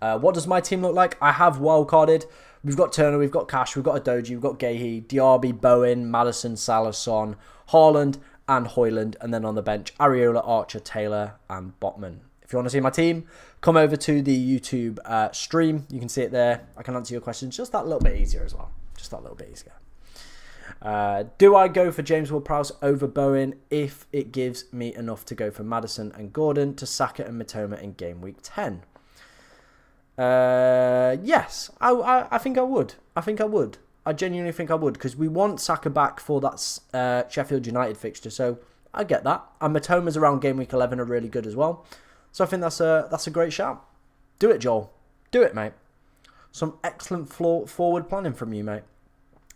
What does my team look like? I have wildcarded. We've got Turner, we've got Cash, we've got Adoji, we've got Gahey, Diaby, Bowen, Maddison, Salah, Son, Haaland and Højlund. And then on the bench, Areola, Archer, Taylor and Botman. If you want to see my team, come over to the YouTube stream. You can see it there. I can answer your questions just that little bit easier as well. Just that little bit easier. Do I go for James Ward-Prowse over Bowen if it gives me enough to go for Maddison and Gordon to Saka and Mitoma in game week 10? Yes, I think I would. I genuinely think I would, because we want Saka back for that Sheffield United fixture, so I get that. And Mitoma's around game week 11 are really good as well. So I think that's a great shout. Do it, Joel. Do it, mate. Some excellent forward planning from you, mate.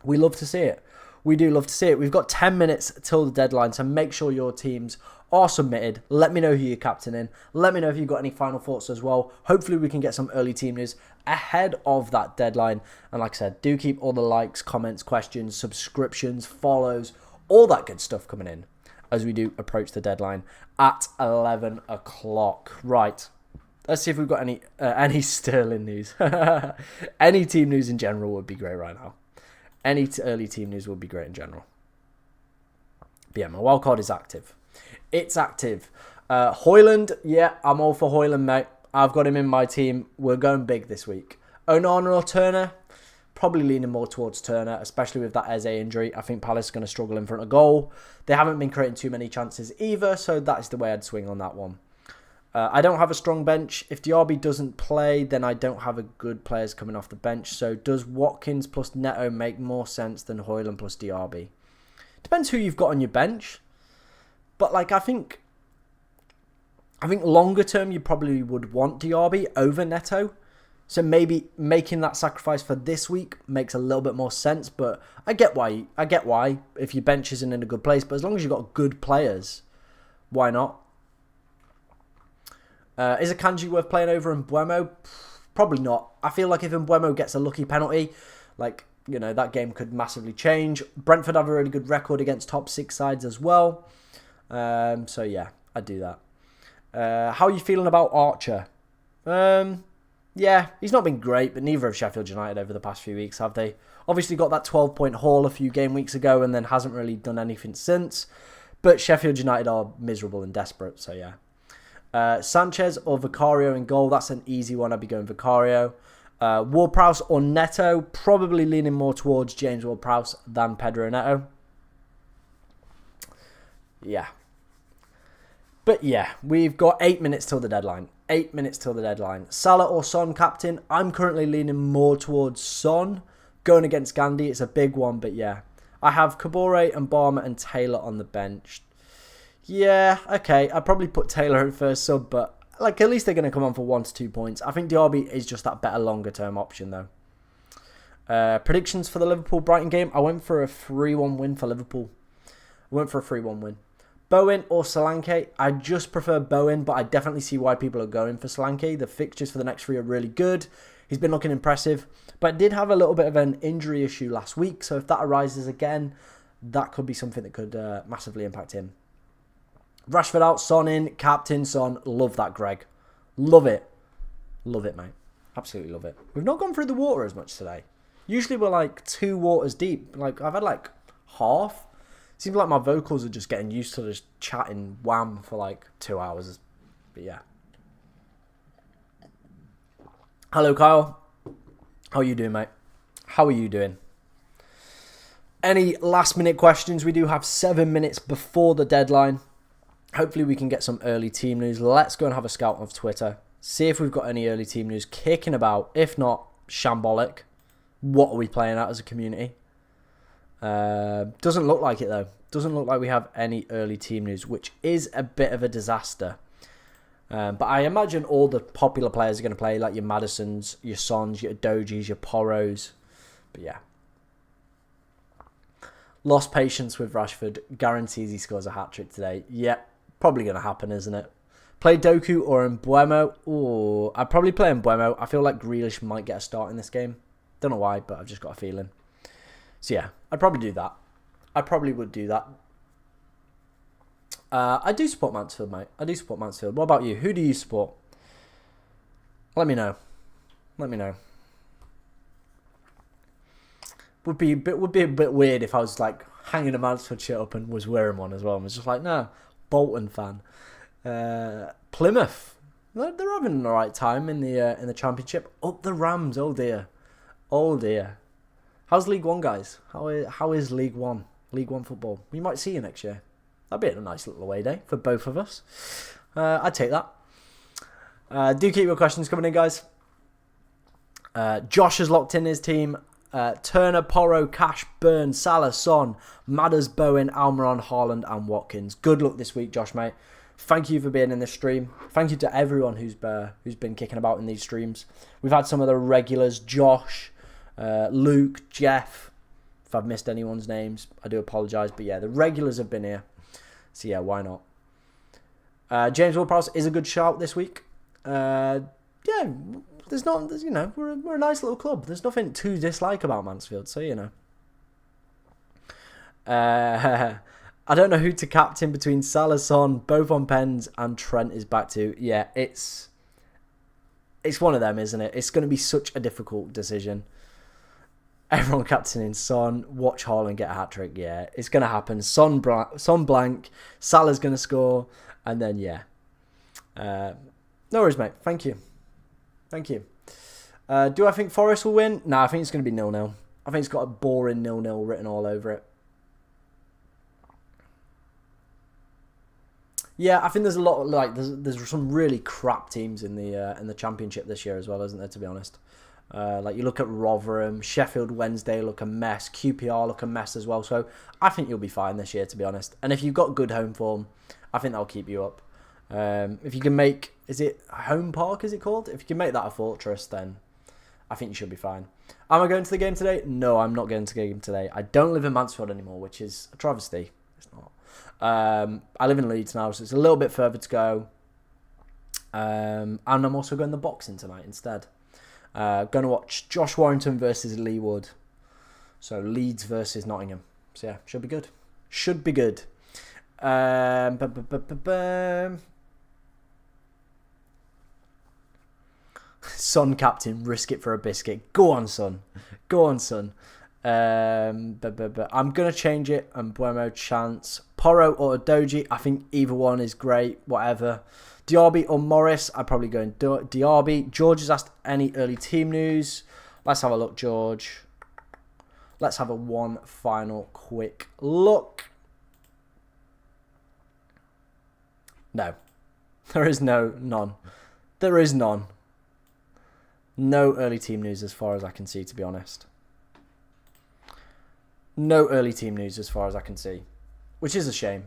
We love to see it. We do love to see it. We've got 10 minutes till the deadline, so make sure your teams are submitted. Let me know who you're captaining. Let me know if you've got any final thoughts as well. Hopefully we can get some early team news ahead of that deadline. And like I said, do keep all the likes, comments, questions, subscriptions, follows, all that good stuff coming in as we do approach the deadline at 11 o'clock. Right. Let's see if we've got any Sterling news. Any team news in general would be great right now. Any early team news would be great in general. But yeah, my wildcard is active. It's active. Højlund, yeah, I'm all for Højlund, mate. I've got him in my team. We're going big this week. Onana or Turner? Probably leaning more towards Turner, especially with that Eze injury. I think Palace is going to struggle in front of goal. They haven't been creating too many chances either, so that is the way I'd swing on that one. I don't have a strong bench. If Diaby doesn't play, then I don't have a good players coming off the bench. So does Watkins plus Neto make more sense than Højlund plus Diaby? Depends who you've got on your bench. But like I think longer term you probably would want Diaby over Neto. So maybe making that sacrifice for this week makes a little bit more sense. But I get why if your bench isn't in a good place. But as long as you've got good players, why not? Is Akanji worth playing over Mbeumo? Probably not. I feel like if Mbeumo gets a lucky penalty, like, you know, that game could massively change. Brentford have a really good record against top 6 sides as well. So yeah, I'd do that. How are you feeling about Archer? Yeah, he's not been great, but neither have Sheffield United over the past few weeks, have they? Obviously got that 12-point haul a few game weeks ago and then hasn't really done anything since. But Sheffield United are miserable and desperate, so yeah. Sanchez or Vicario in goal? That's an easy one. I'd be going Vicario. Ward-Prowse or Neto? Probably leaning more towards James Ward-Prowse than Pedro Neto. Yeah. But yeah, we've got 8 minutes till the deadline. 8 minutes till the deadline. Salah or Son captain? I'm currently leaning more towards Son. Going against Gandhi, it's a big one, but yeah. I have Kabore and Barmer and Taylor on the bench. Yeah, okay. I'd probably put Taylor in first sub, but like at least they're going to come on for 1 to 2 points. I think Diaby is just that better longer term option though. Predictions for the Liverpool-Brighton game? I went for a 3-1 win for Liverpool. Bowen or Solanke? I just prefer Bowen, but I definitely see why people are going for Solanke. The fixtures for the next 3 are really good. He's been looking impressive, but did have a little bit of an injury issue last week. So if that arises again, that could be something that could massively impact him. Rashford out, Son in, captain Son. Love that, Greg. Love it. Love it, mate. Absolutely love it. We've not gone through the water as much today. Usually we're like 2 waters deep. Like I've had like half. Seems like my vocals are just getting used to just chatting wham for like 2 hours. But yeah. Hello, Kyle. How are you doing, mate? How are you doing? Any last minute questions? We do have 7 minutes before the deadline. Hopefully we can get some early team news. Let's go and have a scout of Twitter. See if we've got any early team news kicking about. If not, shambolic. What are we playing at as a community? Doesn't look like it though. Doesn't look like we have any early team news, which is a bit of a disaster. But I imagine all the popular players are going to play, like your Maddisons, your Sons, your Dojis, your Poros. But yeah. Lost patience with Rashford. Guarantees he scores a hat-trick today. Yep. Probably going to happen, isn't it? Play Doku or Mbuemo. Oh, I'd probably play Mbuemo. I feel like Grealish might get a start in this game. Don't know why, but I've just got a feeling. So yeah, I'd probably do that. I probably would do that. I do support Mansfield, mate. I do support Mansfield. What about you? Who do you support? Let me know. Let me know. Would be a bit weird if I was like hanging a Mansfield shirt up and was wearing one as well. I was just like, no, Bolton fan. Plymouth, they're having the right time in the Championship. Up the Rams. Oh dear, oh dear. How's League One, guys? How is League One? League One football. We might see you next year. That'd be a nice little away day for both of us. I'd take that. Do keep your questions coming in, guys. Josh has locked in his team. Turner, Porro, Cash, Burn, Salah, Son, Madders, Bowen, Almiron, Haaland and Watkins. Good luck this week, Josh, mate. Thank you for being in this stream. Thank you to everyone who's been kicking about in these streams. We've had some of the regulars, Josh, Luke, Jeff. If I've missed anyone's names, I do apologise. But yeah, the regulars have been here. So yeah, why not? James Ward-Prowse is a good shout this week. Yeah, we're a nice little club. There's nothing to dislike about Mansfield, so you know. I don't know who to captain between Salah, Son, both on pens, and Trent is back to. Yeah, it's one of them, isn't it? It's going to be such a difficult decision. Everyone captaining Son, watch Haaland get a hat-trick. Yeah, it's going to happen. Son blank, Salah's going to score, and then, yeah. No worries, mate. Thank you. Thank you. Do I think Forest will win? No, I think it's going to be 0-0. I think it's got a boring 0-0 written all over it. Yeah, I think there's a lot of, like, there's some really crap teams in the Championship this year as well, isn't there, to be honest? Like you look at Rotherham, Sheffield Wednesday look a mess, QPR look a mess as well. So I think you'll be fine this year, to be honest. And if you've got good home form, I think that'll keep you up. If you can make, is it Home Park, is it called? If you can make that a fortress, then I think you should be fine. Am I going to the game today? No, I'm not going to the game today. I don't live in Mansfield anymore, which is a travesty. It's not. I live in Leeds now, so it's a little bit further to go. And I'm also going to boxing tonight instead. Going to watch Josh Warrington versus Lee Wood. So Leeds versus Nottingham. So yeah, should be good. Should be good. Son captain, risk it for a biscuit. Go on, son. Go on, son. I'm going to change it. Mbuemo chance. Porro or Doji. I think either one is great. Whatever. Diaby or Morris. I'd probably go in Diaby. George has asked any early team news. Let's have a look, George. Let's have one final quick look. No. There is none. There is none. No early team news as far as I can see, to be honest. No early team news as far as I can see. Which is a shame.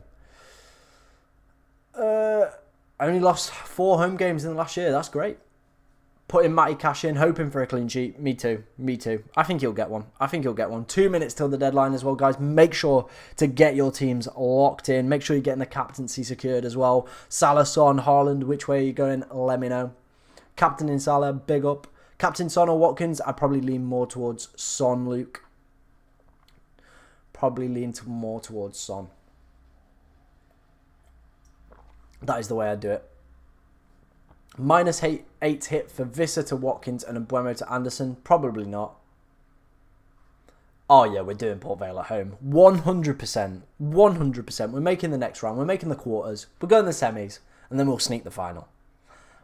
I only lost 4 home games in the last year. That's great. Putting Matty Cash in, hoping for a clean sheet. Me too. Me too. I think he'll get one. 2 minutes till the deadline as well, guys. Make sure to get your teams locked in. Make sure you're getting the captaincy secured as well. Salah, Son, Haaland, which way are you going? Let me know. Captain in Salah, big up. Captain Son or Watkins? I'd probably lean more towards Son, Luke. Probably lean more towards Son. That is the way I'd do it. -8 hit for Visser to Watkins and Mbuemo to Anderson. Probably not. Oh yeah, we're doing Port Vale at home. 100%. 100%. We're making the next round. We're making the quarters. We're going the semis. And then we'll sneak the final.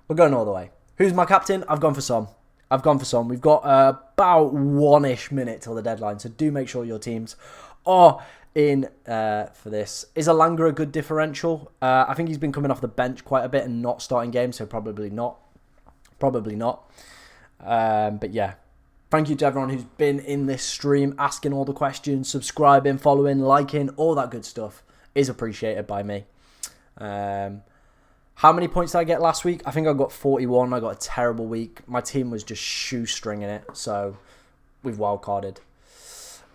We're going all the way. Who's my captain? I've gone for Son. We've got about 1-ish minute till the deadline. So do make sure your teams are in for this. Is Alanga a good differential? I think he's been coming off the bench quite a bit and not starting games, so probably not. But yeah, thank you to everyone who's been in this stream, asking all the questions, subscribing, following, liking, all that good stuff is appreciated by me. How many points did I get last week? I think I got 41. I got a terrible week. My team was just shoestringing it, so we've wildcarded.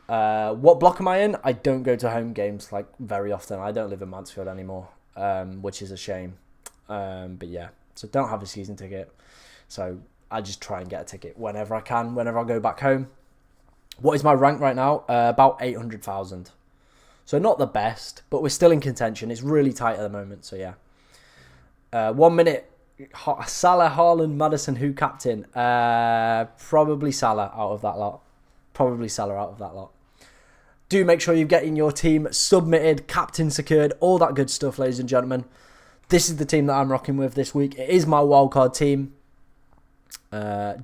What block am I in? I don't go to home games like very often. I don't live in Mansfield anymore, which is a shame. But yeah, so don't have a season ticket. So I just try and get a ticket whenever I can, whenever I go back home. What is my rank right now? About 800,000. So not the best, but we're still in contention. It's really tight at the moment. So yeah. 1 minute. Salah, Haaland, Maddison, who captain? Probably Salah out of that lot. Do make sure you're getting your team submitted, captain secured, all that good stuff, ladies and gentlemen. This is the team that I'm rocking with this week. It is my wildcard team.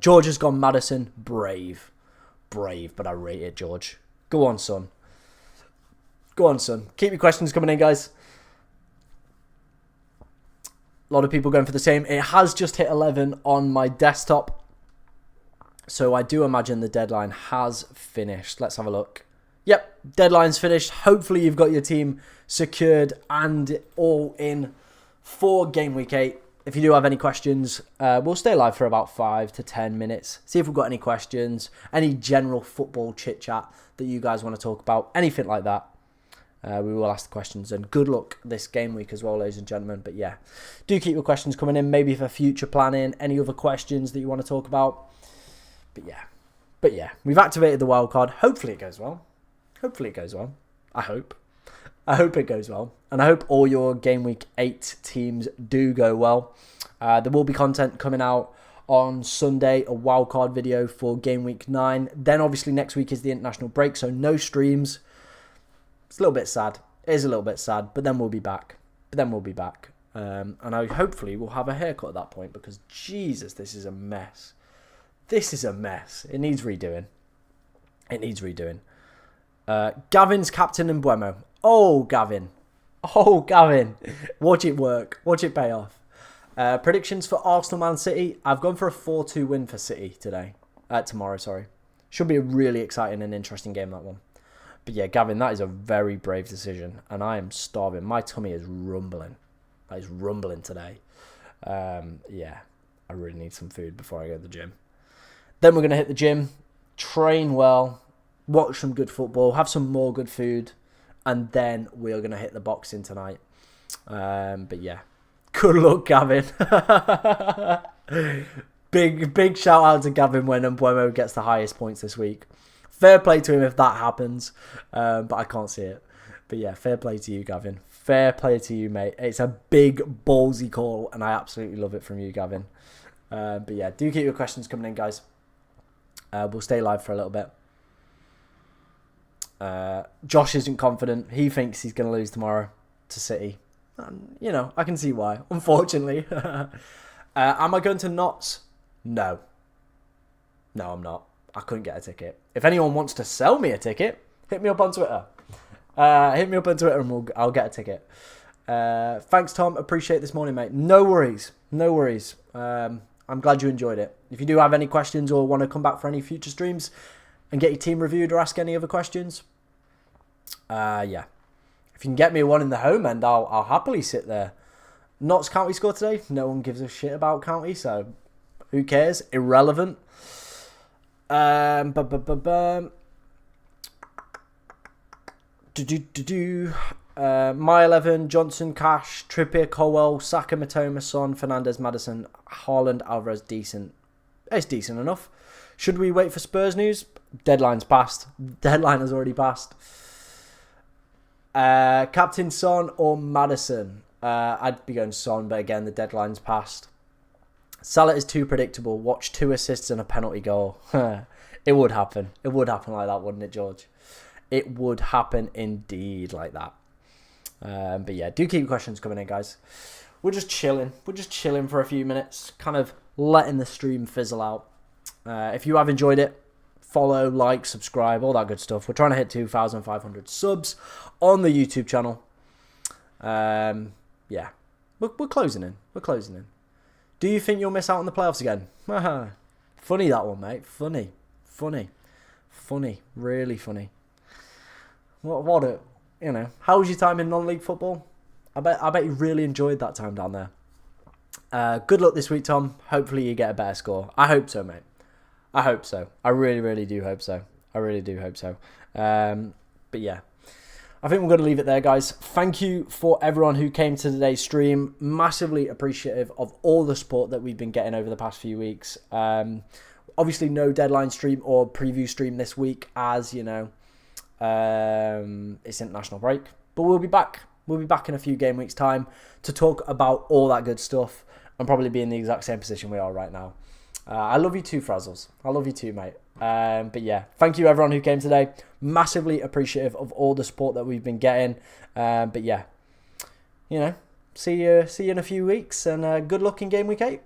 George has gone Maddison. Brave, but I rate it, George. Go on, son. Keep your questions coming in, guys. A lot of people going for the same. It has just hit 11 on my desktop. So I do imagine the deadline has finished. Let's have a look. Yep, deadline's finished. Hopefully you've got your team secured and all in for Game Week 8. If you do have any questions, we'll stay live for about 5 to 10 minutes. See if we've got any questions, any general football chit-chat that you guys want to talk about, anything like that. We will ask the questions, and good luck this game week as well, ladies and gentlemen. But yeah, do keep your questions coming in, maybe for future planning, any other questions that you want to talk about. But yeah, we've activated the wildcard. Hopefully it goes well. I hope it goes well, and I hope all your Game Week 8 teams do go well. There will be content coming out on Sunday, a wildcard video for Game Week 9. Then obviously next week is the international break, so no streams. It's a little bit sad. It is a little bit sad, but then we'll be back. And I hopefully will have a haircut at that point, because Jesus, this is a mess. It needs redoing. Gavin's captain in Buemo. Oh, Gavin. Watch it work. Watch it pay off. Predictions for Arsenal Man City. I've gone for a 4-2 win for City tomorrow. Should be a really exciting and interesting game, that one. But yeah, Gavin, that is a very brave decision. And I am starving. My tummy is rumbling. That is rumbling today. Yeah, I really need some food before I go to the gym. Then we're going to hit the gym, train well, watch some good football, have some more good food, and then we're going to hit the boxing tonight. But yeah, good luck, Gavin. Big shout out to Gavin when Mbuemo gets the highest points this week. Fair play to him if that happens, but I can't see it. But yeah, fair play to you, Gavin. Fair play to you, mate. It's a big, ballsy call, and I absolutely love it from you, Gavin. But yeah, do keep your questions coming in, guys. We'll stay live for a little bit. Josh isn't confident. He thinks he's going to lose tomorrow to City. And, you know, I can see why, unfortunately. Am I going to Notts? No. No, I'm not. I couldn't get a ticket. If anyone wants to sell me a ticket, hit me up on Twitter. And I'll get a ticket. Thanks, Tom. Appreciate this morning, mate. No worries. I'm glad you enjoyed it. If you do have any questions or want to come back for any future streams and get your team reviewed or ask any other questions, yeah. If you can get me one in the home end, I'll happily sit there. Notts County score today. No one gives a shit about County, so who cares? Irrelevant. My 11, Johnson, Cash, Trippier, Colwell, Saka, Matoma, Son, Fernandes, Maddison, Haaland, Alvarez, decent. It's decent enough. Should we wait for Spurs news? Deadline's passed. Deadline has already passed. Captain Son or Maddison? I'd be going Son, but again, the deadline's passed. Salah is too predictable. Watch 2 assists and a penalty goal. It would happen. It would happen like that, wouldn't it, George? It would happen indeed like that. But yeah, do keep your questions coming in, guys. We're just chilling. For a few minutes, kind of letting the stream fizzle out. If you have enjoyed it, follow, like, subscribe, all that good stuff. We're trying to hit 2,500 subs on the YouTube channel. Yeah, we're closing in. Do you think you'll miss out on the playoffs again? Funny that one, mate. Funny. Really funny. What you know, how was your time in non-league football? I bet you really enjoyed that time down there. Good luck this week, Tom. Hopefully you get a better score. I hope so, mate. I hope so. I really do hope so. But yeah. I think we're going to leave it there, guys. Thank you for everyone who came to today's stream. Massively appreciative of all the support that we've been getting over the past few weeks. Obviously, no deadline stream or preview stream this week, as you know, it's international break. But we'll be back. We'll be back in a few game weeks' time to talk about all that good stuff and probably be in the exact same position we are right now. I love you too, Frazzles. I love you too, mate. But yeah, thank you everyone who came today. Massively appreciative of all the support that we've been getting. But yeah, you know, see you in a few weeks, and good luck in game week 8.